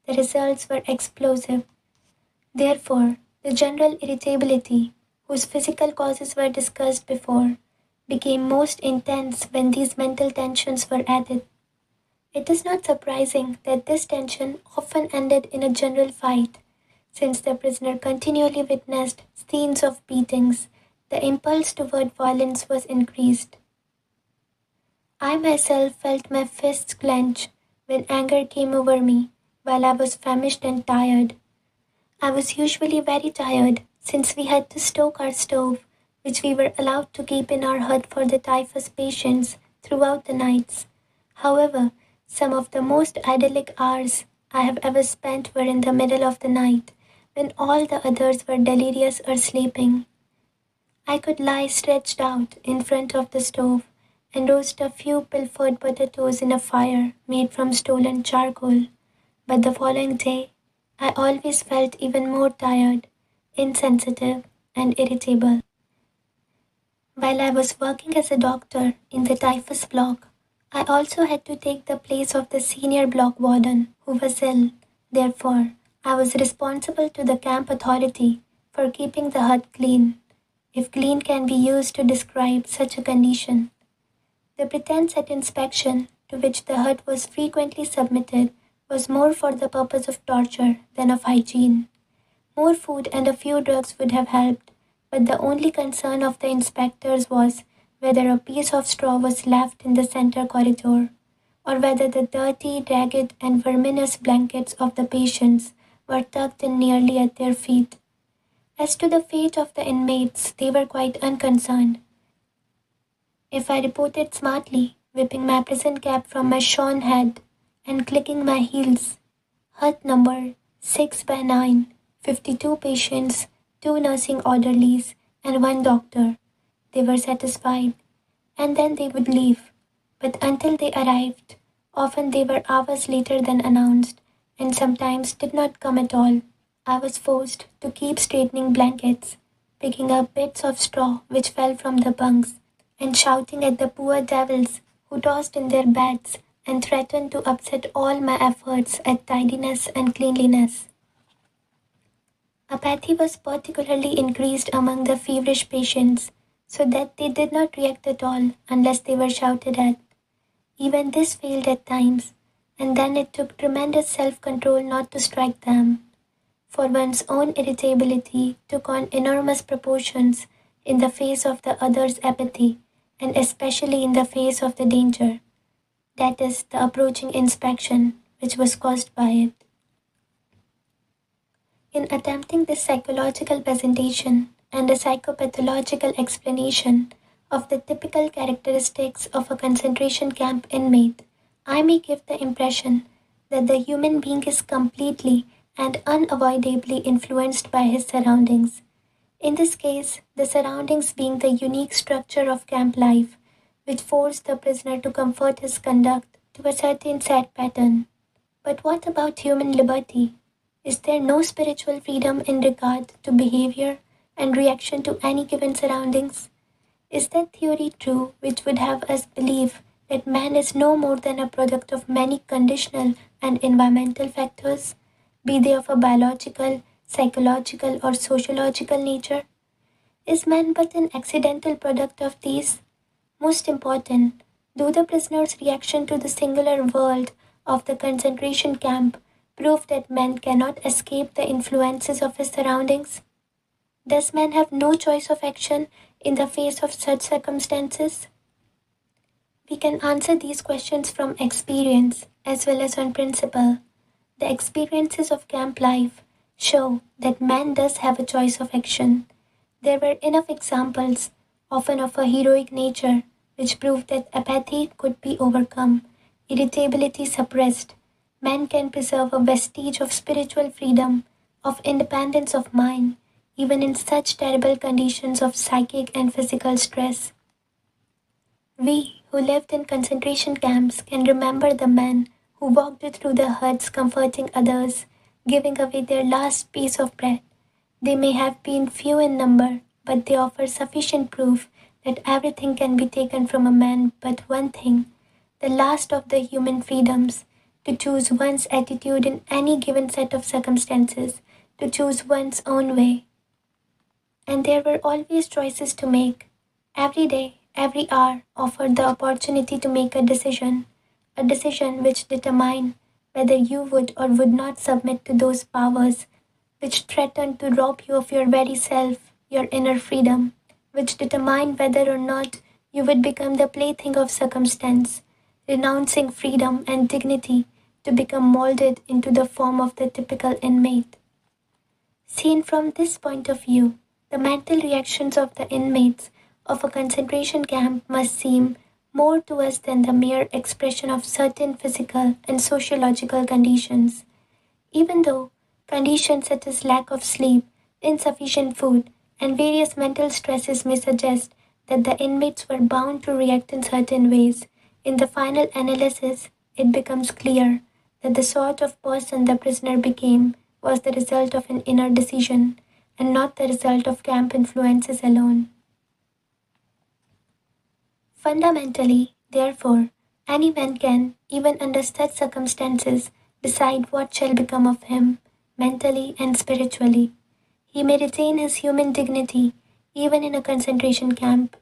the results were explosive. Therefore, the general irritability, whose physical causes were discussed before, became most intense when these mental tensions were added. It is not surprising that this tension often ended in a general fight. Since the prisoner continually witnessed scenes of beatings, the impulse toward violence was increased. I myself felt my fists clench when anger came over me while I was famished and tired. I was usually very tired since we had to stoke our stove, which we were allowed to keep in our hut for the typhus patients throughout the nights. However, some of the most idyllic hours I have ever spent were in the middle of the night, when all the others were delirious or sleeping. I could lie stretched out in front of the stove and roast a few pilfered potatoes in a fire made from stolen charcoal, but the following day I always felt even more tired, insensitive, and irritable. While I was working as a doctor in the typhus block, I also had to take the place of the senior block warden who was ill. Therefore, I was responsible to the camp authority for keeping the hut clean, if clean can be used to describe such a condition. The pretense at inspection to which the hut was frequently submitted was more for the purpose of torture than of hygiene. More food and a few drugs would have helped, but the only concern of the inspectors was whether a piece of straw was left in the center corridor, or whether the dirty, ragged, and verminous blankets of the patients were tucked in nearly at their feet. As to the fate of the inmates, they were quite unconcerned. If I reported smartly, whipping my prison cap from my shorn head and clicking my heels, hut number 6 by 9, 52 patients, 2 nursing orderlies, and 1 doctor, they were satisfied, and then they would leave. But until they arrived, often they were hours later than announced, and sometimes did not come at all. I was forced to keep straightening blankets, picking up bits of straw which fell from the bunks, and shouting at the poor devils who tossed in their beds and threatened to upset all my efforts at tidiness and cleanliness. Apathy was particularly increased among the feverish patients, so that they did not react at all unless they were shouted at. Even this failed at times, and then it took tremendous self-control not to strike them, for one's own irritability took on enormous proportions in the face of the other's apathy, and especially in the face of the danger, that is, the approaching inspection, which was caused by it. In attempting this psychological presentation and a psychopathological explanation of the typical characteristics of a concentration camp inmate, I may give the impression that the human being is completely and unavoidably influenced by his surroundings. In this case, the surroundings being the unique structure of camp life, which forced the prisoner to convert his conduct to a certain set pattern. But what about human liberty? Is there no spiritual freedom in regard to behavior and reaction to any given surroundings? Is that theory true, which would have us believe that man is no more than a product of many conditional and environmental factors, be they of a biological, psychological, or sociological nature? Is man but an accidental product of these? Most important, do the prisoner's reaction to the singular world of the concentration camp prove that man cannot escape the influences of his surroundings? Does man have no choice of action in the face of such circumstances? We can answer these questions from experience as well as on principle. The experiences of camp life show that man does have a choice of action. There were enough examples, often of a heroic nature, which proved that apathy could be overcome, irritability suppressed. Man can preserve a vestige of spiritual freedom, of independence of mind, even in such terrible conditions of psychic and physical stress. We who lived in concentration camps can remember the men who walked through the huts comforting others, giving away their last piece of bread. They may have been few in number, but they offer sufficient proof that everything can be taken from a man but one thing, the last of the human freedoms, to choose one's attitude in any given set of circumstances, to choose one's own way. And there were always choices to make. Every day, every hour offered the opportunity to make a decision which determined whether you would or would not submit to those powers which threatened to rob you of your very self, your inner freedom, which determined whether or not you would become the plaything of circumstance, renouncing freedom and dignity to become molded into the form of the typical inmate. Seen from this point of view, the mental reactions of the inmates of a concentration camp must seem more to us than the mere expression of certain physical and sociological conditions. Even though conditions such as lack of sleep, insufficient food, and various mental stresses may suggest that the inmates were bound to react in certain ways, in the final analysis it becomes clear that the sort of person the prisoner became was the result of an inner decision and not the result of camp influences alone. Fundamentally, therefore, any man can, even under such circumstances, decide what shall become of him, mentally and spiritually. He may retain his human dignity even in a concentration camp.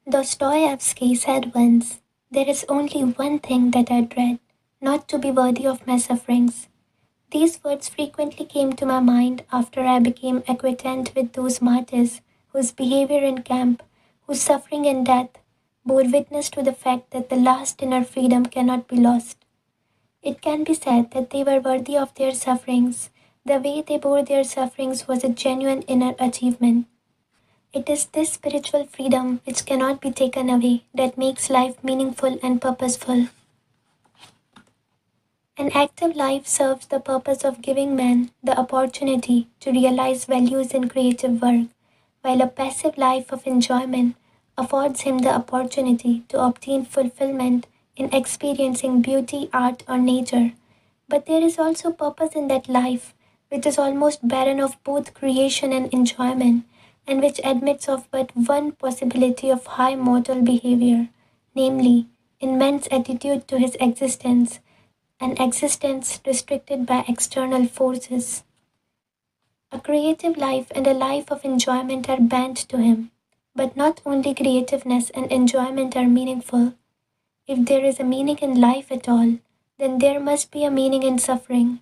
Dostoevsky said once, "There is only one thing that I dread, not to be worthy of my sufferings." These words frequently came to my mind after I became acquainted with those martyrs whose behavior in camp, whose suffering and death, bore witness to the fact that the last inner freedom cannot be lost. It can be said that they were worthy of their sufferings. The way they bore their sufferings was a genuine inner achievement. It is this spiritual freedom which cannot be taken away that makes life meaningful and purposeful. An active life serves the purpose of giving man the opportunity to realize values in creative work, while a passive life of enjoyment affords him the opportunity to obtain fulfillment in experiencing beauty, art, or nature. But there is also purpose in that life, which is almost barren of both creation and enjoyment, and which admits of but one possibility of high moral behavior, namely, in man's attitude to his existence, an existence restricted by external forces. A creative life and a life of enjoyment are banned to him, but not only creativeness and enjoyment are meaningful. If there is a meaning in life at all, then there must be a meaning in suffering.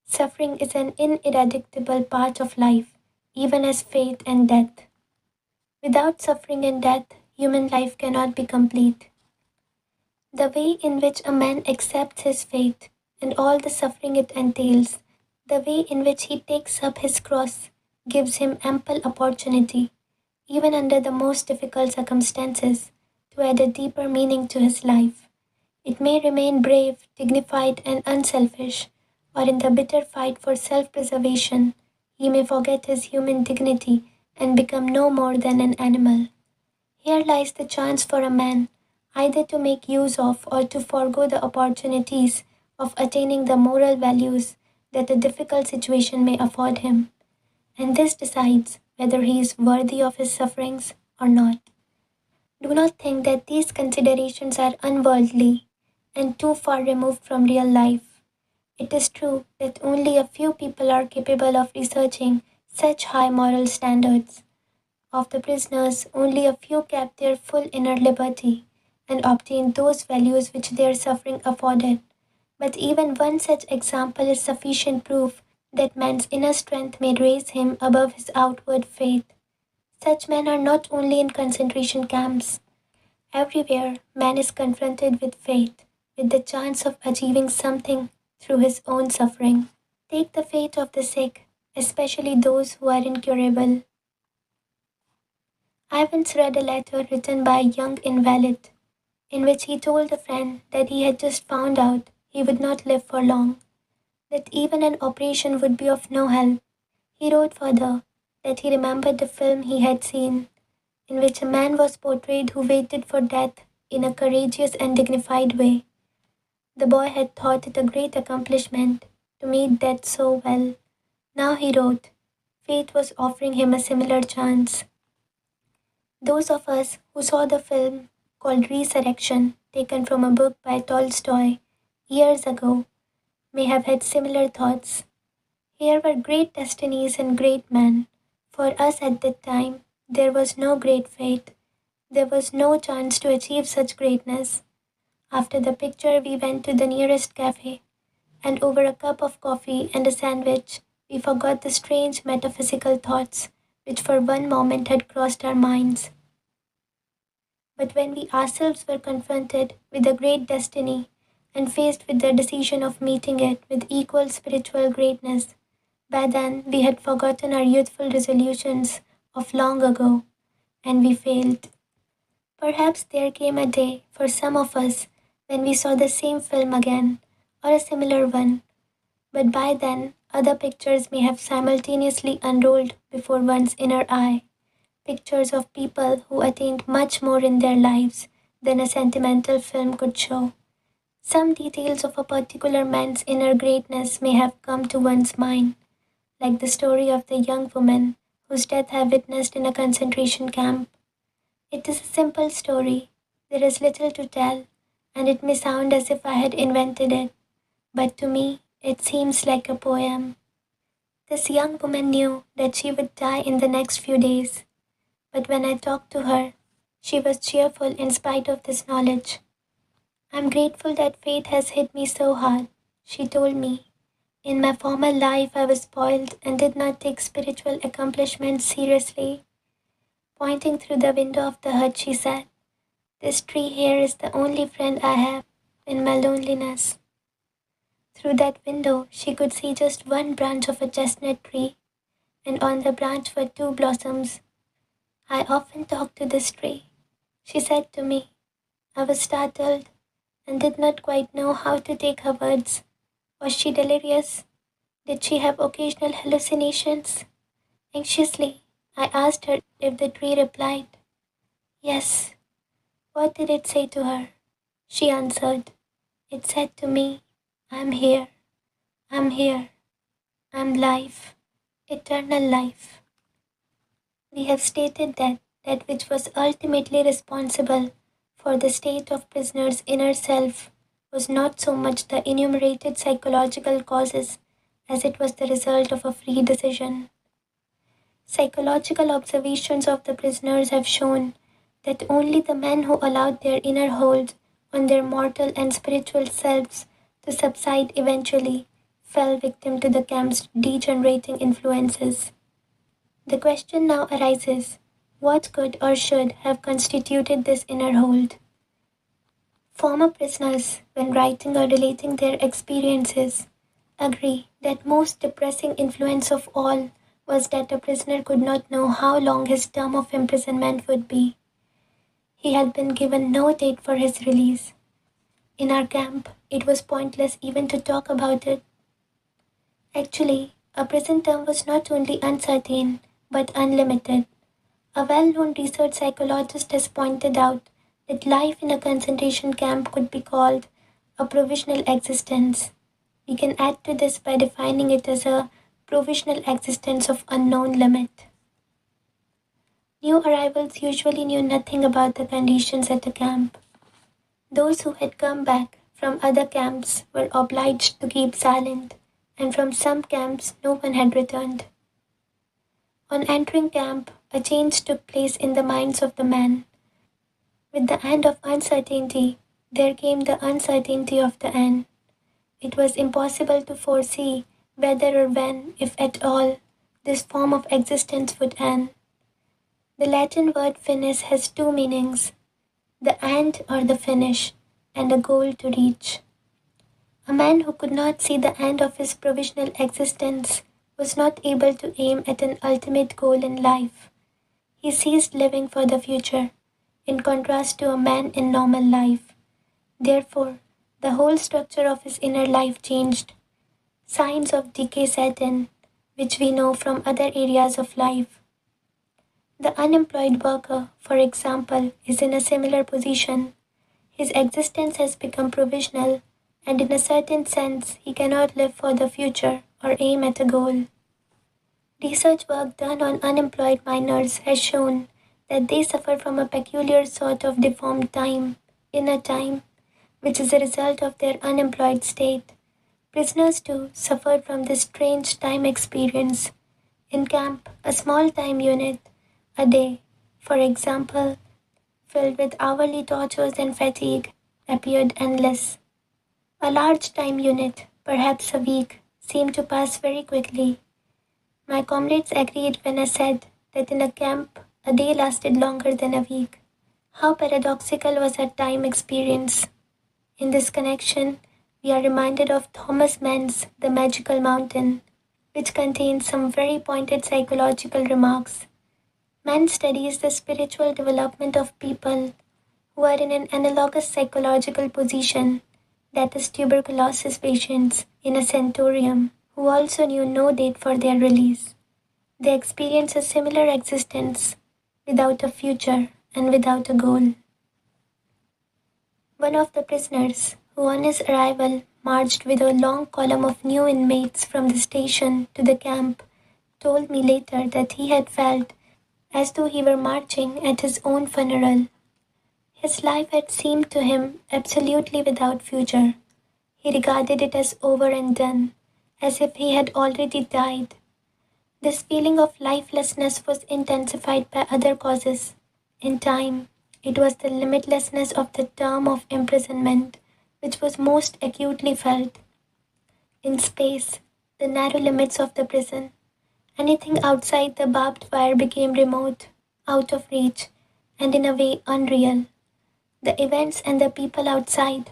Suffering is an ineradicable part of life, even as fate and death. Without suffering and death, human life cannot be complete. The way in which a man accepts his fate and all the suffering it entails, the way in which he takes up his cross, gives him ample opportunity, even under the most difficult circumstances, to add a deeper meaning to his life. It may remain brave, dignified, and unselfish, or in the bitter fight for self-preservation, he may forget his human dignity and become no more than an animal. Here lies the chance for a man, either to make use of or to forego the opportunities of attaining the moral values that a difficult situation may afford him, and this decides whether he is worthy of his sufferings or not. Do not think that these considerations are unworldly and too far removed from real life. It is true that only a few people are capable of researching such high moral standards. Of the prisoners, only a few kept their full inner liberty and obtained those values which their suffering afforded. But even one such example is sufficient proof that man's inner strength may raise him above his outward faith. Such men are not only in concentration camps. Everywhere, man is confronted with fate, with the chance of achieving something through his own suffering. Take the fate of the sick, especially those who are incurable. I once read a letter written by a young invalid, in which he told a friend that he had just found out he would not live for long, that even an operation would be of no help. He wrote further that he remembered the film he had seen, in which a man was portrayed who waited for death in a courageous and dignified way. The boy had thought it a great accomplishment to meet death so well. Now he wrote, fate was offering him a similar chance. Those of us who saw the film called Resurrection, taken from a book by Tolstoy years ago, may have had similar thoughts. Here were great destinies and great men. For us at that time, there was no great fate. There was no chance to achieve such greatness. After the picture, we went to the nearest cafe, and over a cup of coffee and a sandwich, we forgot the strange metaphysical thoughts which for one moment had crossed our minds. But when we ourselves were confronted with a great destiny and faced with the decision of meeting it with equal spiritual greatness, by then we had forgotten our youthful resolutions of long ago, and we failed. Perhaps there came a day for some of us when we saw the same film again, or a similar one, but by then other pictures may have simultaneously unrolled before one's inner eye, pictures of people who attained much more in their lives than a sentimental film could show. Some details of a particular man's inner greatness may have come to one's mind, like the story of the young woman whose death I witnessed in a concentration camp. It is a simple story, there is little to tell, and it may sound as if I had invented it, but to me it seems like a poem. This young woman knew that she would die in the next few days, but when I talked to her, she was cheerful in spite of this knowledge. I'm grateful that fate has hit me so hard, she told me. In my former life, I was spoiled and did not take spiritual accomplishments seriously. Pointing through the window of the hut, she said, this tree here is the only friend I have in my loneliness. Through that window, she could see just one branch of a chestnut tree, and on the branch were two blossoms. I often talk to this tree, she said to me. I was startled and did not quite know how to take her words. Was she delirious? Did she have occasional hallucinations? Anxiously, I asked her if the tree replied, yes. What did it say to her? She answered, it said to me, I'm here, I'm here, I'm life, eternal life. We have stated that that which was ultimately responsible for the state of prisoner's inner self was not so much the enumerated psychological causes as it was the result of a free decision. Psychological observations of the prisoners have shown that only the men who allowed their inner hold on their mortal and spiritual selves to subside eventually fell victim to the camp's degenerating influences. The question now arises, what could or should have constituted this inner hold? Former prisoners, when writing or relating their experiences, agree that most depressing influence of all was that a prisoner could not know how long his term of imprisonment would be. He had been given no date for his release. In our camp, it was pointless even to talk about it. Actually, a prison term was not only uncertain, but unlimited. A well-known research psychologist has pointed out that life in a concentration camp could be called a provisional existence. We can add to this by defining it as a provisional existence of unknown limit. New arrivals usually knew nothing about the conditions at the camp. Those who had come back from other camps were obliged to keep silent, and from some camps no one had returned. On entering camp, a change took place in the minds of the men. With the end of uncertainty, there came the uncertainty of the end. It was impossible to foresee whether or when, if at all, this form of existence would end. The Latin word finis has two meanings, the end or the finish, and a goal to reach. A man who could not see the end of his provisional existence was not able to aim at an ultimate goal in life. He ceased living for the future, in contrast to a man in normal life. Therefore, the whole structure of his inner life changed. Signs of decay set in, which we know from other areas of life. The unemployed worker, for example, is in a similar position. His existence has become provisional, and in a certain sense, he cannot live for the future or aim at a goal. Research work done on unemployed minors has shown that they suffer from a peculiar sort of deformed time, inner time, which is a result of their unemployed state. Prisoners too suffered from this strange time experience. In camp, a small time unit, a day, for example, filled with hourly tortures and fatigue, appeared endless. A large time unit, perhaps a week, seemed to pass very quickly. My comrades agreed when I said that in a camp, a day lasted longer than a week. How paradoxical was our time experience. In this connection, we are reminded of Thomas Mann's The Magical Mountain, which contains some very pointed psychological remarks. Mann studies the spiritual development of people who are in an analogous psychological position, that is tuberculosis patients in a sanatorium who also knew no date for their release. They experience a similar existence without a future and without a goal. One of the prisoners, who on his arrival marched with a long column of new inmates from the station to the camp, told me later that he had felt as though he were marching at his own funeral. His life had seemed to him absolutely without future. He regarded it as over and done, as if he had already died. This feeling of lifelessness was intensified by other causes. In time, it was the limitlessness of the term of imprisonment which was most acutely felt. In space, the narrow limits of the prison, anything outside the barbed wire became remote, out of reach, and in a way unreal. The events and the people outside,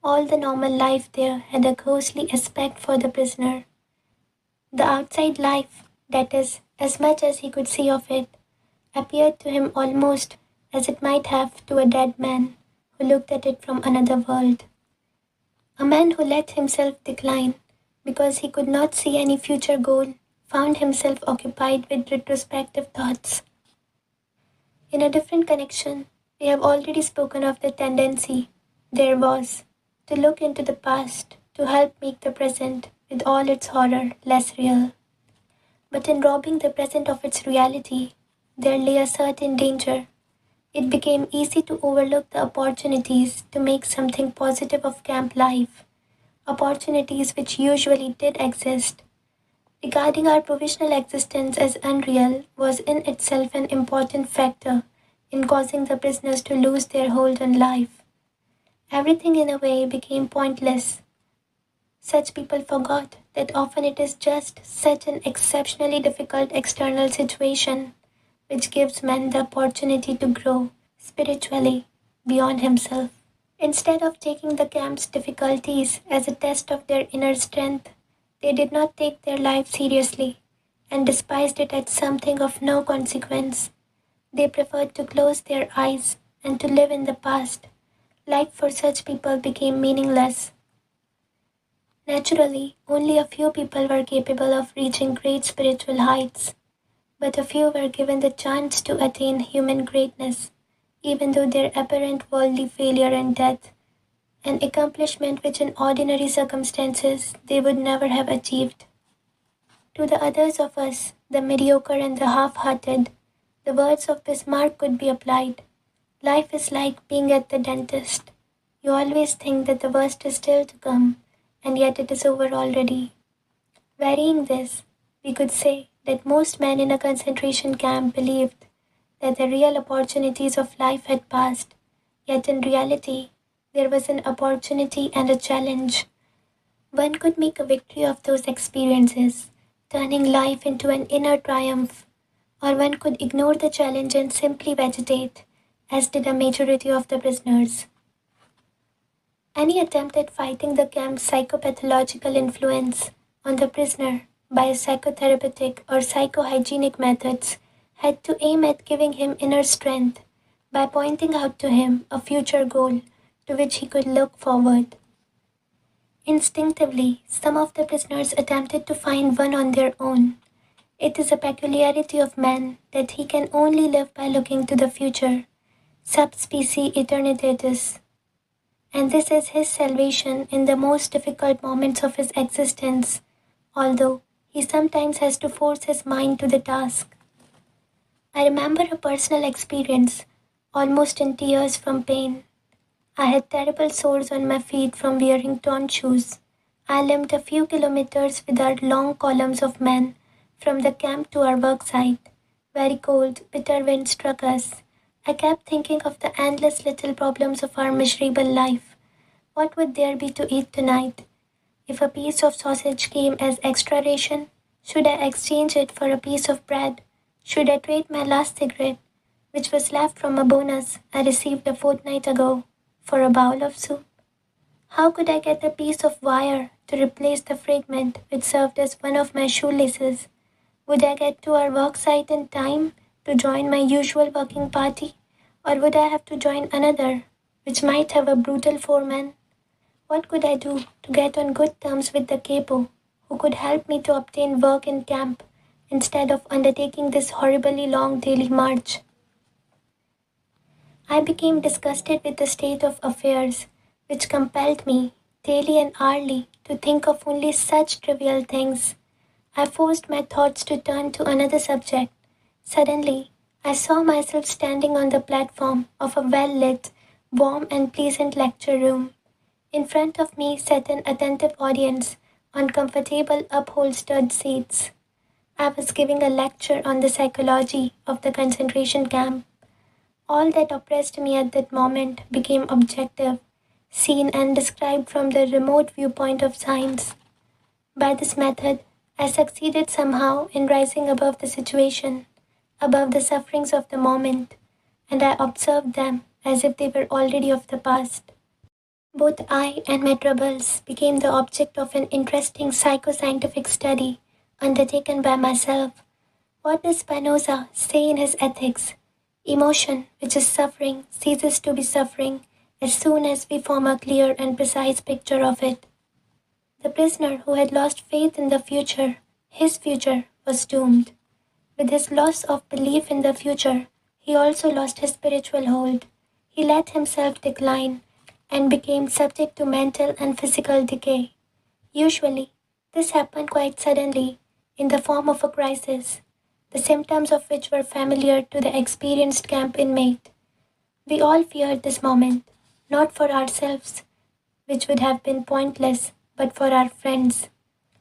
all the normal life there had a ghostly aspect for the prisoner. The outside life, that is, as much as he could see of it, appeared to him almost as it might have to a dead man who looked at it from another world. A man who let himself decline because he could not see any future goal found himself occupied with retrospective thoughts. In a different connection, we have already spoken of the tendency there was to look into the past to help make the present, with all its horror, less real. But in robbing the present of its reality, there lay a certain danger. It became easy to overlook the opportunities to make something positive of camp life, opportunities which usually did exist. Regarding our provisional existence as unreal was in itself an important factor in causing the prisoners to lose their hold on life. Everything in a way became pointless. Such people forgot that often it is just such an exceptionally difficult external situation which gives man the opportunity to grow spiritually beyond himself. Instead of taking the camp's difficulties as a test of their inner strength, they did not take their life seriously and despised it as something of no consequence. They preferred to close their eyes and to live in the past. Life for such people became meaningless. Naturally, only a few people were capable of reaching great spiritual heights, but a few were given the chance to attain human greatness, even though their apparent worldly failure and death, an accomplishment which in ordinary circumstances they would never have achieved. To the others of us, the mediocre and the half-hearted, the words of Bismarck could be applied. Life is like being at the dentist. You always think that the worst is still to come, and yet it is over already. Varying this, we could say that most men in a concentration camp believed that the real opportunities of life had passed, yet in reality, there was an opportunity and a challenge. One could make a victory of those experiences, turning life into an inner triumph, or one could ignore the challenge and simply vegetate, as did a majority of the prisoners. Any attempt at fighting the camp's psychopathological influence on the prisoner by psychotherapeutic or psychohygienic methods had to aim at giving him inner strength by pointing out to him a future goal to which he could look forward. Instinctively, some of the prisoners attempted to find one on their own. It is a peculiarity of man that he can only live by looking to the future, sub specie aeternitatis, and this is his salvation in the most difficult moments of his existence, although he sometimes has to force his mind to the task. I remember a personal experience, almost in tears from pain. I had terrible sores on my feet from wearing torn shoes. I limped a few kilometers with our long columns of men from the camp to our work site. Very cold, bitter wind struck us. I kept thinking of the endless little problems of our miserable life. What would there be to eat tonight? If a piece of sausage came as extra ration, should I exchange it for a piece of bread? Should I trade my last cigarette, which was left from a bonus I received a fortnight ago, for a bowl of soup? How could I get a piece of wire to replace the fragment which served as one of my shoelaces? Would I get to our work site in time to join my usual working party, or would I have to join another, which might have a brutal foreman? What could I do to get on good terms with the capo, who could help me to obtain work in camp instead of undertaking this horribly long daily march? I became disgusted with the state of affairs, which compelled me, daily and hourly, to think of only such trivial things. I forced my thoughts to turn to another subject. Suddenly, I saw myself standing on the platform of a well-lit, warm and pleasant lecture room. In front of me sat an attentive audience on comfortable upholstered seats. I was giving a lecture on the psychology of the concentration camp. All that oppressed me at that moment became objective, seen and described from the remote viewpoint of science. By this method, I succeeded somehow in rising above the situation, above the sufferings of the moment, and I observed them as if they were already of the past. Both I and my troubles became the object of an interesting psychoscientific study undertaken by myself. What does Spinoza say in his Ethics? Emotion, which is suffering, ceases to be suffering as soon as we form a clear and precise picture of it. The prisoner who had lost faith in the future, his future was doomed. With his loss of belief in the future, he also lost his spiritual hold. He let himself decline and became subject to mental and physical decay. Usually, this happened quite suddenly, in the form of a crisis, the symptoms of which were familiar to the experienced camp inmate. We all feared this moment, not for ourselves, which would have been pointless, but for our friends.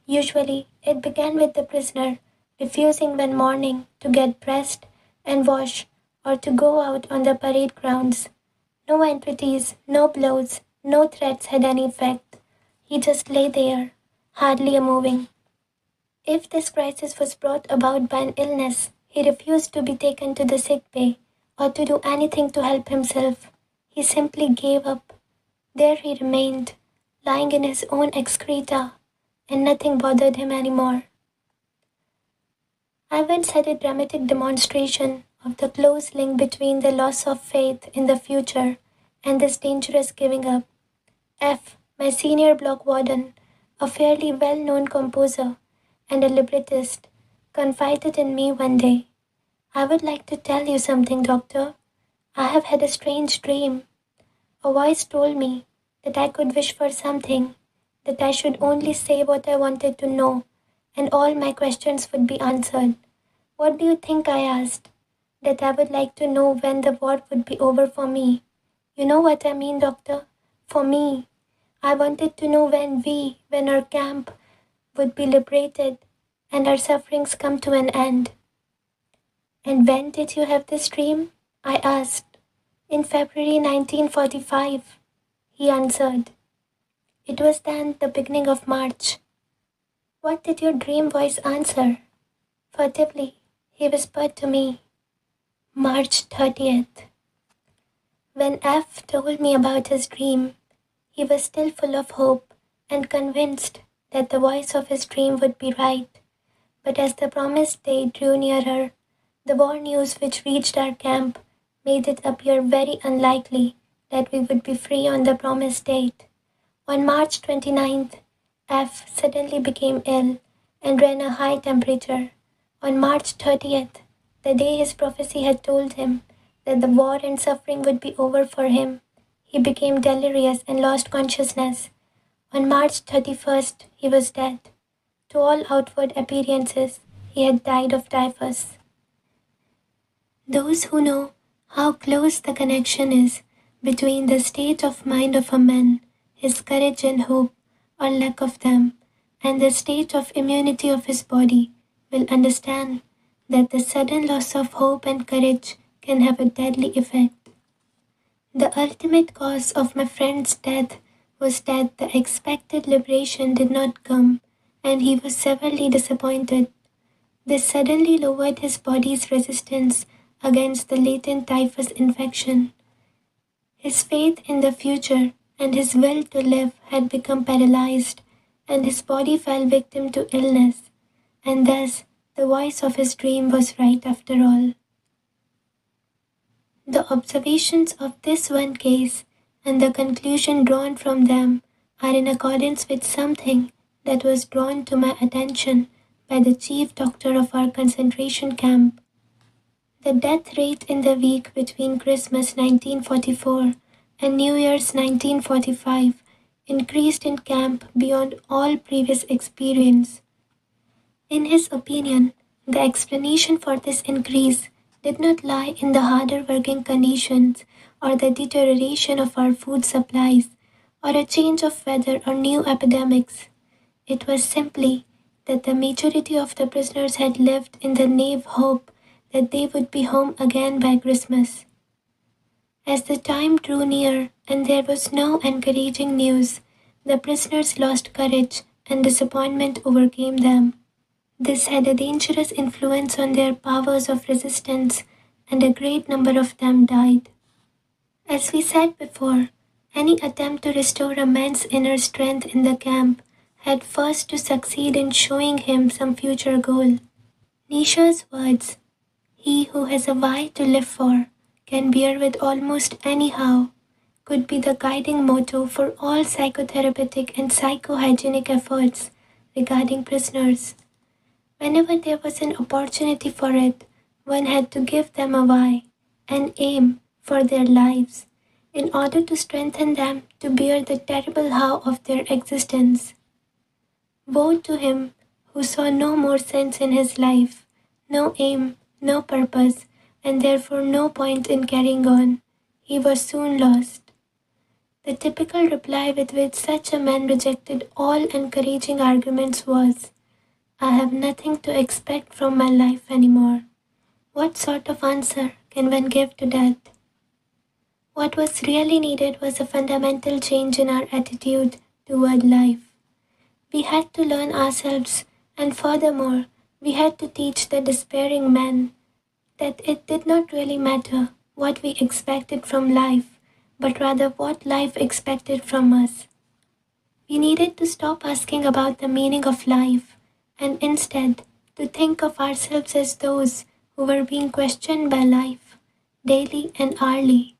Usually, it began with the prisoner refusing one morning to get dressed and wash or to go out on the parade grounds. No entreaties, no blows, no threats had any effect. He just lay there, hardly a moving. If this crisis was brought about by an illness, he refused to be taken to the sick bay or to do anything to help himself. He simply gave up. There he remained, lying in his own excreta, and nothing bothered him anymore. I once had a dramatic demonstration of the close link between the loss of faith in the future and this dangerous giving up. F, my senior block warden, a fairly well-known composer and a librettist, confided in me one day. I would like to tell you something, doctor. I have had a strange dream. A voice told me that I could wish for something, that I should only say what I wanted to know, and all my questions would be answered. What do you think? I asked. That I would like to know when the war would be over for me. You know what I mean, doctor? For me. I wanted to know when our camp would be liberated and our sufferings come to an end. And when did you have this dream? I asked. In February 1945, he answered. It was then the beginning of March. What did your dream voice answer? Furtively, he whispered to me, March 30th. When F told me about his dream, he was still full of hope and convinced that the voice of his dream would be right. But as the promised day drew nearer, the war news which reached our camp made it appear very unlikely that we would be free on the promised date. On March 29th, F suddenly became ill and ran a high temperature. On March 30th, the day his prophecy had told him that the war and suffering would be over for him, he became delirious and lost consciousness. On March 31st, he was dead. To all outward appearances, he had died of typhus. Those who know how close the connection is between the state of mind of a man, his courage and hope, or lack of them, and the state of immunity of his body, will understand that the sudden loss of hope and courage can have a deadly effect. The ultimate cause of my friend's death was that the expected liberation did not come, and he was severely disappointed. This suddenly lowered his body's resistance against the latent typhus infection. His faith in the future and his will to live had become paralyzed, and his body fell victim to illness, and thus the voice of his dream was right after all. The observations of this one case and the conclusion drawn from them are in accordance with something that was drawn to my attention by the chief doctor of our concentration camp. The death rate in the week between Christmas 1944 and New Year's 1945 increased in camp beyond all previous experience. In his opinion, the explanation for this increase did not lie in the harder working conditions or the deterioration of our food supplies or a change of weather or new epidemics. It was simply that the majority of the prisoners had lived in the naive hope that they would be home again by Christmas. As the time drew near and there was no encouraging news, the prisoners lost courage and disappointment overcame them. This had a dangerous influence on their powers of resistance, and a great number of them died. As we said before, any attempt to restore a man's inner strength in the camp had first to succeed in showing him some future goal. Nietzsche's words, "He who has a why to live for can bear with almost anyhow," could be the guiding motto for all psychotherapeutic and psychohygienic efforts regarding prisoners. Whenever there was an opportunity for it, one had to give them a why, an aim for their lives, in order to strengthen them to bear the terrible how of their existence. Woe to him who saw no more sense in his life, no aim, no purpose, and therefore no point in carrying on. He was soon lost. The typical reply with which such a man rejected all encouraging arguments was, "I have nothing to expect from my life anymore." What sort of answer can one give to that? What was really needed was a fundamental change in our attitude toward life. We had to learn ourselves, and furthermore, we had to teach the despairing man that it did not really matter what we expected from life, but rather what life expected from us. We needed to stop asking about the meaning of life, and instead to think of ourselves as those who were being questioned by life, daily and hourly.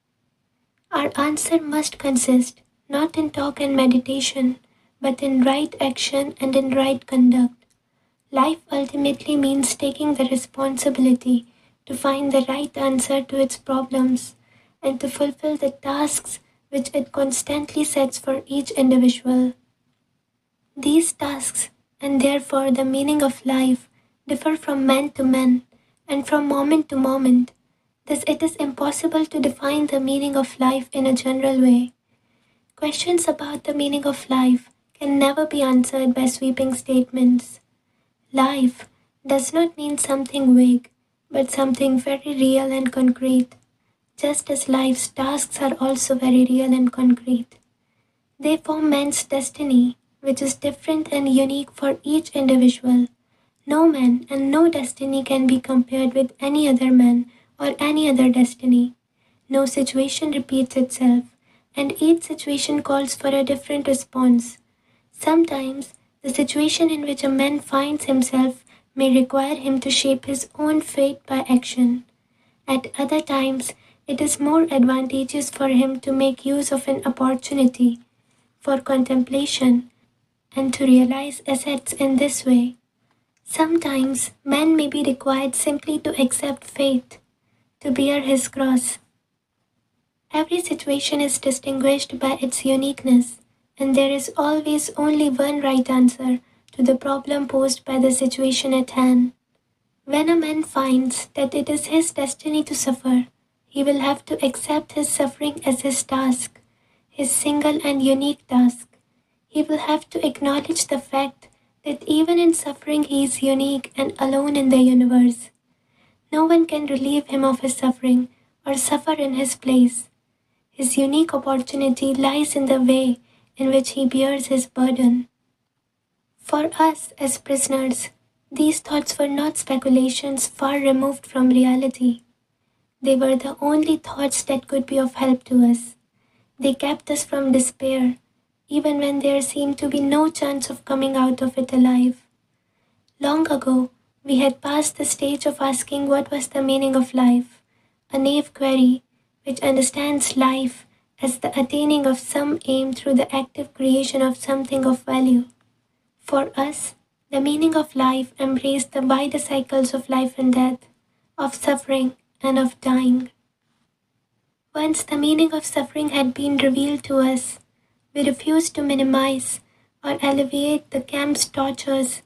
Our answer must consist not in talk and meditation, but in right action and in right conduct. Life ultimately means taking the responsibility to find the right answer to its problems and to fulfill the tasks which it constantly sets for each individual. These tasks, and therefore the meaning of life, differ from man to man and from moment to moment. Thus, it is impossible to define the meaning of life in a general way. Questions about the meaning of life can never be answered by sweeping statements. Life does not mean something vague, but something very real and concrete, just as life's tasks are also very real and concrete. They form man's destiny, which is different and unique for each individual. No man and no destiny can be compared with any other man or any other destiny. No situation repeats itself, and each situation calls for a different response. Sometimes, the situation in which a man finds himself may require him to shape his own fate by action. At other times, it is more advantageous for him to make use of an opportunity for contemplation and to realize assets in this way. Sometimes, man may be required simply to accept fate, to bear his cross. Every situation is distinguished by its uniqueness, and there is always only one right answer to the problem posed by the situation at hand. When a man finds that it is his destiny to suffer, he will have to accept his suffering as his task, his single and unique task. He will have to acknowledge the fact that even in suffering he is unique and alone in the universe. No one can relieve him of his suffering or suffer in his place. His unique opportunity lies in the way in which he bears his burden. For us as prisoners, these thoughts were not speculations far removed from reality. They were the only thoughts that could be of help to us. They kept us from despair, even when there seemed to be no chance of coming out of it alive. Long ago, we had passed the stage of asking what was the meaning of life, a naive query which understands life as the attaining of some aim through the active creation of something of value. For us, the meaning of life embraced the wider cycles of life and death, of suffering and of dying. Once the meaning of suffering had been revealed to us, we refused to minimize or alleviate the camp's tortures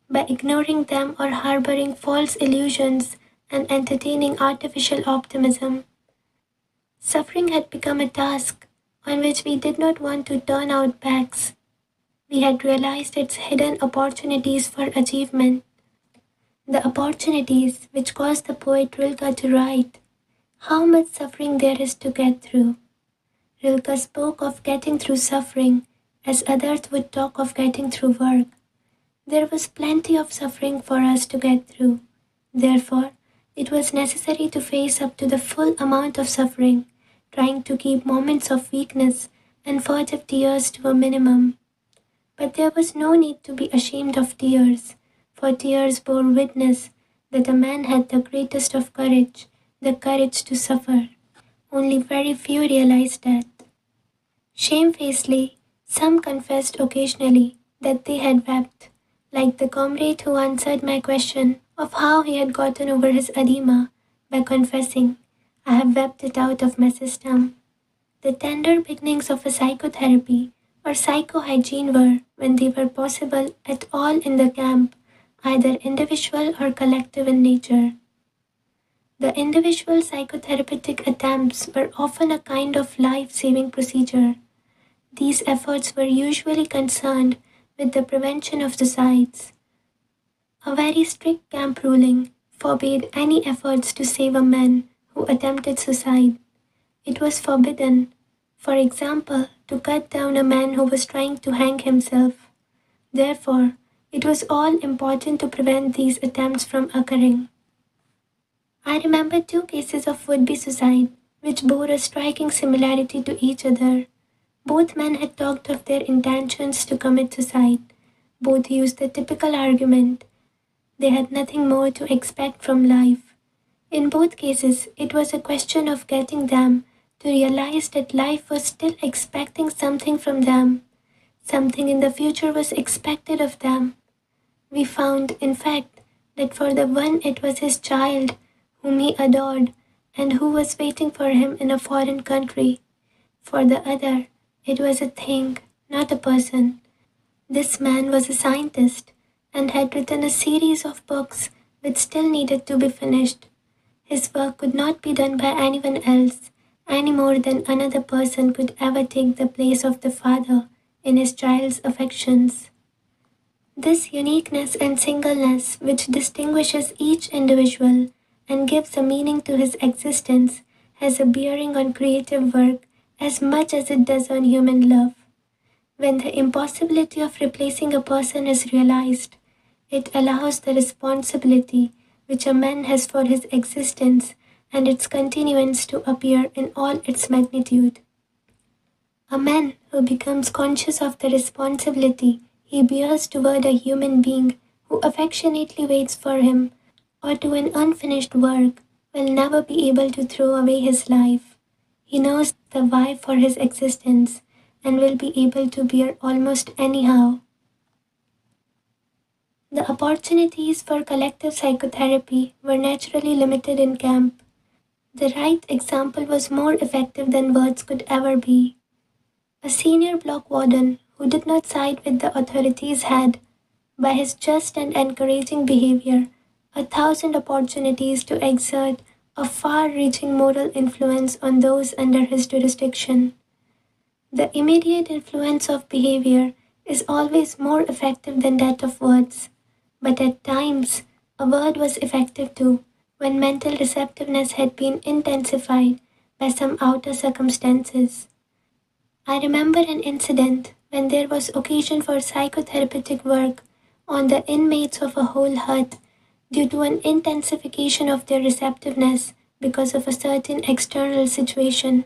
by ignoring them or harboring false illusions and entertaining artificial optimism. Suffering had become a task on which we did not want to turn our backs. We had realized its hidden opportunities for achievement, the opportunities which caused the poet Rilke to write, "How much suffering there is to get through." Rilke spoke of getting through suffering as others would talk of getting through work. There was plenty of suffering for us to get through. Therefore, it was necessary to face up to the full amount of suffering, trying to keep moments of weakness and furtive tears to a minimum. But there was no need to be ashamed of tears, for tears bore witness that a man had the greatest of courage, the courage to suffer. Only very few realized that. Shamefacedly, some confessed occasionally that they had wept, like the comrade who answered my question of how he had gotten over his edema by confessing, "I have wept it out of my system." The tender beginnings of a psychotherapy or psychohygiene were, when they were possible at all in the camp, either individual or collective in nature. The individual psychotherapeutic attempts were often a kind of life-saving procedure. These efforts were usually concerned with the prevention of suicides. A very strict camp ruling forbade any efforts to save a man who attempted suicide. It was forbidden, for example, to cut down a man who was trying to hang himself. Therefore, it was all important to prevent these attempts from occurring. I remember 2 cases of would-be suicide, which bore a striking similarity to each other. Both men had talked of their intentions to commit suicide. Both used the typical argument. They had nothing more to expect from life. In both cases, it was a question of getting them to realize that life was still expecting something from them. Something in the future was expected of them. We found, in fact, that for the one it was his child, whom he adored, and who was waiting for him in a foreign country. For the other, it was a thing, not a person. This man was a scientist and had written a series of books which still needed to be finished. His work could not be done by anyone else, any more than another person could ever take the place of the father in his child's affections. This uniqueness and singleness which distinguishes each individual and gives a meaning to his existence has a bearing on creative work as much as it does on human love. When the impossibility of replacing a person is realized, it allows the responsibility which a man has for his existence and its continuance to appear in all its magnitude. A man who becomes conscious of the responsibility he bears toward a human being who affectionately waits for him or to an unfinished work will never be able to throw away his life. He knows the why for his existence and will be able to bear almost anyhow. The opportunities for collective psychotherapy were naturally limited in camp. The right example was more effective than words could ever be. A senior block warden who did not side with the authorities had, by his just and encouraging behavior, 1,000 opportunities to exert a far-reaching moral influence on those under his jurisdiction. The immediate influence of behavior is always more effective than that of words, but at times a word was effective too, when mental receptiveness had been intensified by some outer circumstances. I remember an incident when there was occasion for psychotherapeutic work on the inmates of a whole hut due to an intensification of their receptiveness because of a certain external situation.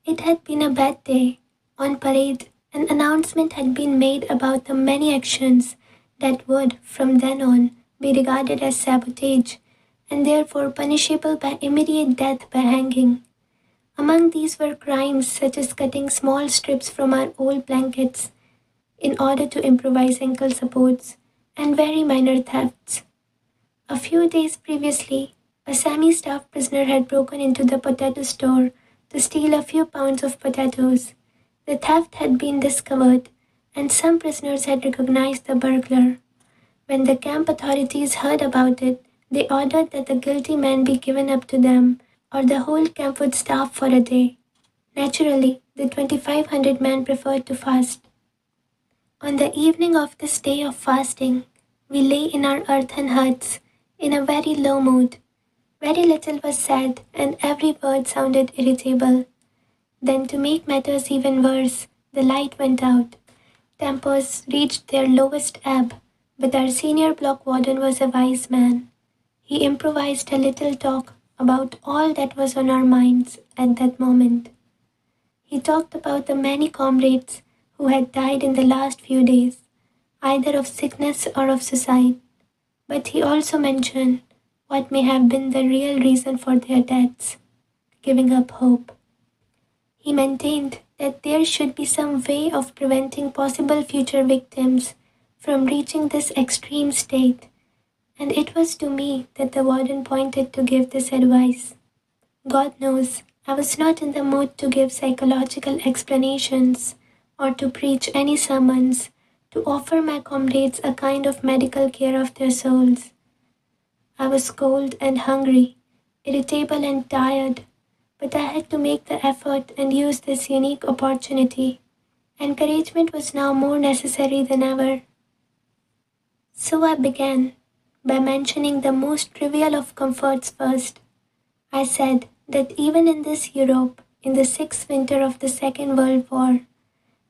It had been a bad day. On parade, an announcement had been made about the many actions that would, from then on, be regarded as sabotage and therefore punishable by immediate death by hanging. Among these were crimes such as cutting small strips from our old blankets in order to improvise ankle supports, and very minor thefts. A few days previously, a semi-starved prisoner had broken into the potato store to steal a few pounds of potatoes. The theft had been discovered, and some prisoners had recognized the burglar. When the camp authorities heard about it, they ordered that the guilty man be given up to them, or the whole camp would starve for a day. Naturally, the 2,500 men preferred to fast. On the evening of this day of fasting, we lay in our earthen huts, in a very low mood. Very little was said, and every word sounded irritable. Then, to make matters even worse, the light went out. Tempers reached their lowest ebb, but our senior block warden was a wise man. He improvised a little talk about all that was on our minds at that moment. He talked about the many comrades who had died in the last few days, either of sickness or of suicide, but he also mentioned what may have been the real reason for their deaths, giving up hope. He maintained that there should be some way of preventing possible future victims from reaching this extreme state, and it was to me that the warden pointed to give this advice. God knows, I was not in the mood to give psychological explanations or to preach any sermons, to offer my comrades a kind of medical care of their souls. I was cold and hungry, irritable and tired, but I had to make the effort and use this unique opportunity. Encouragement was now more necessary than ever. So I began by mentioning the most trivial of comforts first. I said that even in this Europe, in the 6th winter of the Second World War,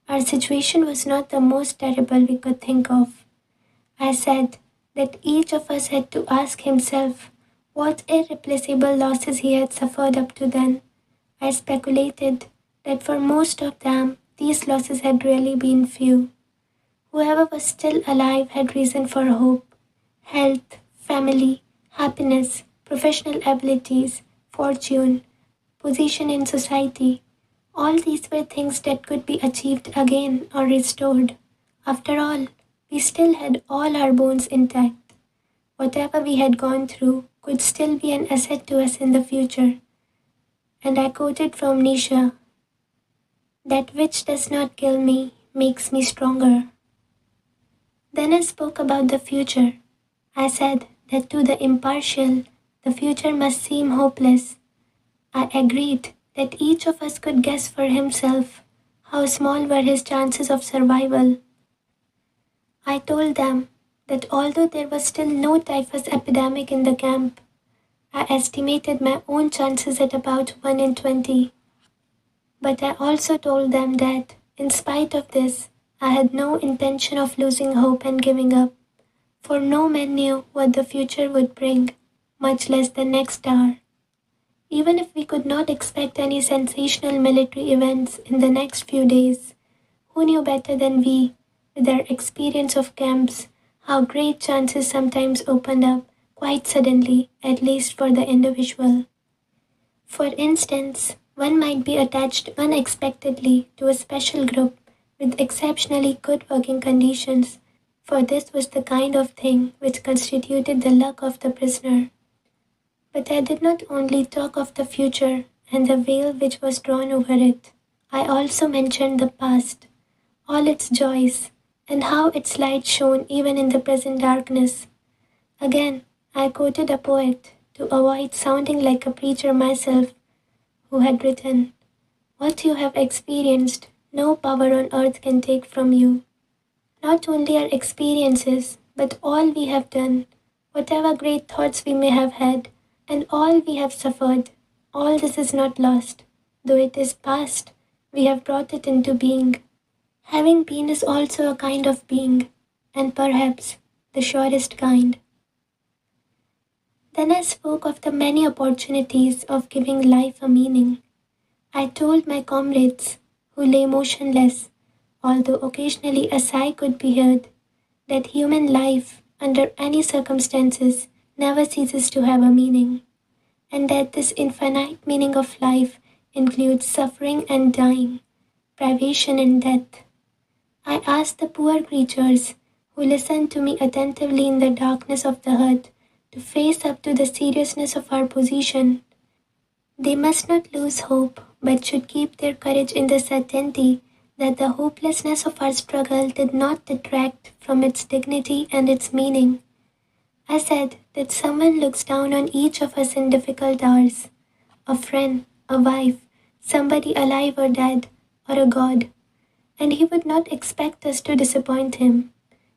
our situation was not the most terrible we could think of. I said that each of us had to ask himself what irreplaceable losses he had suffered up to then. I speculated that for most of them, these losses had really been few. Whoever was still alive had reason for hope. Health, family, happiness, professional abilities, fortune, position in society. All these were things that could be achieved again or restored. After all, we still had all our bones intact. Whatever we had gone through could still be an asset to us in the future. And I quoted from Nietzsche, "That which does not kill me makes me stronger." Then I spoke about the future. I said that to the impartial, the future must seem hopeless. I agreed that each of us could guess for himself how small were his chances of survival. I told them that although there was still no typhus epidemic in the camp, I estimated my own chances at about 1 in 20. But I also told them that, in spite of this, I had no intention of losing hope and giving up, for no man knew what the future would bring, much less the next hour. Even if we could not expect any sensational military events in the next few days, who knew better than we, with our experience of camps, how great chances sometimes opened up quite suddenly, at least for the individual. For instance, one might be attached unexpectedly to a special group with exceptionally good working conditions, for this was the kind of thing which constituted the luck of the prisoner. But I did not only talk of the future and the veil which was drawn over it. I also mentioned the past, all its joys, and how its light shone even in the present darkness. Again, I quoted a poet to avoid sounding like a preacher myself, who had written, "What you have experienced, no power on earth can take from you." Not only our experiences, but all we have done, whatever great thoughts we may have had, and all we have suffered, all this is not lost. Though it is past, we have brought it into being. Having been is also a kind of being, and perhaps the surest kind. Then I spoke of the many opportunities of giving life a meaning. I told my comrades, who lay motionless, although occasionally a sigh could be heard, that human life, under any circumstances, never ceases to have a meaning, and that this infinite meaning of life includes suffering and dying, privation and death. I asked the poor creatures, who listened to me attentively in the darkness of the hut, to face up to the seriousness of our position. They must not lose hope, but should keep their courage in the certainty that the hopelessness of our struggle did not detract from its dignity and its meaning. I said that someone looks down on each of us in difficult hours, a friend, a wife, somebody alive or dead, or a God, and he would not expect us to disappoint him.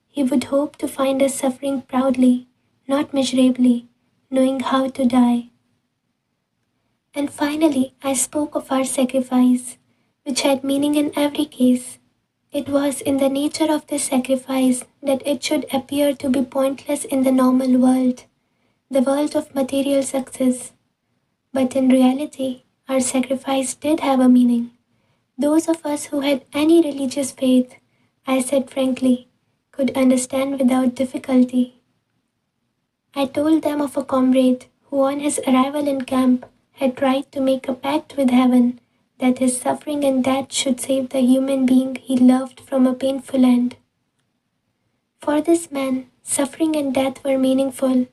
He would hope to find us suffering proudly, not miserably, knowing how to die. And finally, I spoke of our sacrifice, which had meaning in every case. It was in the nature of this sacrifice that it should appear to be pointless in the normal world, the world of material success. But in reality, our sacrifice did have a meaning. Those of us who had any religious faith, I said frankly, could understand without difficulty. I told them of a comrade who on his arrival in camp had tried to make a pact with heaven that his suffering and death should save the human being he loved from a painful end. For this man, suffering and death were meaningful.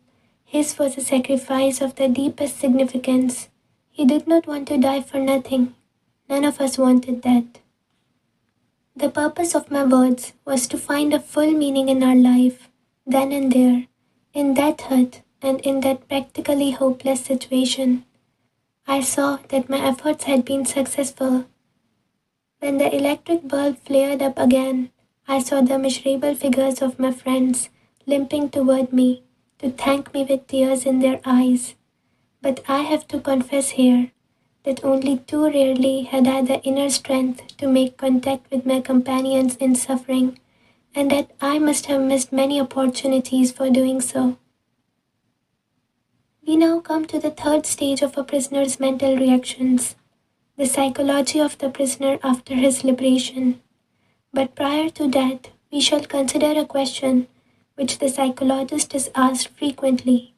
His was a sacrifice of the deepest significance. He did not want to die for nothing. None of us wanted that. The purpose of my words was to find a full meaning in our life, then and there, in that hut and in that practically hopeless situation. I saw that my efforts had been successful. When the electric bulb flared up again, I saw the miserable figures of my friends limping toward me to thank me with tears in their eyes. But I have to confess here that only too rarely had I the inner strength to make contact with my companions in suffering, and that I must have missed many opportunities for doing so. We now come to the third stage of a prisoner's mental reactions, the psychology of the prisoner after his liberation. But prior to that, we shall consider a question which the psychologist is asked frequently.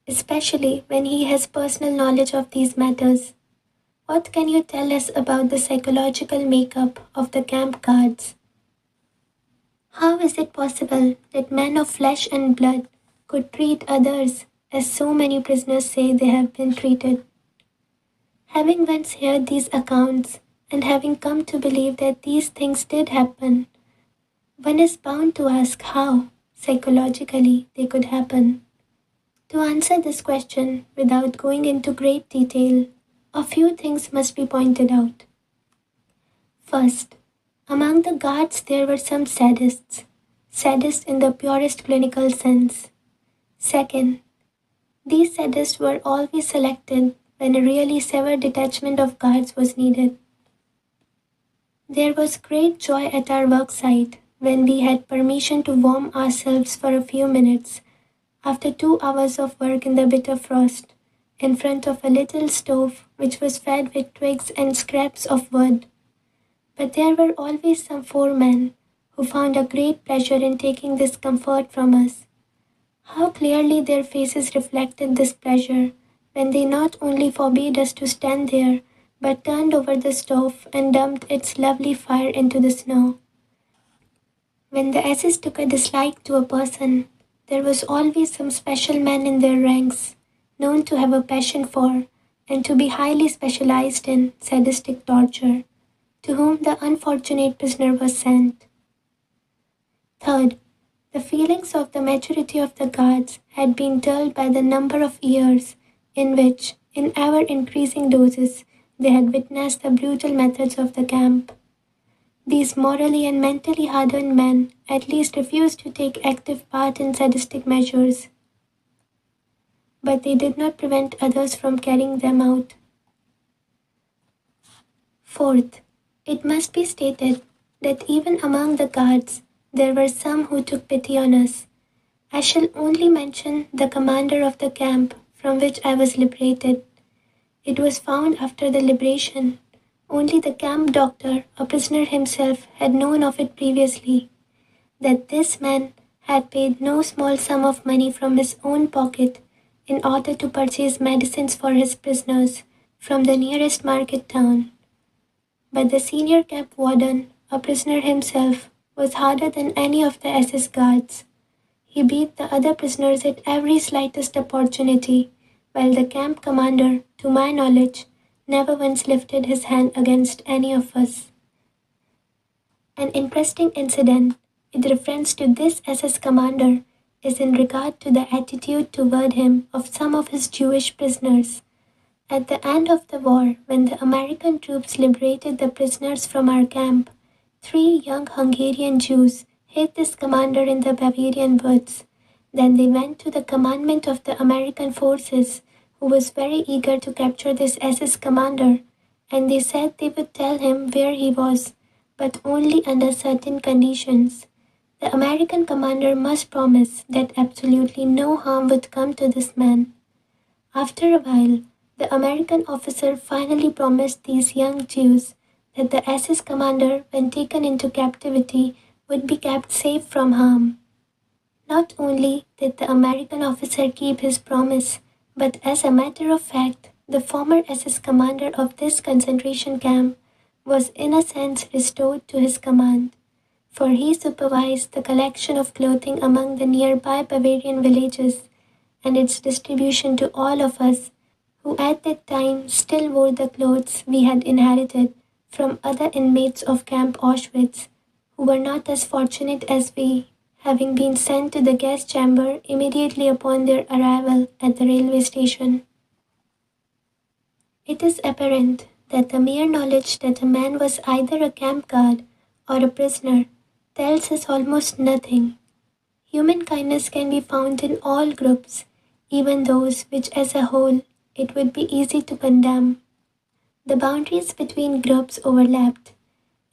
especially when he has personal knowledge of these matters. What can you tell us about the psychological makeup of the camp guards? How is it possible that men of flesh and blood could treat others as so many prisoners say they have been treated? Having once heard these accounts and having come to believe that these things did happen, one is bound to ask how, psychologically, they could happen. To answer this question without going into great detail, a few things must be pointed out. First, among the guards there were some sadists in the purest clinical sense. Second, these sadists were always selected when a really severe detachment of guards was needed. There was great joy at our worksite when we had permission to warm ourselves for a few minutes after 2 hours of work in the bitter frost, in front of a little stove which was fed with twigs and scraps of wood. But there were always some foremen who found a great pleasure in taking this comfort from us. How clearly their faces reflected this pleasure when they not only forbade us to stand there, but turned over the stove and dumped its lovely fire into the snow. When the S's took a dislike to a person, there was always some special man in their ranks, known to have a passion for and to be highly specialized in sadistic torture, to whom the unfortunate prisoner was sent. Third, the feelings of the majority of the guards had been dulled by the number of years in which, in ever increasing doses, they had witnessed the brutal methods of the camp. These morally and mentally hardened men at least refused to take active part in sadistic measures, but they did not prevent others from carrying them out. Fourth, it must be stated that even among the guards, there were some who took pity on us. I shall only mention the commander of the camp from which I was liberated. It was found after the liberation. Only the camp doctor, a prisoner himself, had known of it previously, that this man had paid no small sum of money from his own pocket in order to purchase medicines for his prisoners from the nearest market town. But the senior camp warden, a prisoner himself, was harder than any of the SS guards. He beat the other prisoners at every slightest opportunity, while the camp commander, to my knowledge, never once lifted his hand against any of us. An interesting incident, with reference to this SS commander, is in regard to the attitude toward him of some of his Jewish prisoners. At the end of the war, when the American troops liberated the prisoners from our camp, 3 young Hungarian Jews hid this commander in the Bavarian woods. Then they went to the commandant of the American forces, who was very eager to capture this SS commander, and they said they would tell him where he was, but only under certain conditions. The American commander must promise that absolutely no harm would come to this man. After a while, the American officer finally promised these young Jews that the SS commander, when taken into captivity, would be kept safe from harm. Not only did the American officer keep his promise, but as a matter of fact, the former SS commander of this concentration camp was in a sense restored to his command, for he supervised the collection of clothing among the nearby Bavarian villages and its distribution to all of us who at that time still wore the clothes we had inherited from other inmates of Camp Auschwitz who were not as fortunate as we, having been sent to the gas chamber immediately upon their arrival at the railway station. It is apparent that the mere knowledge that a man was either a camp guard or a prisoner tells us almost nothing. Human kindness can be found in all groups, even those which as a whole it would be easy to condemn. The boundaries between groups overlapped,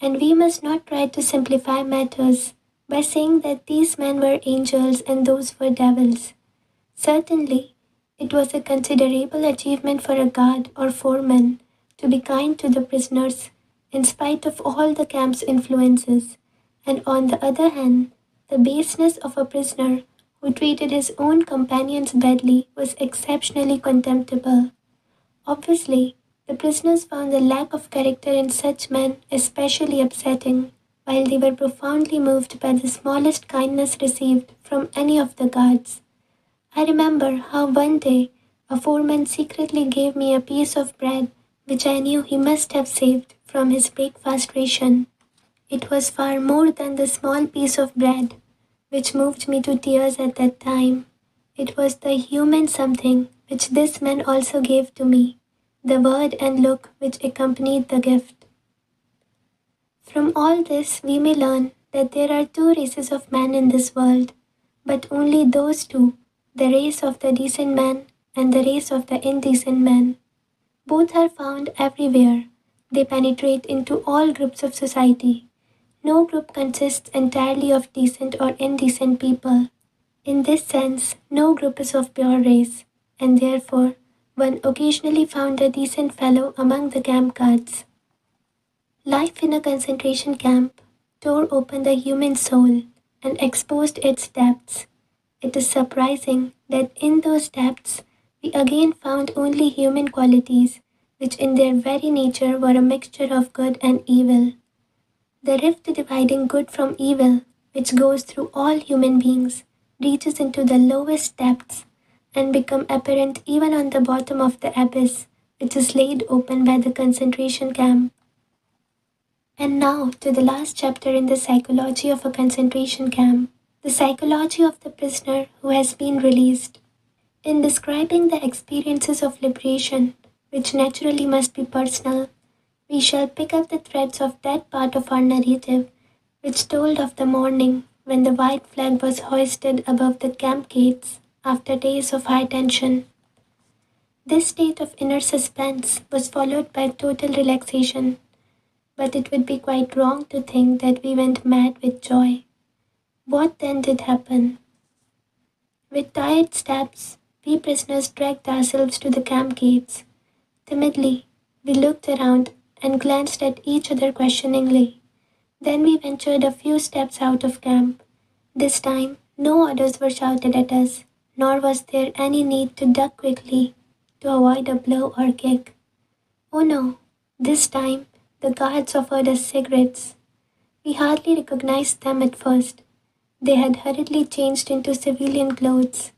and we must not try to simplify matters by saying that these men were angels and those were devils. Certainly, it was a considerable achievement for a guard or foreman to be kind to the prisoners in spite of all the camp's influences, and on the other hand, the baseness of a prisoner who treated his own companions badly, was exceptionally contemptible. Obviously, the prisoners found the lack of character in such men especially upsetting, while they were profoundly moved by the smallest kindness received from any of the guards. I remember how one day a foreman secretly gave me a piece of bread which I knew he must have saved from his breakfast ration. It was far more than the small piece of bread, which moved me to tears at that time. It was the human something which this man also gave to me, the word and look which accompanied the gift. From all this, we may learn that there are two races of men in this world, but only those two, the race of the decent man and the race of the indecent man. Both are found everywhere. They penetrate into all groups of society. No group consists entirely of decent or indecent people. In this sense, no group is of pure race, and therefore one occasionally found a decent fellow among the camp guards. Life in a concentration camp tore open the human soul and exposed its depths. It is surprising that in those depths we again found only human qualities, which in their very nature were a mixture of good and evil. The rift dividing good from evil, which goes through all human beings, reaches into the lowest depths and become apparent even on the bottom of the abyss, which is laid open by the concentration camp. And now to the last chapter in the psychology of a concentration camp, the psychology of the prisoner who has been released. In describing the experiences of liberation, which naturally must be personal, we shall pick up the threads of that part of our narrative which told of the morning when the white flag was hoisted above the camp gates after days of high tension. This state of inner suspense was followed by total relaxation, but it would be quite wrong to think that we went mad with joy. What then did happen? With tired steps, we prisoners dragged ourselves to the camp gates. Timidly, we looked around and glanced at each other questioningly. Then we ventured a few steps out of camp. This time, no orders were shouted at us, nor was there any need to duck quickly to avoid a blow or kick. Oh no, this time the guards offered us cigarettes. We hardly recognized them at first. They had hurriedly changed into civilian clothes.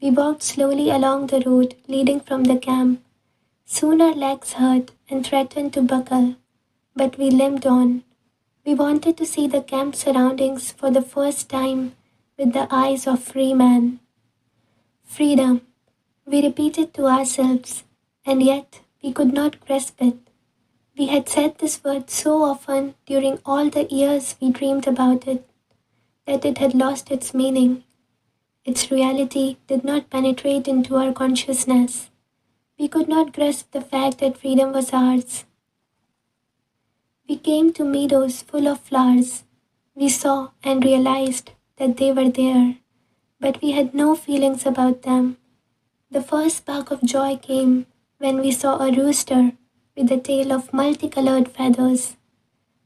We walked slowly along the road leading from the camp. Soon our legs hurt and threatened to buckle, but we limped on. We wanted to see the camp surroundings for the first time with the eyes of free man. Freedom, we repeated to ourselves, and yet we could not grasp it. We had said this word so often during all the years we dreamed about it, that it had lost its meaning. Its reality did not penetrate into our consciousness. We could not grasp the fact that freedom was ours. We came to meadows full of flowers. We saw and realized that they were there, but we had no feelings about them. The first spark of joy came when we saw a rooster with a tail of multicolored feathers,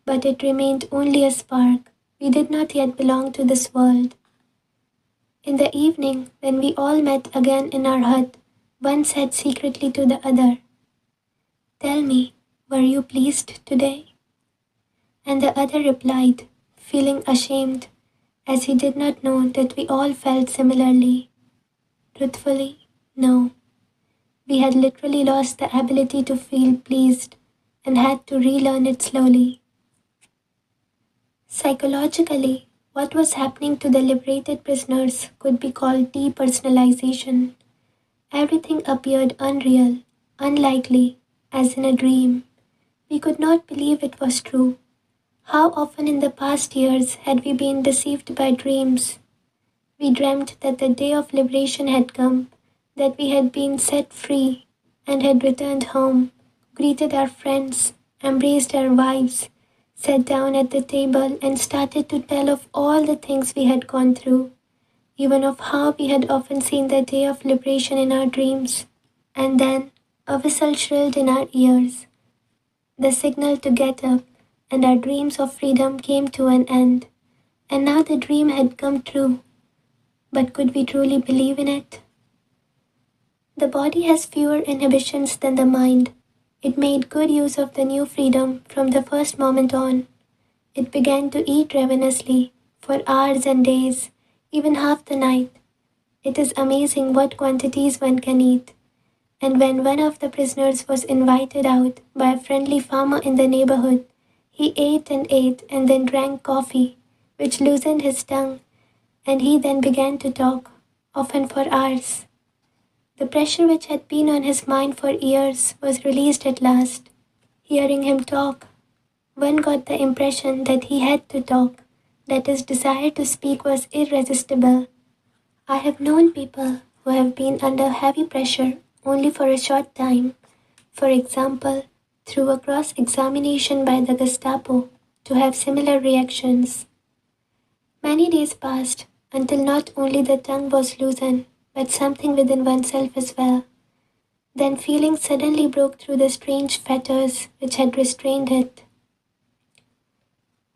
but it remained only a spark. We did not yet belong to this world. In the evening, when we all met again in our hut, one said secretly to the other, "Tell me, were you pleased today?" And the other replied, feeling ashamed, as he did not know that we all felt similarly. Truthfully, no. We had literally lost the ability to feel pleased and had to relearn it slowly. Psychologically, what was happening to the liberated prisoners could be called depersonalization. Everything appeared unreal, unlikely, as in a dream. We could not believe it was true. How often in the past years had we been deceived by dreams? We dreamt that the day of liberation had come, that we had been set free and had returned home, greeted our friends, embraced our wives, sat down at the table and started to tell of all the things we had gone through, even of how we had often seen the day of liberation in our dreams. And then a whistle shrilled in our ears, the signal to get up, and our dreams of freedom came to an end. And now the dream had come true. But could we truly believe in it? The body has fewer inhibitions than the mind. It made good use of the new freedom from the first moment on. It began to eat ravenously for hours and days, even half the night. It is amazing what quantities one can eat. And when one of the prisoners was invited out by a friendly farmer in the neighborhood, he ate and then drank coffee, which loosened his tongue, and he then began to talk, often for hours. The pressure which had been on his mind for years was released at last. Hearing him talk, one got the impression that he had to talk, that his desire to speak was irresistible. I have known people who have been under heavy pressure only for a short time, for example, through a cross-examination by the Gestapo, to have similar reactions. Many days passed until not only the tongue was loosened, but something within oneself as well. Then feeling suddenly broke through the strange fetters which had restrained it.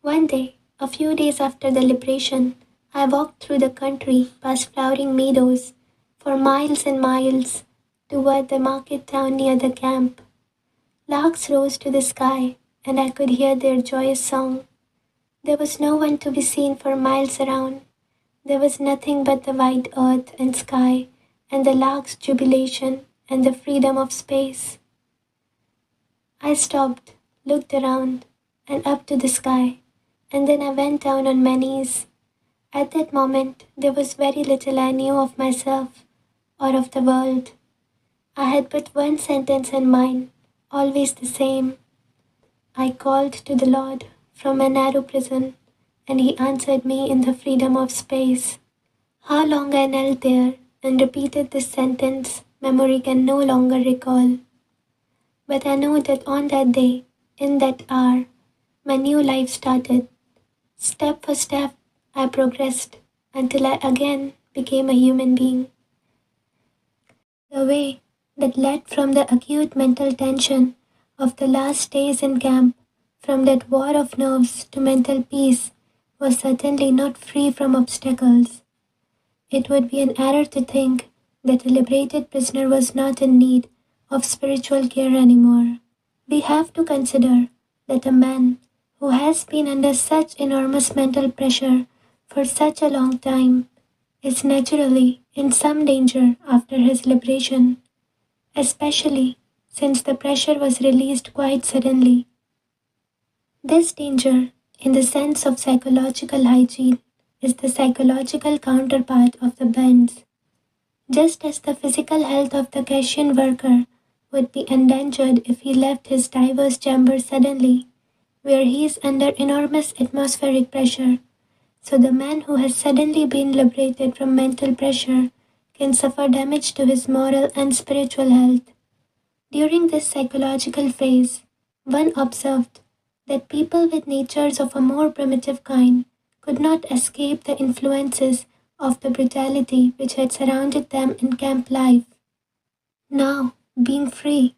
One day, a few days after the liberation, I walked through the country past flowering meadows for miles and miles toward the market town near the camp. Larks rose to the sky, and I could hear their joyous song. There was no one to be seen for miles around. There was nothing but the white earth and sky, and the lark's jubilation and the freedom of space. I stopped, looked around, and up to the sky, and then I went down on my knees. At that moment, there was very little I knew of myself or of the world. I had but one sentence in mind, always the same. I called to the Lord from a narrow prison, and He answered me in the freedom of space. How long I knelt there and repeated this sentence, memory can no longer recall. But I know that on that day, in that hour, my new life started. Step for step, I progressed until I again became a human being. The way that led from the acute mental tension of the last days in camp, from that war of nerves to mental peace, was certainly not free from obstacles. It would be an error to think that a liberated prisoner was not in need of spiritual care anymore. We have to consider that a man who has been under such enormous mental pressure for such a long time is naturally in some danger after his liberation, especially since the pressure was released quite suddenly. This danger, in the sense of psychological hygiene, is the psychological counterpart of the bends. Just as the physical health of the Caucasian worker would be endangered if he left his diverse chamber suddenly, where he is under enormous atmospheric pressure, so the man who has suddenly been liberated from mental pressure can suffer damage to his moral and spiritual health. During this psychological phase, one observed that people with natures of a more primitive kind could not escape the influences of the brutality which had surrounded them in camp life. Now, being free,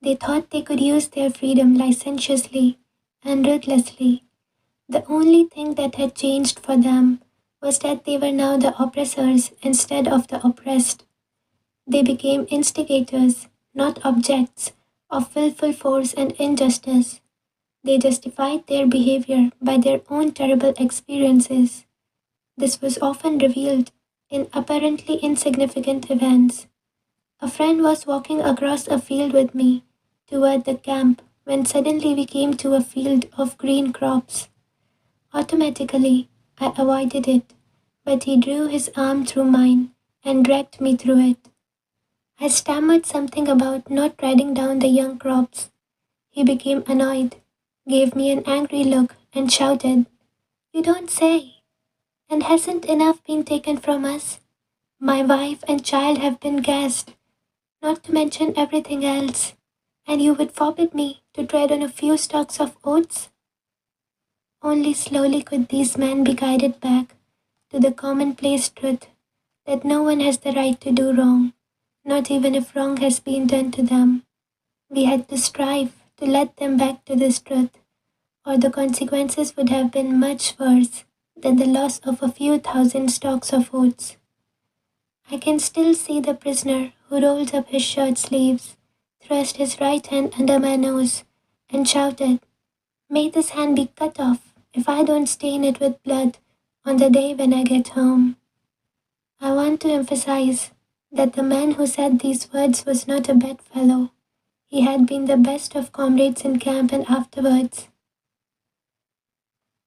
they thought they could use their freedom licentiously and ruthlessly. The only thing that had changed for them was that they were now the oppressors instead of the oppressed. They became instigators, not objects, of willful force and injustice. They justified their behavior by their own terrible experiences. This was often revealed in apparently insignificant events. A friend was walking across a field with me toward the camp when suddenly we came to a field of green crops. Automatically, I avoided it, but he drew his arm through mine and dragged me through it. I stammered something about not treading down the young crops. He became annoyed, gave me an angry look, and shouted, "You don't say! And hasn't enough been taken from us? My wife and child have been gassed, not to mention everything else, and you would forbid me to tread on a few stalks of oats?" Only slowly could these men be guided back to the commonplace truth that no one has the right to do wrong, not even if wrong has been done to them. We had to strive to let them back to this truth, or the consequences would have been much worse than the loss of a few thousand stalks of oats. I can still see the prisoner who rolled up his shirt sleeves, thrust his right hand under my nose, and shouted, "May this hand be cut off if I don't stain it with blood on the day when I get home." I want to emphasize that the man who said these words was not a bedfellow. He had been the best of comrades in camp and afterwards.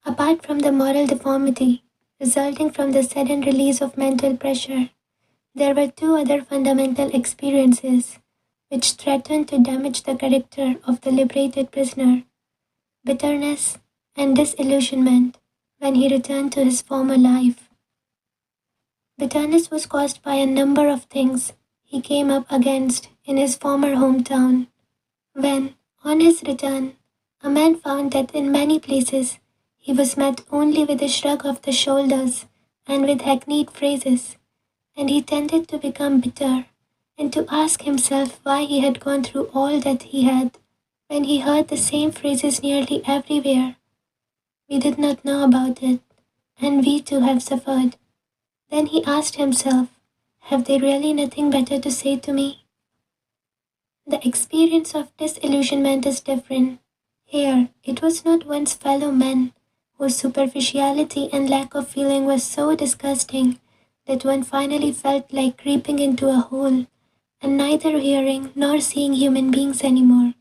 Apart from the moral deformity resulting from the sudden release of mental pressure, there were two other fundamental experiences which threatened to damage the character of the liberated prisoner: bitterness and disillusionment when he returned to his former life. Bitterness was caused by a number of things he came up against in his former hometown. When, on his return, a man found that in many places he was met only with a shrug of the shoulders and with hackneyed phrases, and he tended to become bitter and to ask himself why he had gone through all that he had when he heard the same phrases nearly everywhere. We did not know about it, and we too have suffered. Then he asked himself, have they really nothing better to say to me? The experience of disillusionment is different. Here, it was not one's fellow men whose superficiality and lack of feeling was so disgusting that one finally felt like creeping into a hole and neither hearing nor seeing human beings anymore,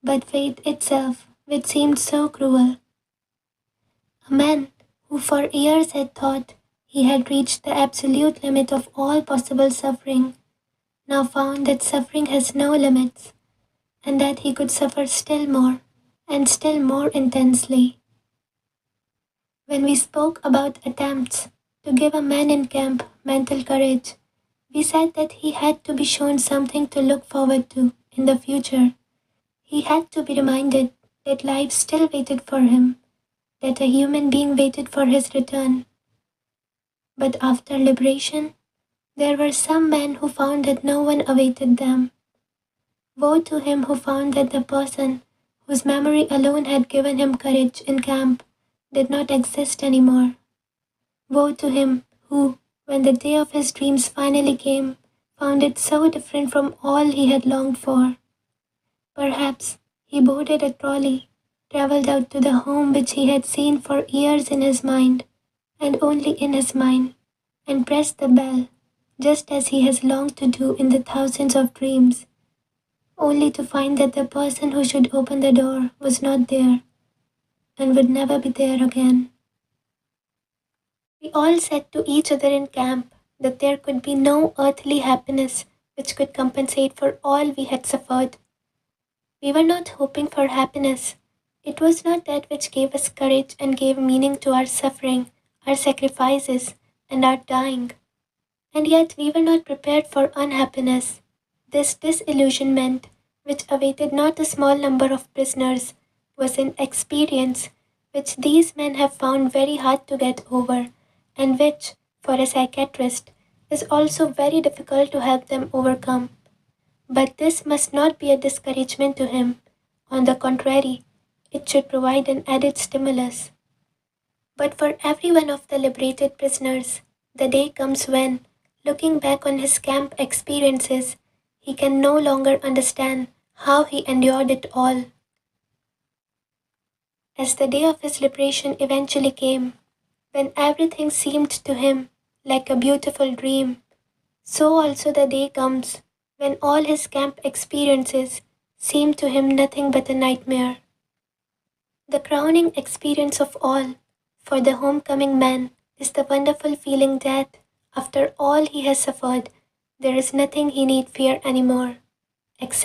but fate itself, which seemed so cruel. A man who for years had thought he had reached the absolute limit of all possible suffering, now found that suffering has no limits, and that he could suffer still more, and still more intensely. When we spoke about attempts to give a man in camp mental courage, we said that he had to be shown something to look forward to in the future. He had to be reminded that life still waited for him, that a human being waited for his return. But after liberation, there were some men who found that no one awaited them. Woe to him who found that the person whose memory alone had given him courage in camp did not exist anymore. Woe to him who, when the day of his dreams finally came, found it so different from all he had longed for. Perhaps he boarded a trolley, traveled out to the home which he had seen for years in his mind, and only in his mind, and pressed the bell, just as he has longed to do in the thousands of dreams, only to find that the person who should open the door was not there, and would never be there again. We all said to each other in camp that there could be no earthly happiness which could compensate for all we had suffered. We were not hoping for happiness. It was not that which gave us courage and gave meaning to our suffering, our sacrifices, and our dying. And yet we were not prepared for unhappiness. This disillusionment, which awaited not a small number of prisoners, was an experience which these men have found very hard to get over, and which, for a psychiatrist, is also very difficult to help them overcome. But this must not be a discouragement to him. On the contrary, it should provide an added stimulus. But for every one of the liberated prisoners, the day comes when, looking back on his camp experiences, he can no longer understand how he endured it all. As the day of his liberation eventually came, when everything seemed to him like a beautiful dream, so also the day comes when all his camp experiences seem to him nothing but a nightmare. The crowning experience of all, for the homecoming man, is the wonderful feeling that, after all he has suffered, there is nothing he need fear anymore, except